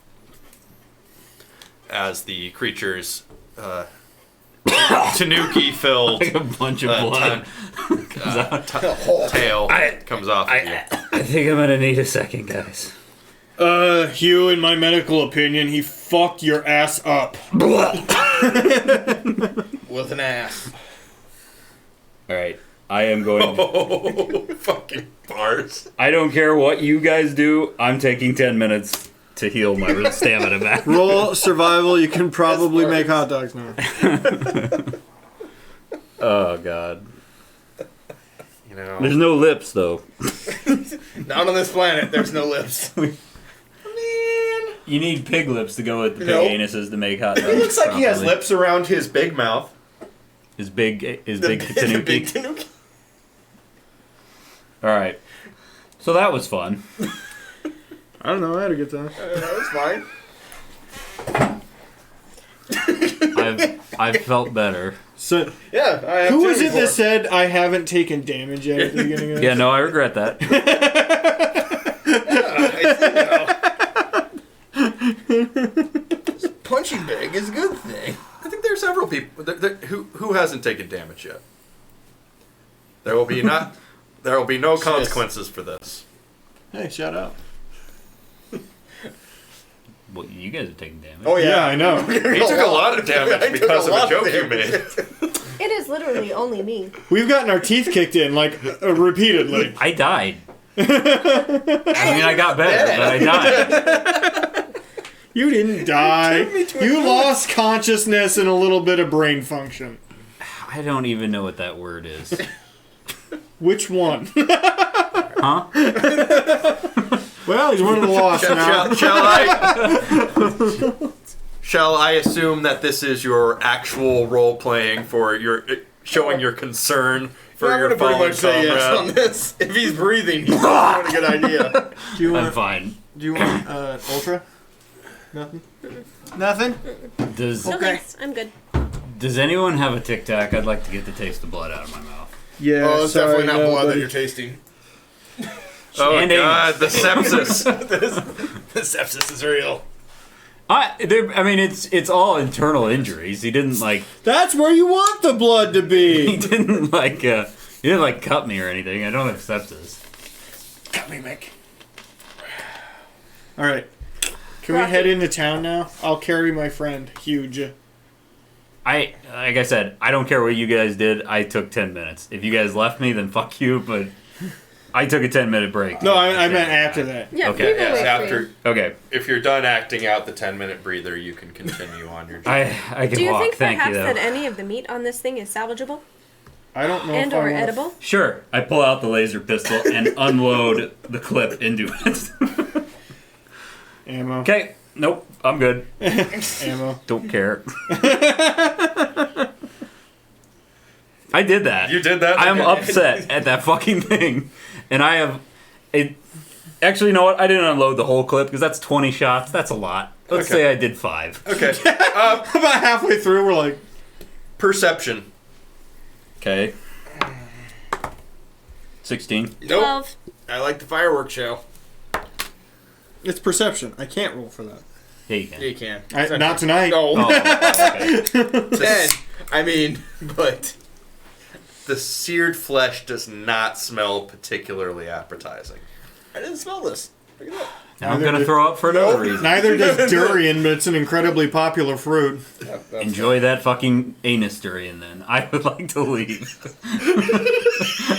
as the creature's Tanuki filled Like a bunch of blood. tail comes off of you. I think I'm gonna need a second, guys. Hugh, in my medical opinion, he fucked your ass up. With an ass. Alright. I am going. Oh, fucking bars. I don't care what you guys do. I'm taking 10 minutes to heal my stamina back. Roll survival. You can probably make hot dogs now. Oh, God. You know. There's no lips, though. Not on this planet. There's no lips. You need pig lips to go with the pig Nope. anuses to make hot dogs. It looks like he has properly. lips around his big mouth. His big The tanuki. big tanuki. All right. So that was fun. I don't know. I had a good time. That was fine. I've felt better. So, Yeah, I have who too was it before. that said I haven't taken damage yet at the beginning of this? Yeah, no, I regret that. Punching bag is a good thing. I think there are several people who hasn't taken damage yet. There will be no consequences for this. Hey, shout out. Well, you guys are taking damage. Oh Yeah, I know. He took a lot of damage because of a joke you made. It is literally only me. We've gotten our teeth kicked in, like, repeatedly. I died. I mean, I got better, but I died. You didn't die. You lost consciousness and a little bit of brain function. I don't even know what that word is. Which one? Huh? Well, he's one of the lost now. Shall I assume that this is your actual role playing for your showing your concern for I'm your gonna pretty fallen much say yes on comrade? this. If he's breathing, he's not a good idea. Do you I'm want? fine. Do you want ultra? Nothing. Nothing. Does No Okay. thanks. I'm good. Does anyone have a Tic Tac? I'd like to get the taste of blood out of my mouth. Yeah. Oh, it's sorry, definitely not no, blood that buddy. you're tasting. Oh And God, the sepsis. The sepsis is real. I mean, it's all internal injuries. He didn't like. That's where you want the blood to He be. didn't like. He didn't like cut me or anything. I don't have sepsis. Cut me, Mick. All right. Can Rocky. we head into town now? I'll carry my friend. Huge. Like I said, I don't care what you guys did. I took 10 minutes. If you guys left me, then fuck you. But I took a 10-minute break. No, I meant after that. Yeah, Okay, we will Yes, wait for after you. Okay, if you're done acting out the 10-minute breather, you can continue on your journey. I can Do you walk. think Thank perhaps you, though. that any of the meat on this thing is salvageable I don't know and if I or wanna edible? Sure. I pull out the laser pistol and unload the clip into it. Ammo. Okay. Nope. I'm good. Ammo. Don't care. I did that. You did that? I am Okay. upset at that fucking thing, and I have it. Actually, you know what? I didn't unload the whole clip because that's 20 shots. That's a lot. Let's Okay. say I did 5. Okay. About halfway through, we're like, Perception. Okay. 16. Nope. 12. I like the fireworks show. it's perception. I can't roll for that. Yeah, you can. Yeah, you can. Not tonight. No. Oh, okay. 10. I mean, but The seared flesh does not smell particularly appetizing. I didn't smell this. Now I'm gonna throw up for another reason. Neither does durian, but it's an incredibly popular fruit. Enjoy that fucking anus durian then. I would like to leave.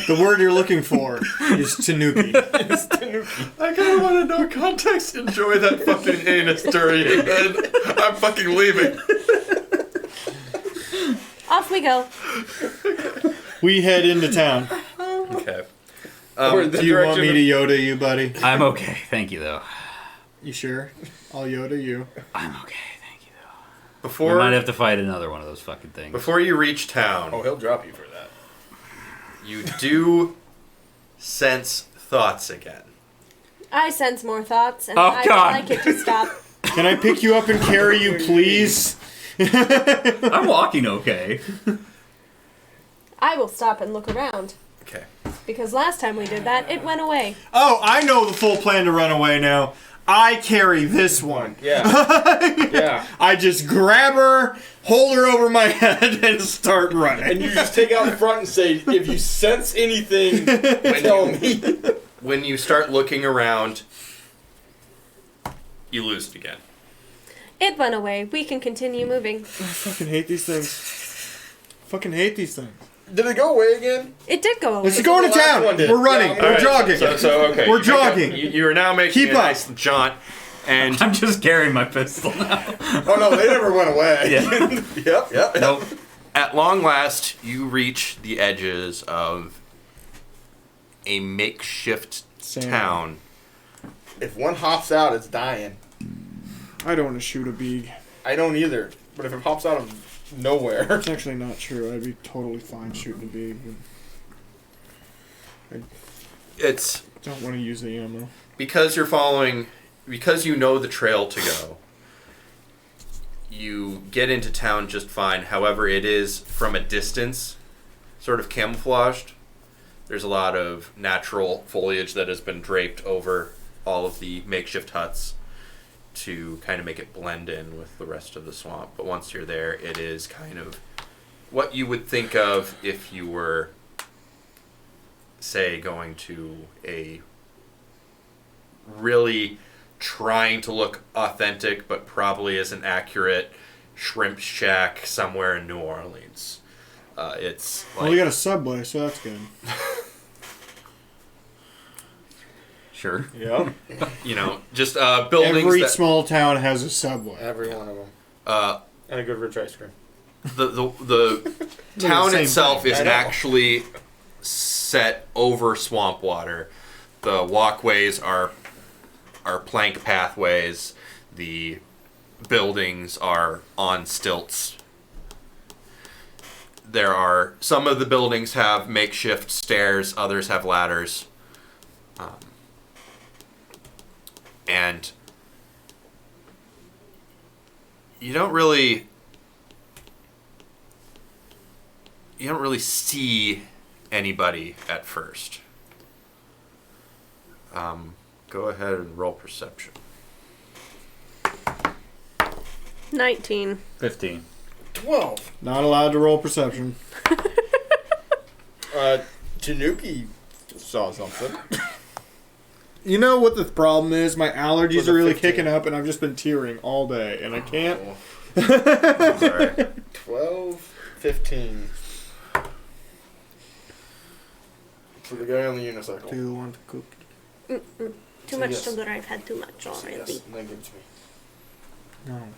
The word you're looking for is tanuki. I kind of want to know context. Enjoy that fucking anus durian, man. I'm fucking leaving. Off we go. We head into town. Okay. Do you want me to Yoda you, buddy? I'm okay, thank you though. You sure? I'll Yoda you. I'm okay, thank you though. We Before might have to fight another one of those fucking things. before you reach town, Oh, he'll drop you for that. you do sense thoughts again. I sense more thoughts, and Oh, I God. would like it to stop. Can I pick you up and carry you, please? I'm walking okay. I will stop and look around. Okay. Because last time we did that, it went away. Oh, I know the full plan to run away now. I carry this one. Yeah. Yeah. I just grab her, hold her over my head, and start running. And you just take out the front and say, if you sense anything, tell me. When you start looking around, you lose it again. It went away. We can continue moving. I fucking hate these things. Fucking hate these things. Did it go away again? It did go away. Let's go into The last town. one did. We're running. Yeah, We're Alright, jogging. So okay. We're you pick up- jogging. You are now making Keep a up. nice jaunt, and I'm just carrying my pistol now. Oh no, they never went away. Yeah. Yep. nope. At long last, you reach the edges of a makeshift Sand. town. If one hops out, it's dying. I don't want to shoot a beeg. I don't either. But if it pops out of nowhere, That's actually not true. I'd be totally fine shooting a beeg. It's Don't want to use the ammo. because you know the trail to go. You get into town just fine. However, it is from a distance, sort of camouflaged. There's a lot of natural foliage that has been draped over all of the makeshift huts to kind of make it blend in with the rest of the swamp. But once you're there, it is kind of what you would think of if you were, say, going to a really trying to look authentic but probably isn't accurate shrimp shack somewhere in New Orleans. It's like, Well, we got a subway, so that's good. Sure. yep. you know, just buildings Every that small town has a subway. Every one of them. uh, And a good rich ice cream. the town same itself thing. is I know. actually set over swamp water. The walkways are plank pathways. The buildings are on stilts. There are some of the buildings have makeshift stairs, others have ladders. And you don't really see anybody at first. Go ahead and roll perception. 19. 15. 12. Not allowed to roll perception. Tanuki saw something. You know what the problem is? My allergies Was it are really 15? kicking up, and I've just been tearing all day, and I can't. Sorry. 12, 15. For the guy on the unicycle. Do you want to cook? Too much Yes. sugar. I've had too much already. Yes, and then give it to me. No.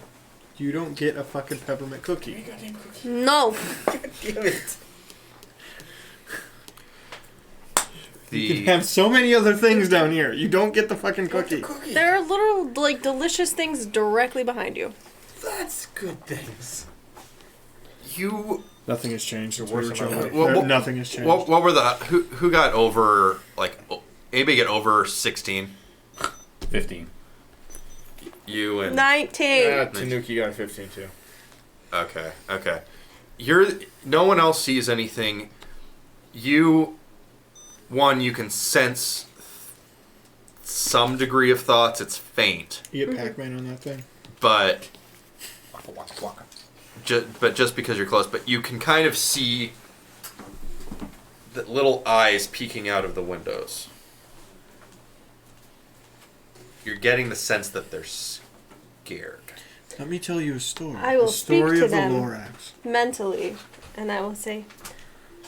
You don't get a fucking peppermint cookie. No. Damn it. You can have so many other things down here. You don't get the fucking cookie. There are little, like, delicious things directly behind you. That's good things. You Nothing has changed since we worse were than my children. life. Well, Nothing has changed. what were the who got over like anybody get over 16? 15. You and 19. Yeah, Tanuki got a 15 too. okay. No one else sees anything. You can sense some degree of thoughts. It's faint, You get Pac-Man on that thing. but just because you're close, but you can kind of see the little eyes peeking out of the windows. you're getting the sense that they're scared. Let me tell you a story. I will the story speak to of them. the Lorax. Mentally, and I will say,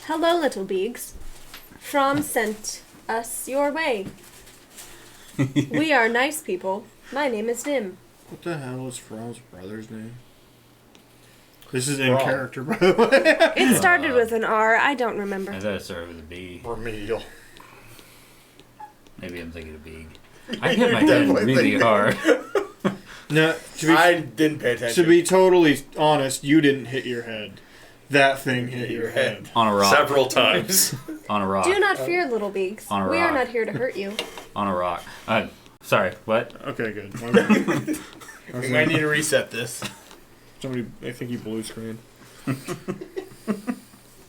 "Hello, little Beegs. From sent us your way. We are nice people. My name is Nim." What the hell is From's brother's name? This is in From. character, by the way. It started with an R. I don't remember. I thought it started with a B. Remedial. Maybe I'm thinking of Beeg. I hit my head Definitely really thinking. hard. No, I didn't pay attention. to be totally honest, you didn't hit your head. That thing hit your head. On a rock. Several times. On a rock. Do not fear, little Beegs. On a We are rock. not here to hurt you. On a rock. Sorry, what? Okay, good. My bad. We might need to reset this. Somebody, I think he blue screen.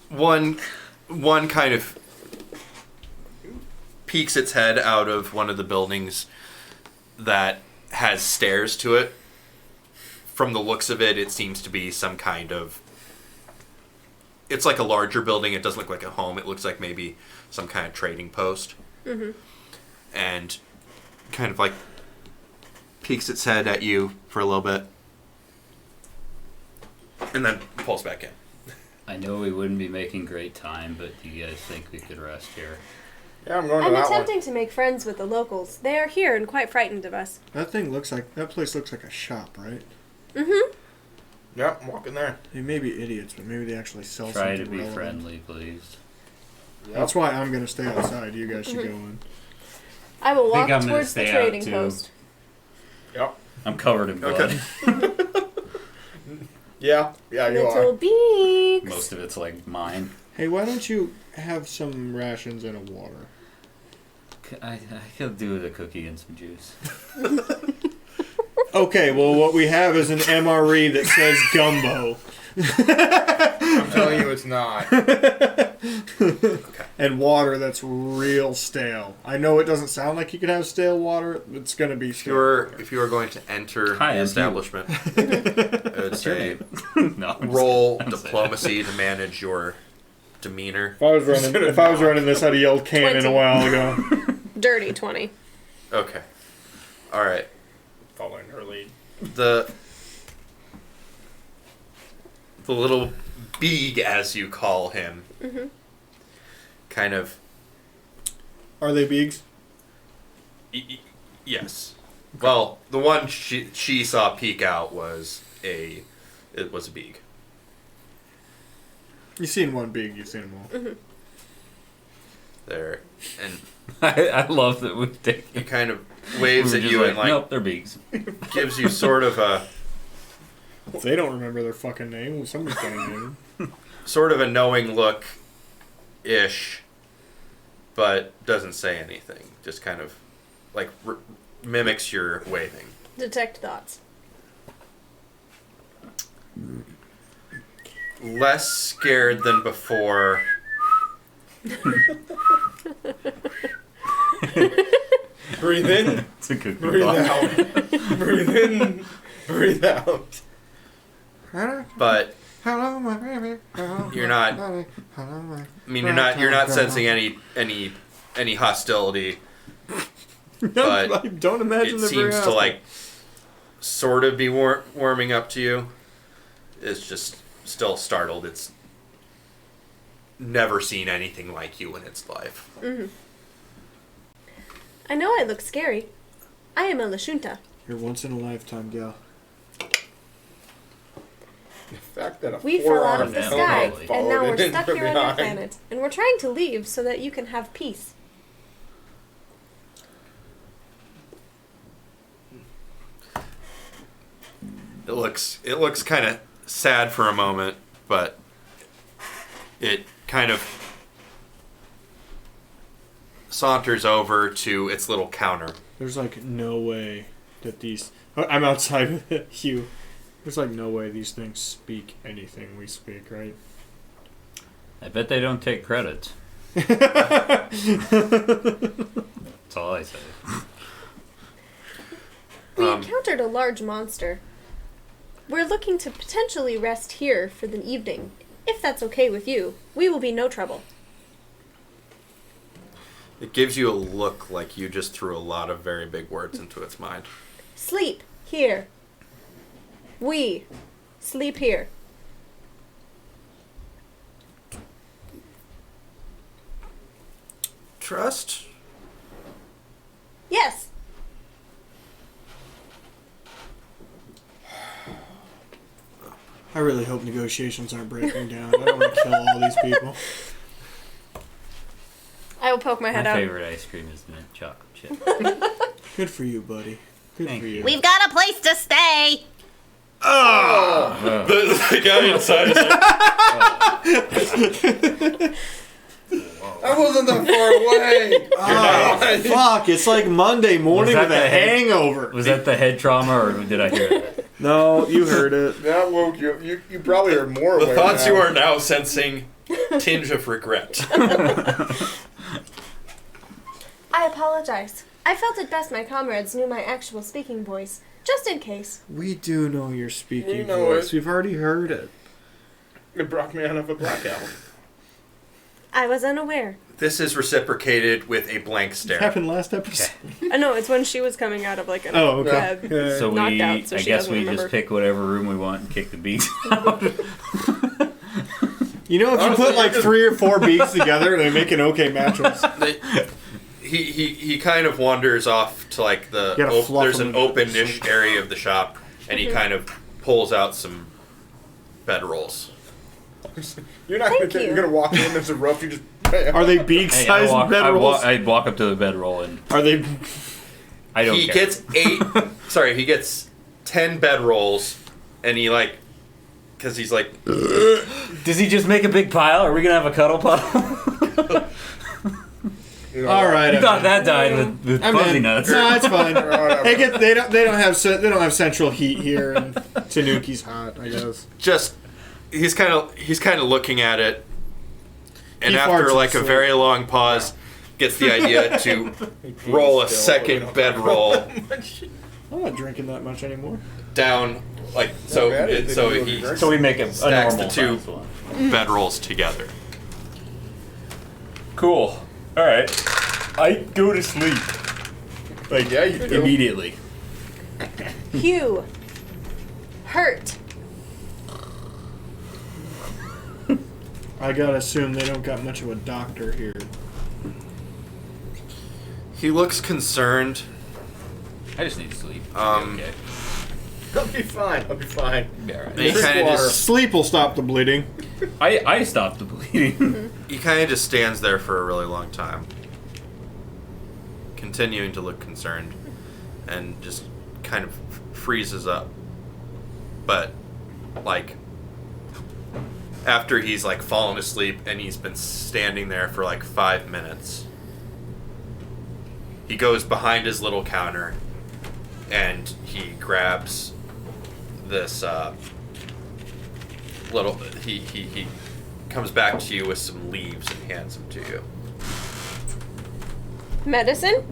One kind of peeks its head out of one of the buildings that has stairs to it. From the looks of it, it seems to be some kind of... It's like a larger building. It doesn't look like a home. It looks like maybe some kind of trading post. Mm-hmm. And kind of like peeks its head at you for a little bit. And then pulls back in. I know we wouldn't be making great time, but do you guys think we could rest here? Yeah, I'm going to I'm that attempting to make friends with the locals. They are here and quite frightened of us. That place looks like a shop, right? Mm-hmm. one. Yep, I'm walking there. They may be idiots, but maybe they actually sell Try something to be relevant. friendly, please. Yep. That's why I'm gonna stay outside. You guys should go in. I will I think walk I'm gonna towards the stay out, trading too. post. Yep. I'm covered in blood. Okay. Yeah, you Little are. Beegs. Most of it's like mine. Hey, why don't you have some rations and a water? I could do with a cookie and some juice. Okay, well, what we have is an MRE that says gumbo. I'm telling you, it's not. And water that's real stale. I know it doesn't sound like you could have stale water. It's gonna be stale. If you were going to enter Hi, the I'm establishment, I would say No, I'm just roll kidding. I'm just diplomacy to manage your demeanor. If I was running this, I'd have yelled cannon 20. a while ago. Dirty 20. Okay. All right. Following her lead. The little Beeg, as you call him, Mm-hmm. kind of... Are they Beegs? Yes. Well, the one she saw peek out was a Beeg. You've seen one Beeg, you've seen them all. Mm-hmm. There. And I love that we've taken. he kind of waves we at were you just and like nope, they're beaks. gives you sort of a They don't remember their fucking name. Somebody's got a name. knowing look ish, but doesn't say anything. Just kind of like mimics your waving. Detect thoughts. Less scared than before. Breathe in, It's a good breathe out. Breathe in, breathe out. But Hello, my baby. Hello, you're not. Hello, my... I mean, you're not sensing any hostility. No, But I don't imagine It they're very seems to hostile. like sort of be warming up to you. It's just still startled. It's never seen anything like you in its life. Mm-hmm. I know I look scary. I am a Lashunta. You're once in a lifetime gal. The fact that a We fell out of forearm the Yeah, sky, totally. and now we're followed stuck from here on your behind. planet. And we're trying to leave so that you can have peace. It looks kind of sad for a moment, but it kind of saunters over to its little counter. There's like no way that these... I'm outside with you. There's like no way these things speak anything we speak, right? I bet they don't take credits. That's all I say. We Um, encountered a large monster. We're looking to potentially rest here for the evening. If that's okay with you, we will be no trouble. It gives you a look like you just threw a lot of very big words into its mind. Sleep here. We sleep here. Trust? Yes. I really hope negotiations aren't breaking down. I don't want to kill all these people. I will poke my head My out. favorite ice cream is mint chocolate chip. Good for you, buddy. Good Thank for you. We've got a place to stay. The guy inside is like, I wasn't that far away. Fuck, it's like Monday morning Was that with a the head- hangover. Was that the head trauma, or did I hear that? No, you heard it. That woke you. You probably are more the aware thoughts now. you are now sensing tinge of regret. I apologize. I felt it best my comrades knew my actual speaking voice, just in case. We do know your speaking We know voice. it. We've already heard it. It brought me out of a blackout. I was unaware. This is reciprocated with a blank It stare. happened last episode. I know, it's when she was coming out of like an Oh, okay. web. Yeah. So Knocked we, out, so I she guess doesn't we remember. just pick whatever room we want and kick the beaks out. You know, if you Honestly, put like you just- 3 or 4 beaks together, they make an okay mattress. He kind of wanders off to like You gotta fluff there's him an a bit. open-ish area of the shop, and he kind of pulls out some bedrolls. You're not Thank gonna. you. You're gonna walk in. There's a rope. You just. Are they Hey, beak-sized bedrolls? I walk up to the bedroll and Are they? I don't He care. gets 10 bedrolls, and he like, because he's like, Does he just make a big pile? Are we gonna have a cuddle puddle? All right. You I'm thought in. that died with I'm fuzzy in. nuts. No, it's fine. Whatever. They don't have central heat here, and Tanuki's hot. I guess. just he's kind of looking at it, and He after farts like a in very long pause, gets the idea to roll a second bedroll I'm not drinking that much anymore. down, like so. bad, I think So you he drink. So we make a Stacks normal the two. size one. bedrolls together. Cool. All right. I go to sleep Like yeah, you do. immediately. Hugh. Hurt. I gotta assume they don't got much of a doctor here. He looks concerned. I just need to sleep. Okay. I'll be fine. I'll be fine. Be all right. And he Drink kind of water. just Sleep will stop the bleeding. I stopped the bleeding. he kind of just stands there for a really long time, continuing to look concerned, and just kind of freezes up. But like after he's like fallen asleep and he's been standing there for like 5 minutes, he goes behind his little counter and he grabs this little he comes back to you with some leaves and hands them to you. Medicine?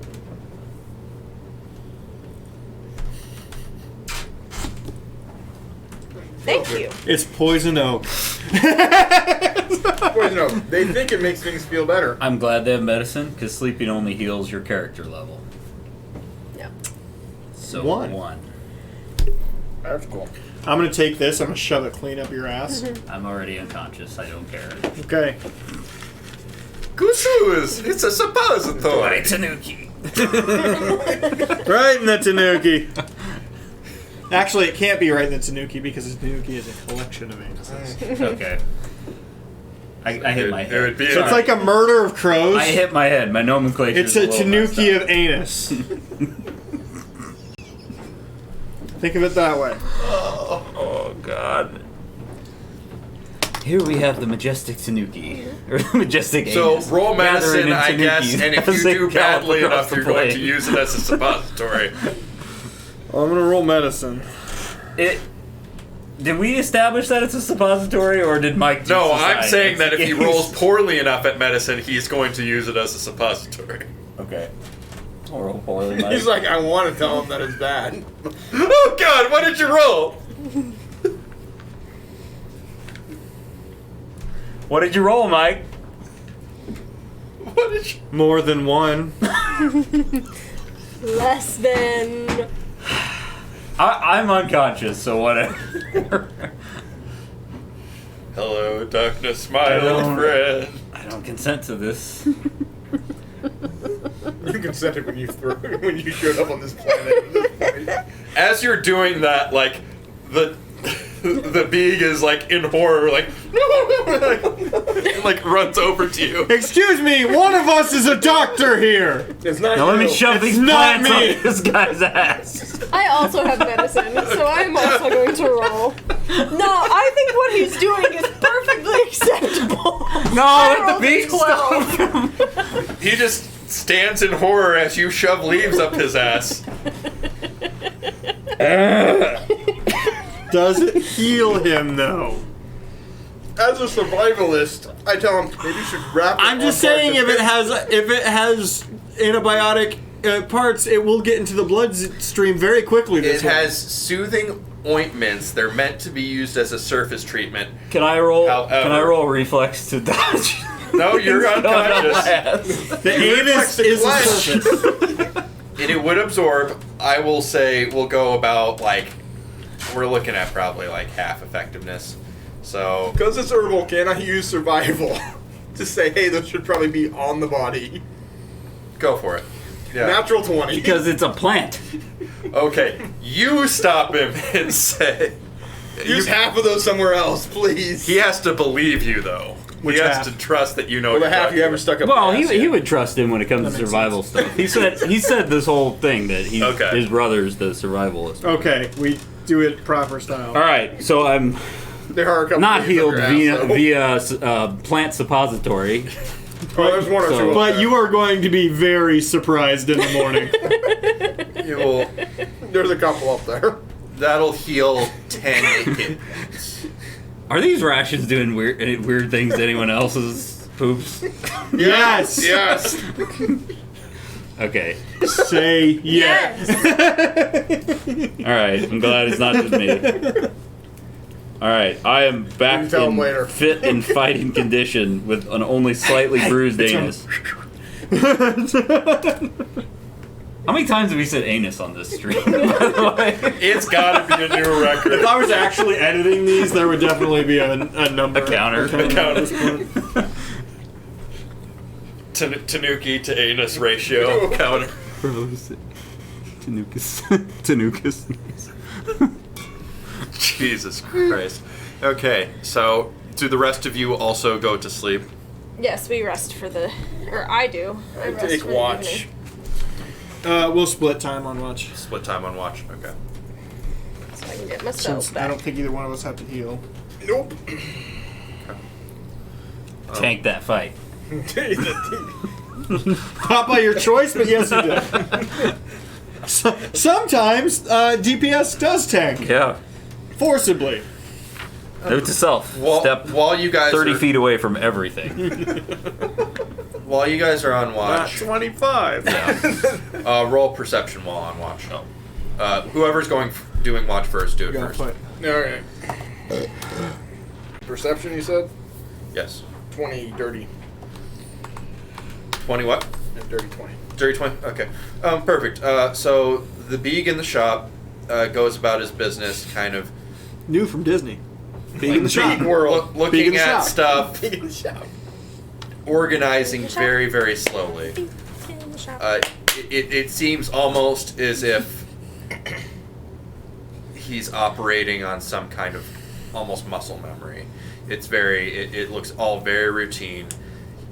Thank you. It's poison oak. Wait, no. They think it makes things feel better. I'm glad they have medicine because sleeping only heals your character level. Yeah. So One. That's cool. I'm gonna take this. I'm gonna shove it clean up your ass. I'm already unconscious. I don't care. Okay. Kusus! It's a suppository! Tanuki. Right in the Tanuki. Actually, it can't be right in the Tanuki because the Tanuki is a collection of anuses. Okay. I hit my It would head. be So it's like a murder of crows. I hit my head. My nomenclature It's is a little messed Tanuki up. of anus. Think of it that way. Oh, God. Here we have the majestic Tanuki. Or the majestic So anus. roll medicine, gathering in I guess, Tanukis and if as you they do gallop badly across enough, the you're going to plain. use it as a suppository. I'm gonna roll medicine. Did we establish that it's a suppository, or did Mike just No, decide I'm saying it's that if he a- rolls poorly enough at medicine, he's going to use it as a suppository. Okay. I'll roll poorly, Mike. He's like, I want to tell him that it's bad. Oh God, what did you roll? What did you roll, Mike? What did you... More than one. Less than. I'm unconscious, so whatever. Hello, darkness, my I old don't- friend. I don't consent to this. You consented when you showed up on this planet. As you're doing that, like the Beeg is like in horror, like like runs over to you. Excuse me, one of us is a doctor here. It's not Now let me you. shove It's these not plants me. on this guy's ass. I also have medicine, so I'm also going to roll. No, I think what he's doing is perfectly acceptable. No, I let the rolled a beak 12. stop him. He just stands in horror as you shove leaves up his ass. Does it heal him though? As a survivalist, I tell him maybe you should wrap. I'm just saying if it has antibiotic parts, it will get into the bloodstream very quickly. It This way. has soothing ointments. They're meant to be used as a surface treatment. Can I roll? However- Can I roll reflex to dodge? No, you're unconscious. The anus is the surface. And it would absorb. I will say we'll go about like we're looking at probably like half effectiveness. So Because it's herbal, can I use survival to say, hey, those should probably be on the body? go for it. Yeah. Natural 20. Because it's a plant. Okay, you stop him and say use half of those somewhere else, please. he has to believe you though. Which he has half? to trust that you know. Well, the what half you're you talking haven't stuck up. Well, the ass he yet. would trust him when it comes to survival stuff. He said this whole thing that Okay. his brother's the survivalist. Okay, we do it proper style. All right, so I'm There are a couple not things healed up your ass, via though. plant suppository. Oh, there's one or So- two. up But there. you are going to be very surprised in the morning. You will. There's a couple up there. That'll heal 10 hit points. Are these rations doing weird things to anyone else's poops? Yes. Yes. Okay. Say yes. All right. I'm glad it's not just me. All right. I am back You tell him in later. fit and fighting condition with an only slightly bruised anus. How many times have we said anus on this stream, by the way? It's gotta be a new record. If I was actually editing these, there would definitely be a number. A counter. Tanuki to anus ratio counter. Gross. Tanukas. Jesus Christ. Okay, so do the rest of you also go to sleep? Yes, we rest for the. Or I do. I rest Take for the watch. evening. We'll split time on watch. Split time on watch. Okay. So I can get myself Since back. I don't think either one of us have to heal. Nope. Tank that fight. Not by your choice, but yes, you did. Sometimes DPS does tank Yeah. forcibly. Note to self. Step While you guys 30 are, feet away from everything. While you guys are on Not watch, 25. roll perception while on watch. Whoever's doing watch first, do it Gotta first. put- Okay. Perception, you said? Yes. 20 dirty. 20 what? Yeah, dirty 20. Dirty 20? Okay. Perfect. So the Beeg in the shop goes about his business, kind of New from Disney. Being in the shop. Beeg world. Beeg in looking the at shop. stuff, Big in the shop. organizing very, very slowly. It seems almost as if he's operating on some kind of almost muscle memory. It looks all very routine.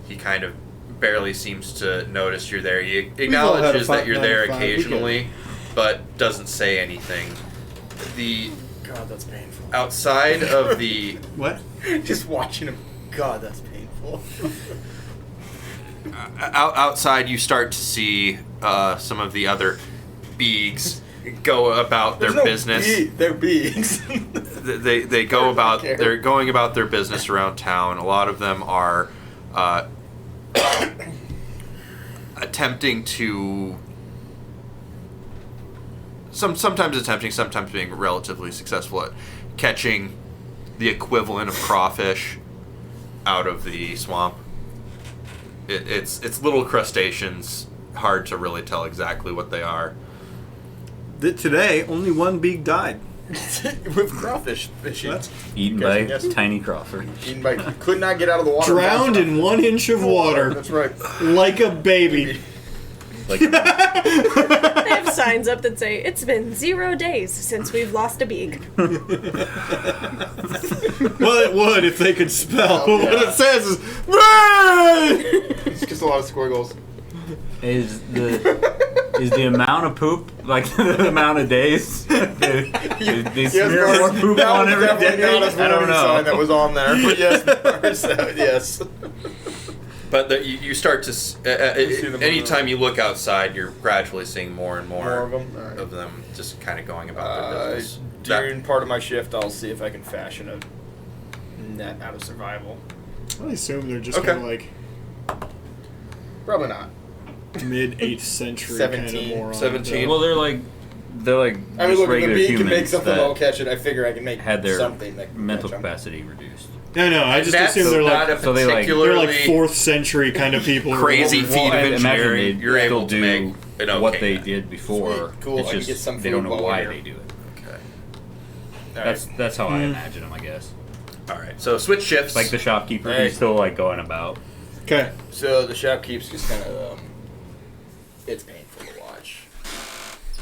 He kind of barely seems to notice you're there. He all had a acknowledges that you're there 9 to 5 occasionally, but doesn't say anything. God, that's painful. Outside of the What? Just watching him. God, that's painful. outside, you start to see some of the other Beegs go about their business. They're beings. They go about care. they're going about their business around town. A lot of them are attempting to sometimes being relatively successful at catching the equivalent of crawfish out of the swamp. It's little crustaceans. Hard to really tell exactly what they are. Today, only one beak died. With crawfish fishing. Eaten by tiny crawfish. Eaten by could not get out of the water. Drowned in 1 inch of water. That's right. Like a baby. Like, They have signs up that say, "It's been 0 days since we've lost a beak." Well, it would if they could spell. Oh, What yeah. it says is, "Run!" It's just a lot of squiggles. is the amount of poop like the amount of days? They Yes, smear Mars, more poop that on was every definitely day. not a I don't warning sign that know. was on there. But yes, Mars, yes. But you start to them anytime you look outside, you're gradually seeing more and more, More of them? All right. of them just kind of going about their business. During part of my shift, I'll see if I can fashion a net out of survival. I assume they're just Okay. kind of like Probably not. mid 8th century kind of 17. morons. 17. Well, they're like I mean, just look, if the regular bee can make humans something, I'll that catch it. I figure I can make had their something that can mental catch 'em. capacity reduced. No, I just That's assume they're not like a so they, like- particularly they're like 4th century kind of people. crazy Well, feat of I imagine engineering. they'd You're still able to do make an okay what they net. did before. Sweet, cool, It's I can just get some they don't food know while why we're they here. do it. All That's how I imagine them, I guess. All right. So switch shifts. Like the shopkeeper, Hey. he's still like going about. Okay. So the shopkeep's just kind of, it's painful to watch.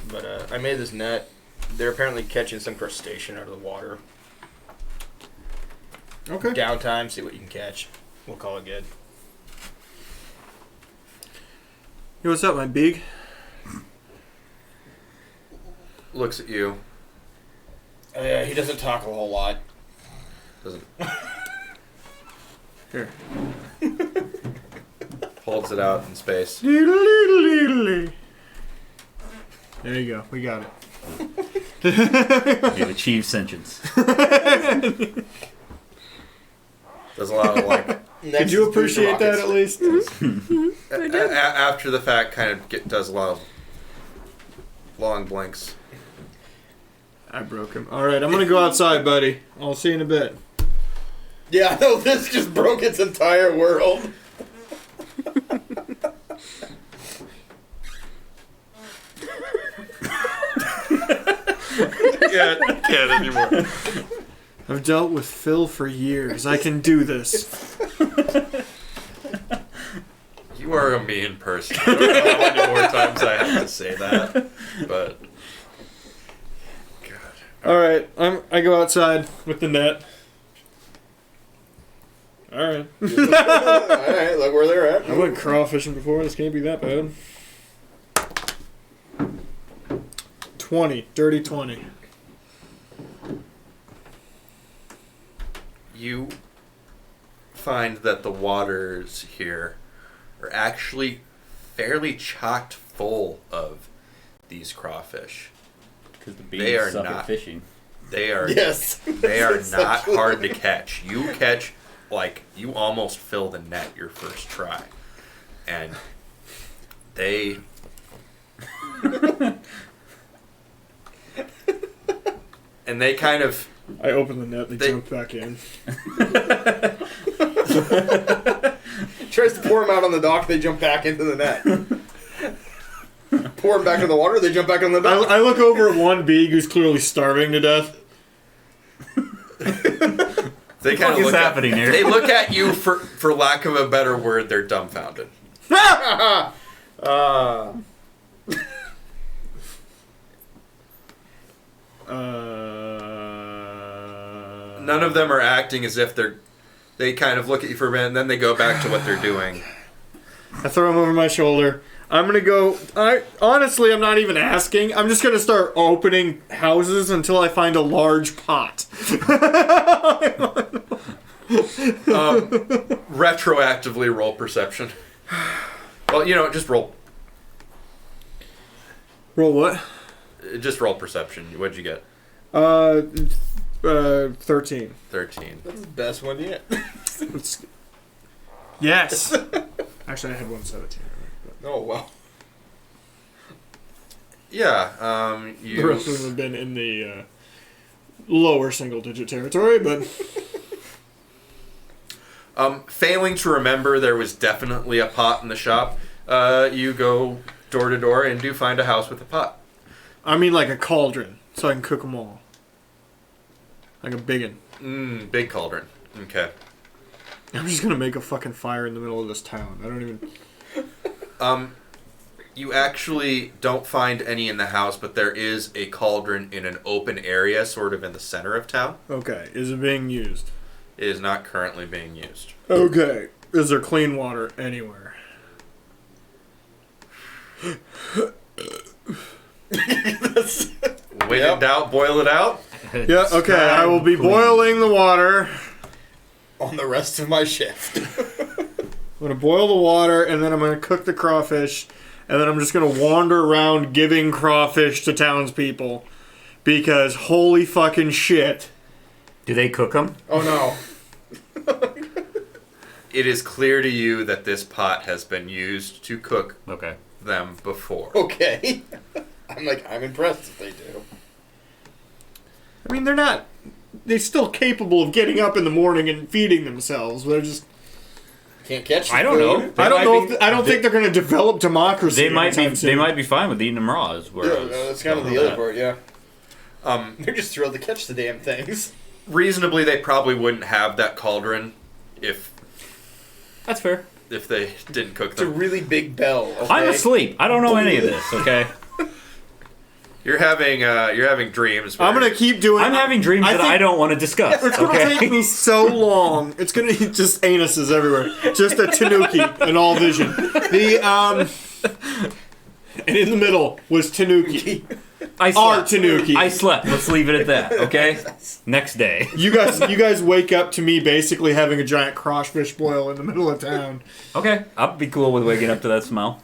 But I made this net. They're apparently catching some crustacean out of the water. Okay. Downtime, see what you can catch. We'll call it good. Hey, what's up, my beak? looks at you. Yeah, he doesn't talk a whole lot. Doesn't Here. holds it out in space. There you go. We got it. You've achieved sentience. Does a lot of like Could you appreciate that at least? after the fact, kind of does a lot of long blinks. I broke him. All right, I'm gonna go outside, buddy. I'll see you in a bit. Yeah, no, this just broke its entire world. Can't anymore. I've dealt with Phil for years. I can do this. You are a mean person. I don't know how many more times I have to say that, but God. All right, I go outside with the net. All right. Alright, look where they're at. I went crawfishing before. This can't be that bad. 20, dirty 20. You find that the waters here are actually fairly chocked full of these crawfish. Because the They are bees suck not- at fishing. They are Yes. they are not hard to catch. You catch you almost fill the net your first try. And they and they kind of I open the net. They jump back in. Tries to pour them out on the dock, they jump back into the net. Pour them back in the water, they jump back on the dock. I look over at one beak who's clearly starving to death. they kind of is look happening at, here? They look at you for lack of a better word, they're dumbfounded. None of them are acting as if they kind of look at you for a minute and then they go back to what they're doing. I throw him over my shoulder. I'm gonna go. Honestly, I'm not even asking. I'm just gonna start opening houses until I find a large pot. Retroactively roll perception. Well, just roll. Roll what? Just roll perception. What'd you get? 13. 13. That's the best one yet. Yes. Actually, I had 117. Oh, well. Yeah, The rest of them have been in the lower single-digit territory, but Failing to remember there was definitely a pot in the shop, you go door to door and do find a house with a pot. I mean like a cauldron, so I can cook them all. Like a big one. Big cauldron. Okay. I'm just gonna make a fucking fire in the middle of this town. I don't even... You actually don't find any in the house, but there is a cauldron in an open area, sort of in the center of town. Okay, is it being used? It is not currently being used. Okay, is there clean water anywhere? When in doubt, boil it out. Yeah, okay, I will be boiling the water. On the rest of my shift. I'm gonna boil the water, and then I'm gonna cook the crawfish, and then I'm just gonna wander around giving crawfish to townspeople. Because holy fucking shit. Do they cook them? Oh no. It is clear to you that this pot has been used to cook Okay. them before. Okay. I'm impressed if they do. I mean, they're still capable of getting up in the morning and feeding themselves. They're just... Can't catch. I don't know. I don't think they're going to develop democracy. They might be. anytime soon. They might be fine with eating them raw. Yeah, that's kind of the other part. Yeah. They're just thrilled to catch the damn things. Reasonably, they probably wouldn't have that cauldron if That's fair. they didn't cook It's a them. really big bell. Okay? I'm asleep. I don't know any of this. Okay. You're having dreams. I'm going to keep doing... I'm having dreams that I don't want to discuss. It's going to Okay. take me so long. It's going to just anuses everywhere. Just a tanuki in all vision. And in the middle was tanuki. I Our slept. tanuki. I slept. Let's leave it at that. Okay. Next day. You guys wake up to me basically having a giant crawfish boil in the middle of town. Okay. I'll be cool with waking up to that smell.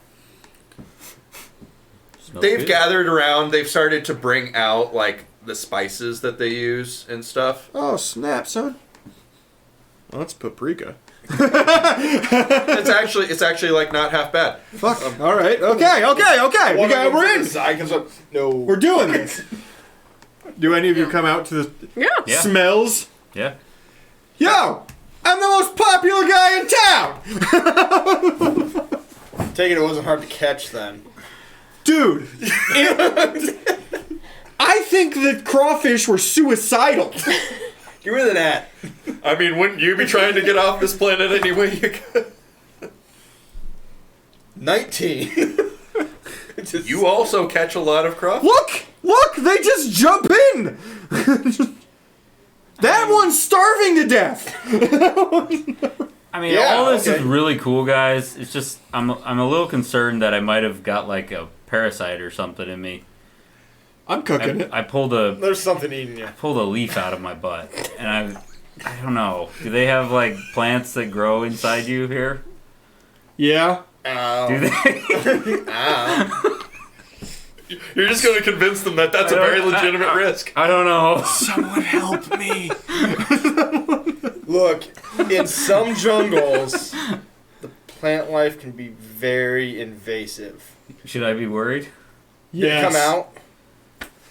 Smells They've good. gathered around. They've started to bring out like the spices that they use and stuff. Oh, snap, son. Well, that's paprika. It's actually like not half bad. Fuck. All right. Okay. We're in. No. We're doing this. Do any of you come out to the Yeah. smells? Yeah. Yo, I'm the most popular guy in town. Take it wasn't hard to catch then. Dude, I think that crawfish were suicidal. Get rid of that. I mean, wouldn't you be trying to get off this planet anyway you could? 19. You also catch a lot of crawfish. Look, they just jump in. That one's starving to death. I mean, Yeah, all this okay. is really cool, guys. It's just I'm a little concerned that I might have got like a parasite or something in me. I'm cooking it. I pulled a There's something eating you. leaf out of my butt, and I don't know. Do they have like plants that grow inside you here? Yeah. Do they? You're just going to convince them that that's a very legitimate risk. I don't know. Someone help me. Look, in some jungles, the plant life can be very invasive. Should I be worried? Yes. Come out.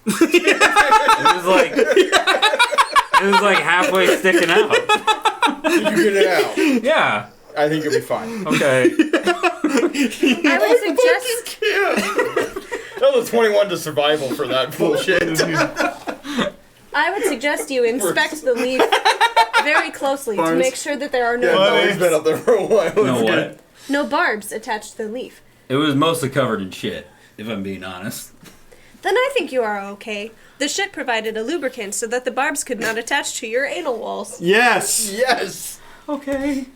It was like halfway sticking out. You get it out. Yeah. I think you'll be fine. Okay. I would suggest That was 21 to survival for that bullshit. I would suggest you inspect the leaf very closely to Barbs. make sure that there are Yeah, no no, he's been up there for a while. You know what? no barbs attached to the leaf. It was mostly covered in shit, if I'm being honest. Then I think you are okay. The shit provided a lubricant so that the barbs could not attach to your anal walls. Yes. Yes. Okay.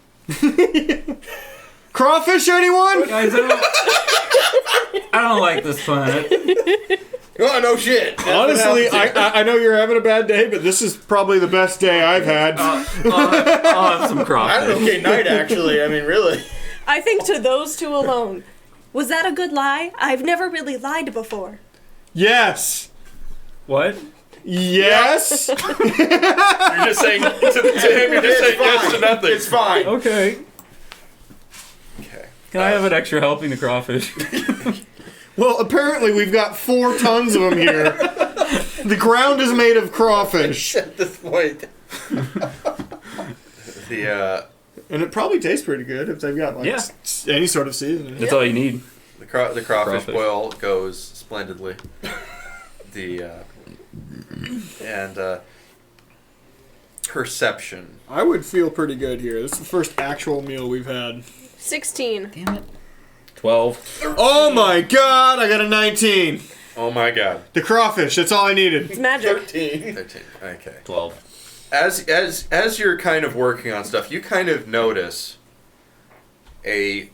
Crawfish, anyone? Guys, I don't like this planet. Oh, no shit. That's what Honestly, happens here. I know you're having a bad day, but this is probably the best day I've had. I'll have some I had crawfish. an okay night, actually. I mean, really. I think to those two alone. Was that a good lie? I've never really lied before. Yes. What? Yes. You're just saying to him. You're just saying yes to nothing. It's fine. Okay. Okay. Can I have an extra helping the crawfish? Well, apparently we've got 4 tons of them here. The ground is made of crawfish. At this point. And it probably tastes pretty good if they've got like Yeah. any sort of seasoning. That's all you need. The crawfish Crawfish. boil goes splendidly. Perception. I would feel pretty good here. This is the first actual meal we've had. 16. Damn it. 12. Oh my god, I got a 19. Oh my god. The crawfish, that's all I needed. It's magic. 13. 13. Okay. 12. As you're kind of working on stuff, you kind of notice in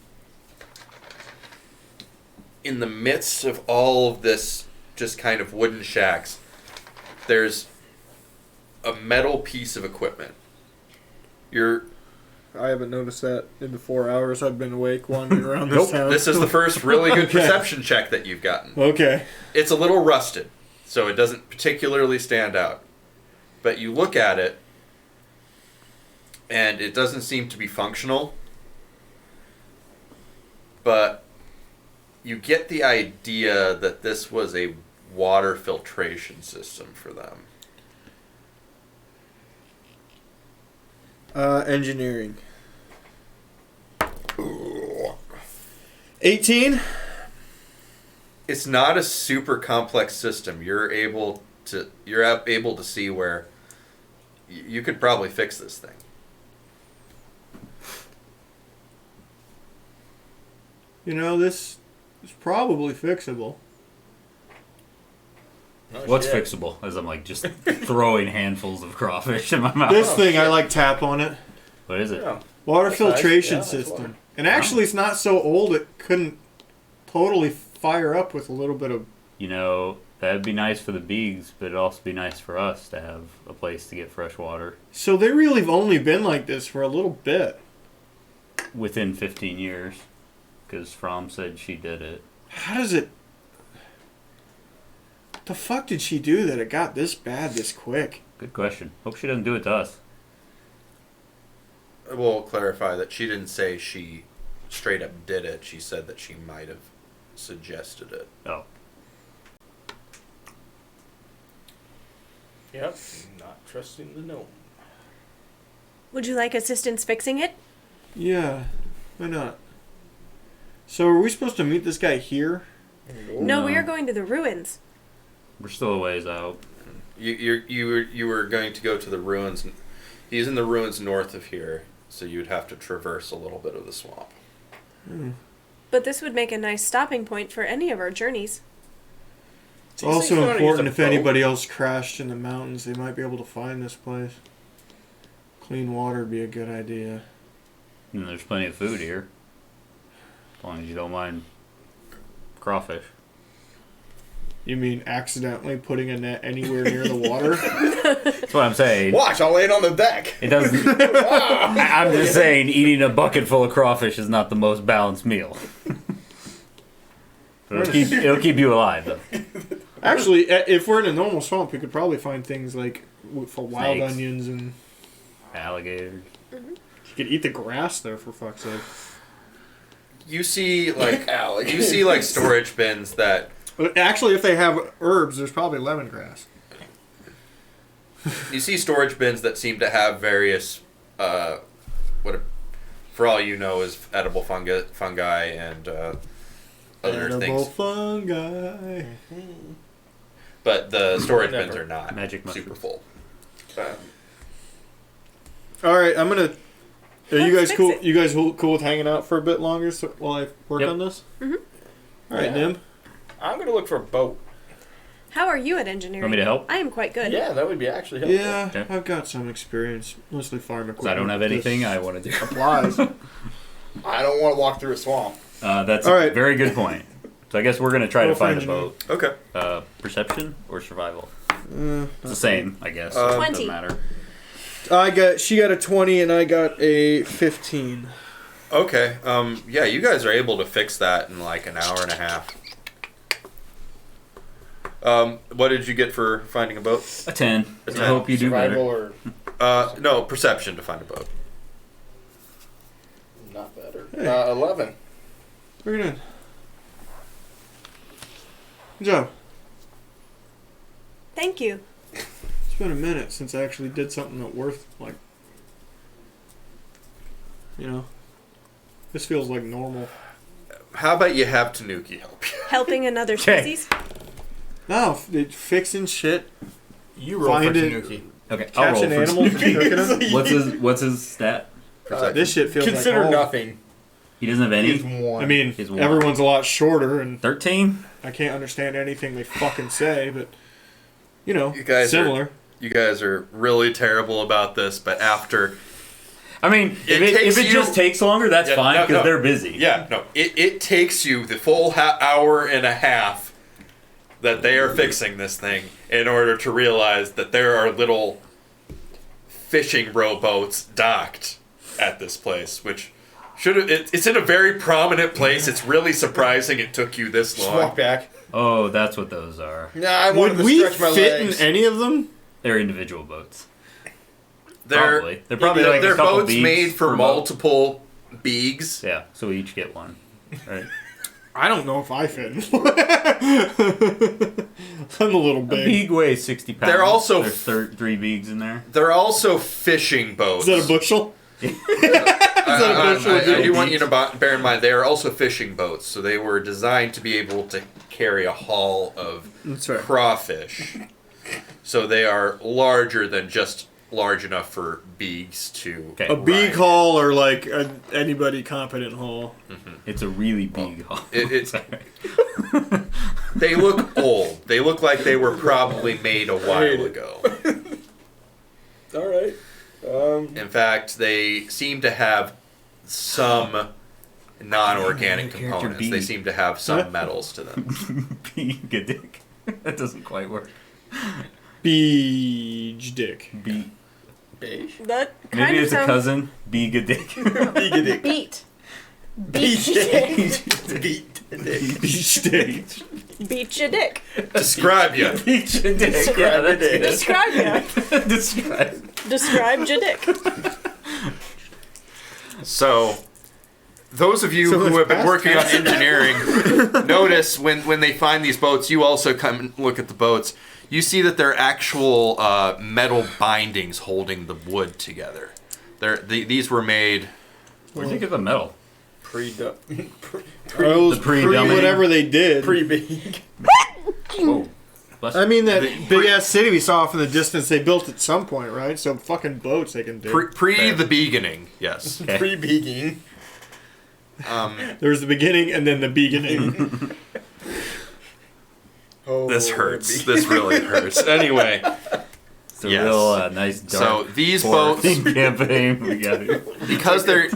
the midst of all of this just kind of wooden shacks, there's a metal piece of equipment. I haven't noticed that in the 4 hours I've been awake wandering around this town. This is the first really good Okay. perception check that you've gotten. Okay. It's a little rusted, so it doesn't particularly stand out. But you look at it, and it doesn't seem to be functional. But you get the idea that this was a water filtration system for them. Engineering. 18? It's not a super complex system. You're able to see where you could probably fix this thing. You know, this is probably fixable. No What's shit. fixable? As I'm like just throwing handfuls of crawfish in my mouth. This thing, I like tap on it. What is it? Yeah. Water That's nice. filtration Yeah, that's system. water. And actually, it's not so old it couldn't totally fire up with a little bit of... You know, that'd be nice for the Beegs, but it'd also be nice for us to have a place to get fresh water So they really have only been like this for a little bit. within 15 years. Because From said she did it. How does it... What the fuck did she do that it got this bad this quick? Good question. Hope she doesn't do it to us. We'll clarify that she didn't say she straight up did it. She said that she might have suggested it. Oh. Yep. Not trusting the gnome. Would you like assistance fixing it? Yeah, why not? So are we supposed to meet this guy here? No, we No. are going to the ruins. We're still a ways out. You were going to go to the ruins. He's in the ruins north of here, so you'd have to traverse a little bit of the swamp. But this would make a nice stopping point for any of our journeys. It's Do you think also we wanna use important a if boat? anybody else crashed in the mountains, they might be able to find this place. Clean water would be a good idea. And there's plenty of food here. As long as you don't mind crawfish. You mean accidentally putting a net anywhere near the water? That's what I'm saying. Watch, I'll lay it on the deck. It doesn't. I'm just saying, eating a bucket full of crawfish is not the most balanced meal. But it'll keep you alive, though. Actually, if we're in a normal swamp, we could probably find things like for wild Snakes. onions, and Alligators. you could eat the grass there for fuck's sake. You see like storage bins that But actually, if they have herbs, there's probably lemongrass. you see storage bins that seem to have various for all you know is edible fungi and other Edible things. fungi. But the storage bins are not Magic super mushrooms. full. All right, I'm gonna. Are you Let's guys fix cool? it. You guys cool with hanging out for a bit longer while I work Yep. on this? Mhm. All right, Yeah. Nim. I'm gonna look for a boat. How are you at engineering? Want me to help? I am quite good. Yeah, that would be actually helpful. Yeah, Okay. I've got some experience, mostly farm equipment. Because I don't have anything This I want to do. applies. I don't want to walk through a swamp. That's All a right. very good point. So I guess we're going to try to Roll for find a engineering. boat. Okay. Perception or survival? It's the same, I guess. Um, 20. Doesn't matter. She got a 20 and I got a 15. Okay. Yeah, you guys are able to fix that in like an hour and a half. What did you get for finding a boat? A 10. A I 10. hope you do Survival better. or No, perception to find a boat. not better. Hey. 11. Very good. Good job. Thank you. It's been a minute since I actually did something that worth like. You know, this feels like normal. How about you have Tanuki help you? Helping another species? No, fixing shit. You roll for Find it. Tanuki. Okay, I'll roll Catching for animals and cooking them. What's his stat? This shit feels Consider like home. nothing. He doesn't have He's any. one. I mean, He's one. everyone's a lot shorter, and 13. I can't understand anything they fucking say, but, you know, You guys similar. You guys are really terrible about this, but after... I mean, It if takes it you- just takes longer, that's Yeah, fine no, because no. they're busy. Yeah, no. It takes you the full hour and a half that they are fixing this thing in order to realize that there are little fishing rowboats docked at this place, which should have... It's in a very prominent place. It's really surprising it took you this Just long. walk back. Oh, that's what those are. Nah, I wanted Would to we stretch my fit legs. in any of them? They're individual boats. They're Probably like they're a couple boats beads made for per boat. multiple Beegs. Yeah, so we each get one. Right. I don't know if I fit in. I'm a little A big. beag weighs 60 pounds. They're also- There's 3 beags in there. They're also fishing boats. Is that a bushel? I do want you to bear in mind they are also fishing boats, so they were designed to be able to carry a haul of That's right. crawfish. So they are larger than just large enough for Beegs to. Okay. A beak ride. haul or like anybody competent haul? It's a really big haul. It's they look old. They look like they were probably made a while ago. All right. In fact, they seem to have some non-organic Character components. B. They seem to have some metals to them. Beag a dick. That doesn't quite work. Beach dick. Beat. Beige. That kind Maybe of it's a sounds cousin. Beag a dick. Beat. beat. Beach dick. Beat. Beach dick. Beat your dick. Describe you. Beach a dick. Describe a dick. Describe ya. Describe. Describe your dick. So, those of you So who it's have been past working on tense. engineering notice when they find these boats, you also come and look at the boats. You see that they're actual metal bindings holding the wood together. These were made. Where'd you get the metal? Those pre-dummy. whatever they did. Pre-big. Whoa. Bless I mean, that The- big ass city we saw off in the distance, they built at some point, right? So fucking boats they can do. Pre the beginning, yes. Okay. Pre-begging. There's the beginning and then the beginning. Oh, This hurts. This really hurts. Anyway, It's a Yes. real nice dark so these forest boats, campaign we got here. because they're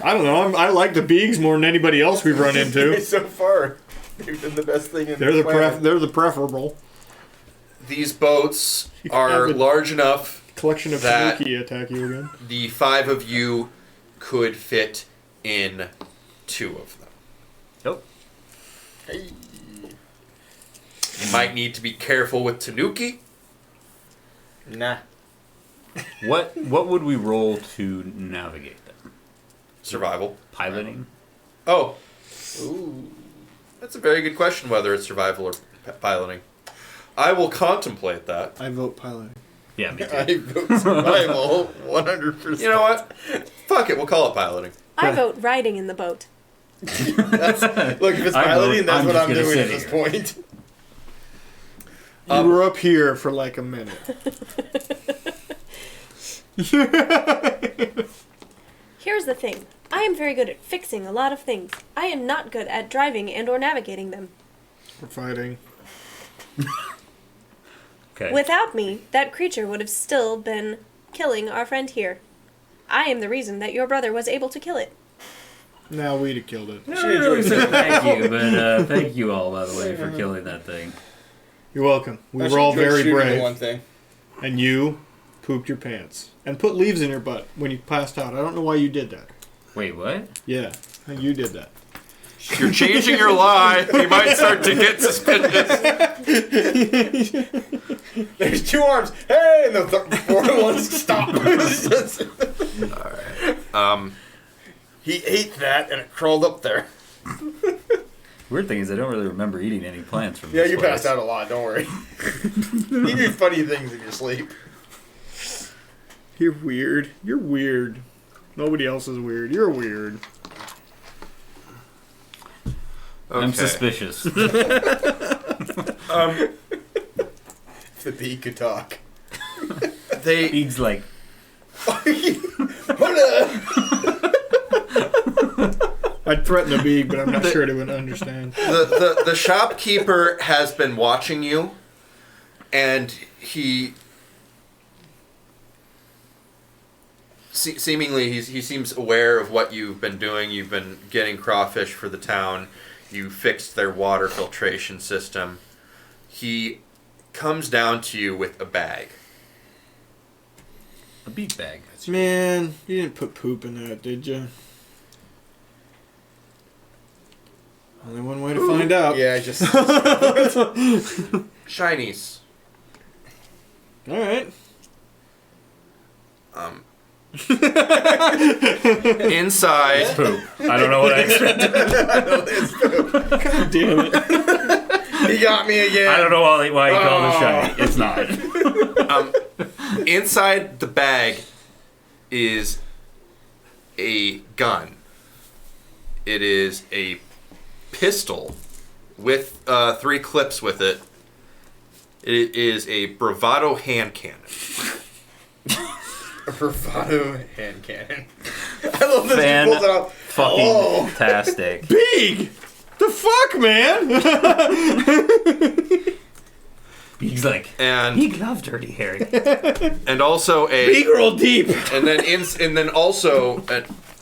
I don't know. I like the Beegs more than anybody else we've run into. So far, they've done the best thing in They're the planet. they're the preferable these boats You are have a- large enough collection of That- Tanuki attack you again. the 5 of you could fit in 2 of them. Nope. Hey. You might need to be careful with Tanuki. Nah. What would we roll to navigate them? Survival. Piloting? Oh, Ooh. that's a very good question whether it's survival or piloting. I will contemplate that. I vote piloting. Yeah, me too. I vote survival 100%. You know what? Fuck it, we'll call it piloting. I vote riding in the boat. Look, if it's I piloting, vote, that's I'm what just I'm gonna doing sit at this here. point. You were up here for like a minute. Here's the thing. I am very good at fixing a lot of things. I am not good at driving and or navigating them. We're fighting. Okay. Without me, that creature would have still been killing our friend here. I am the reason that your brother was able to kill it. Now we'd have killed it. I really said thank you, but thank you all, by the way, for killing that thing. You're welcome. We I were all should enjoy very shooting the brave. One thing. And you pooped your pants. And put leaves in your butt when you passed out. I don't know why you did that. Wait, what? Yeah, you did that. You're changing your lie. You might start to get suspicious. There's 2 arms. Hey, and the fourth one stop. He ate that and it crawled up there. Weird thing is, I don't really remember eating any plants from Yeah, this you place. passed out a lot. Don't worry. You do funny things in your sleep. You're weird. You're weird. Nobody else is weird. You're weird. Okay. I'm suspicious. If the bee could talk. Beegs like, I'd threaten a Beeg, but I'm not sure they would understand. The shopkeeper has been watching you, and he seemingly he seems aware of what you've been doing. You've been getting crawfish for the town. You fixed their water filtration system. He comes down to you with a bag. a beak bag. Man, you didn't put poop in that, did you? Only one way to find out. Yeah, I just... Shinies. Alright. Inside. It's poop. I don't know what I expected. God damn it. He got me again. I don't know why you call it shiny. It's not. Inside the bag is a gun. It is a pistol with 3 clips with it. It is a bravado hand cannon. A bravado hand cannon. I love this. He pulls it out. Fucking fantastic. Big! The fuck, man? He's like, And he loves Dirty Harry. and also a Big roll deep. and then also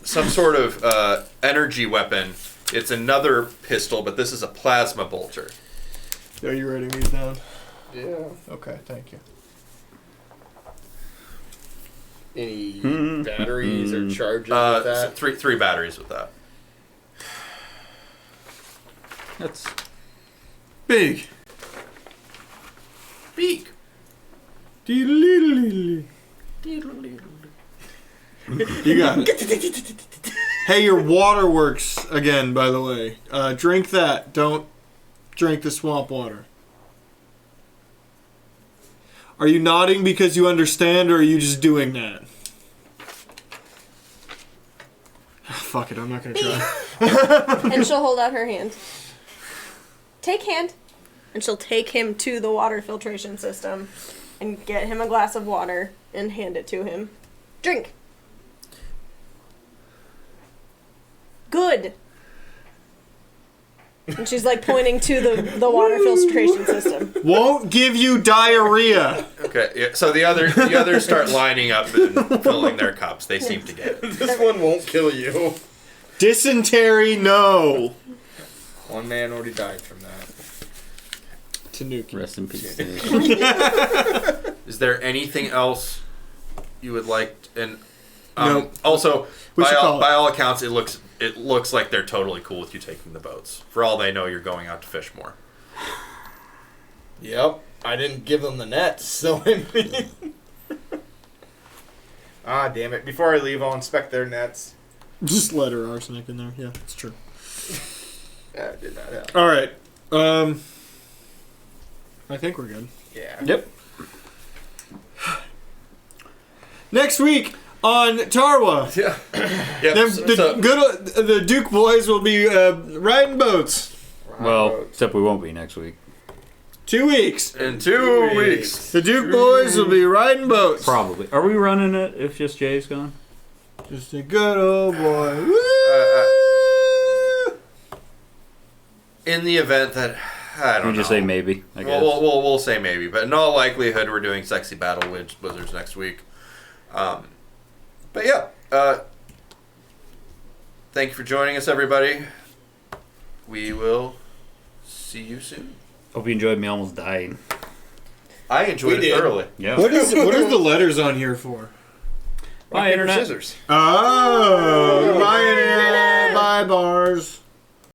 some sort of energy weapon. It's another pistol, but this is a plasma bolter. Are you writing these down? Yeah. Okay, thank you. Any batteries or charges with that? Three batteries with that. That's Big. Beak. You got it. Hey, your water works again, by the way. Drink that. Don't drink the swamp water. Are you nodding because you understand, or are you just doing that? Fuck it, I'm not gonna try. And she'll hold out her hand. Take hand. And she'll take him to the water filtration system and get him a glass of water and hand it to him. Drink. Good. And she's like pointing to the water filtration system. Won't give you diarrhea. Okay, yeah, so the others start lining up and filling their cups. They seem to get it. This one won't kill you. Dysentery, no. One man already died from that. Tanuki. rest in peace. Is there anything else you would like? And No. Also, We should call it. by all accounts, it looks like they're totally cool with you taking the boats. For all they know, you're going out to fish more. Yep. I didn't give them the nets, so I mean... Ah, damn it. Before I leave, I'll inspect their nets. Just let her arsenic in there. Yeah, it's true. Yeah, I did that. Yeah. All right. I think we're good. Yeah. Yep. Next week on Tarwa, Yeah. Yep. the Duke boys will be riding boats. Well, except we won't be next week. 2 weeks. In 2 weeks. The Duke boys will be riding boats. Probably. Are we running it if just Jay's gone? Just a good old boy. Woo! In the event that I don't know. We just say maybe. I guess. We'll say maybe, but in all likelihood, we're doing Sexy Battle Wizards next week. But yeah, thank you for joining us, everybody. We will see you soon. Hope you enjoyed me almost dying. I enjoyed it thoroughly. Yeah. What is the letters on here for? Bye, Internet. Scissors. Oh, bye, internet. Bye, bars.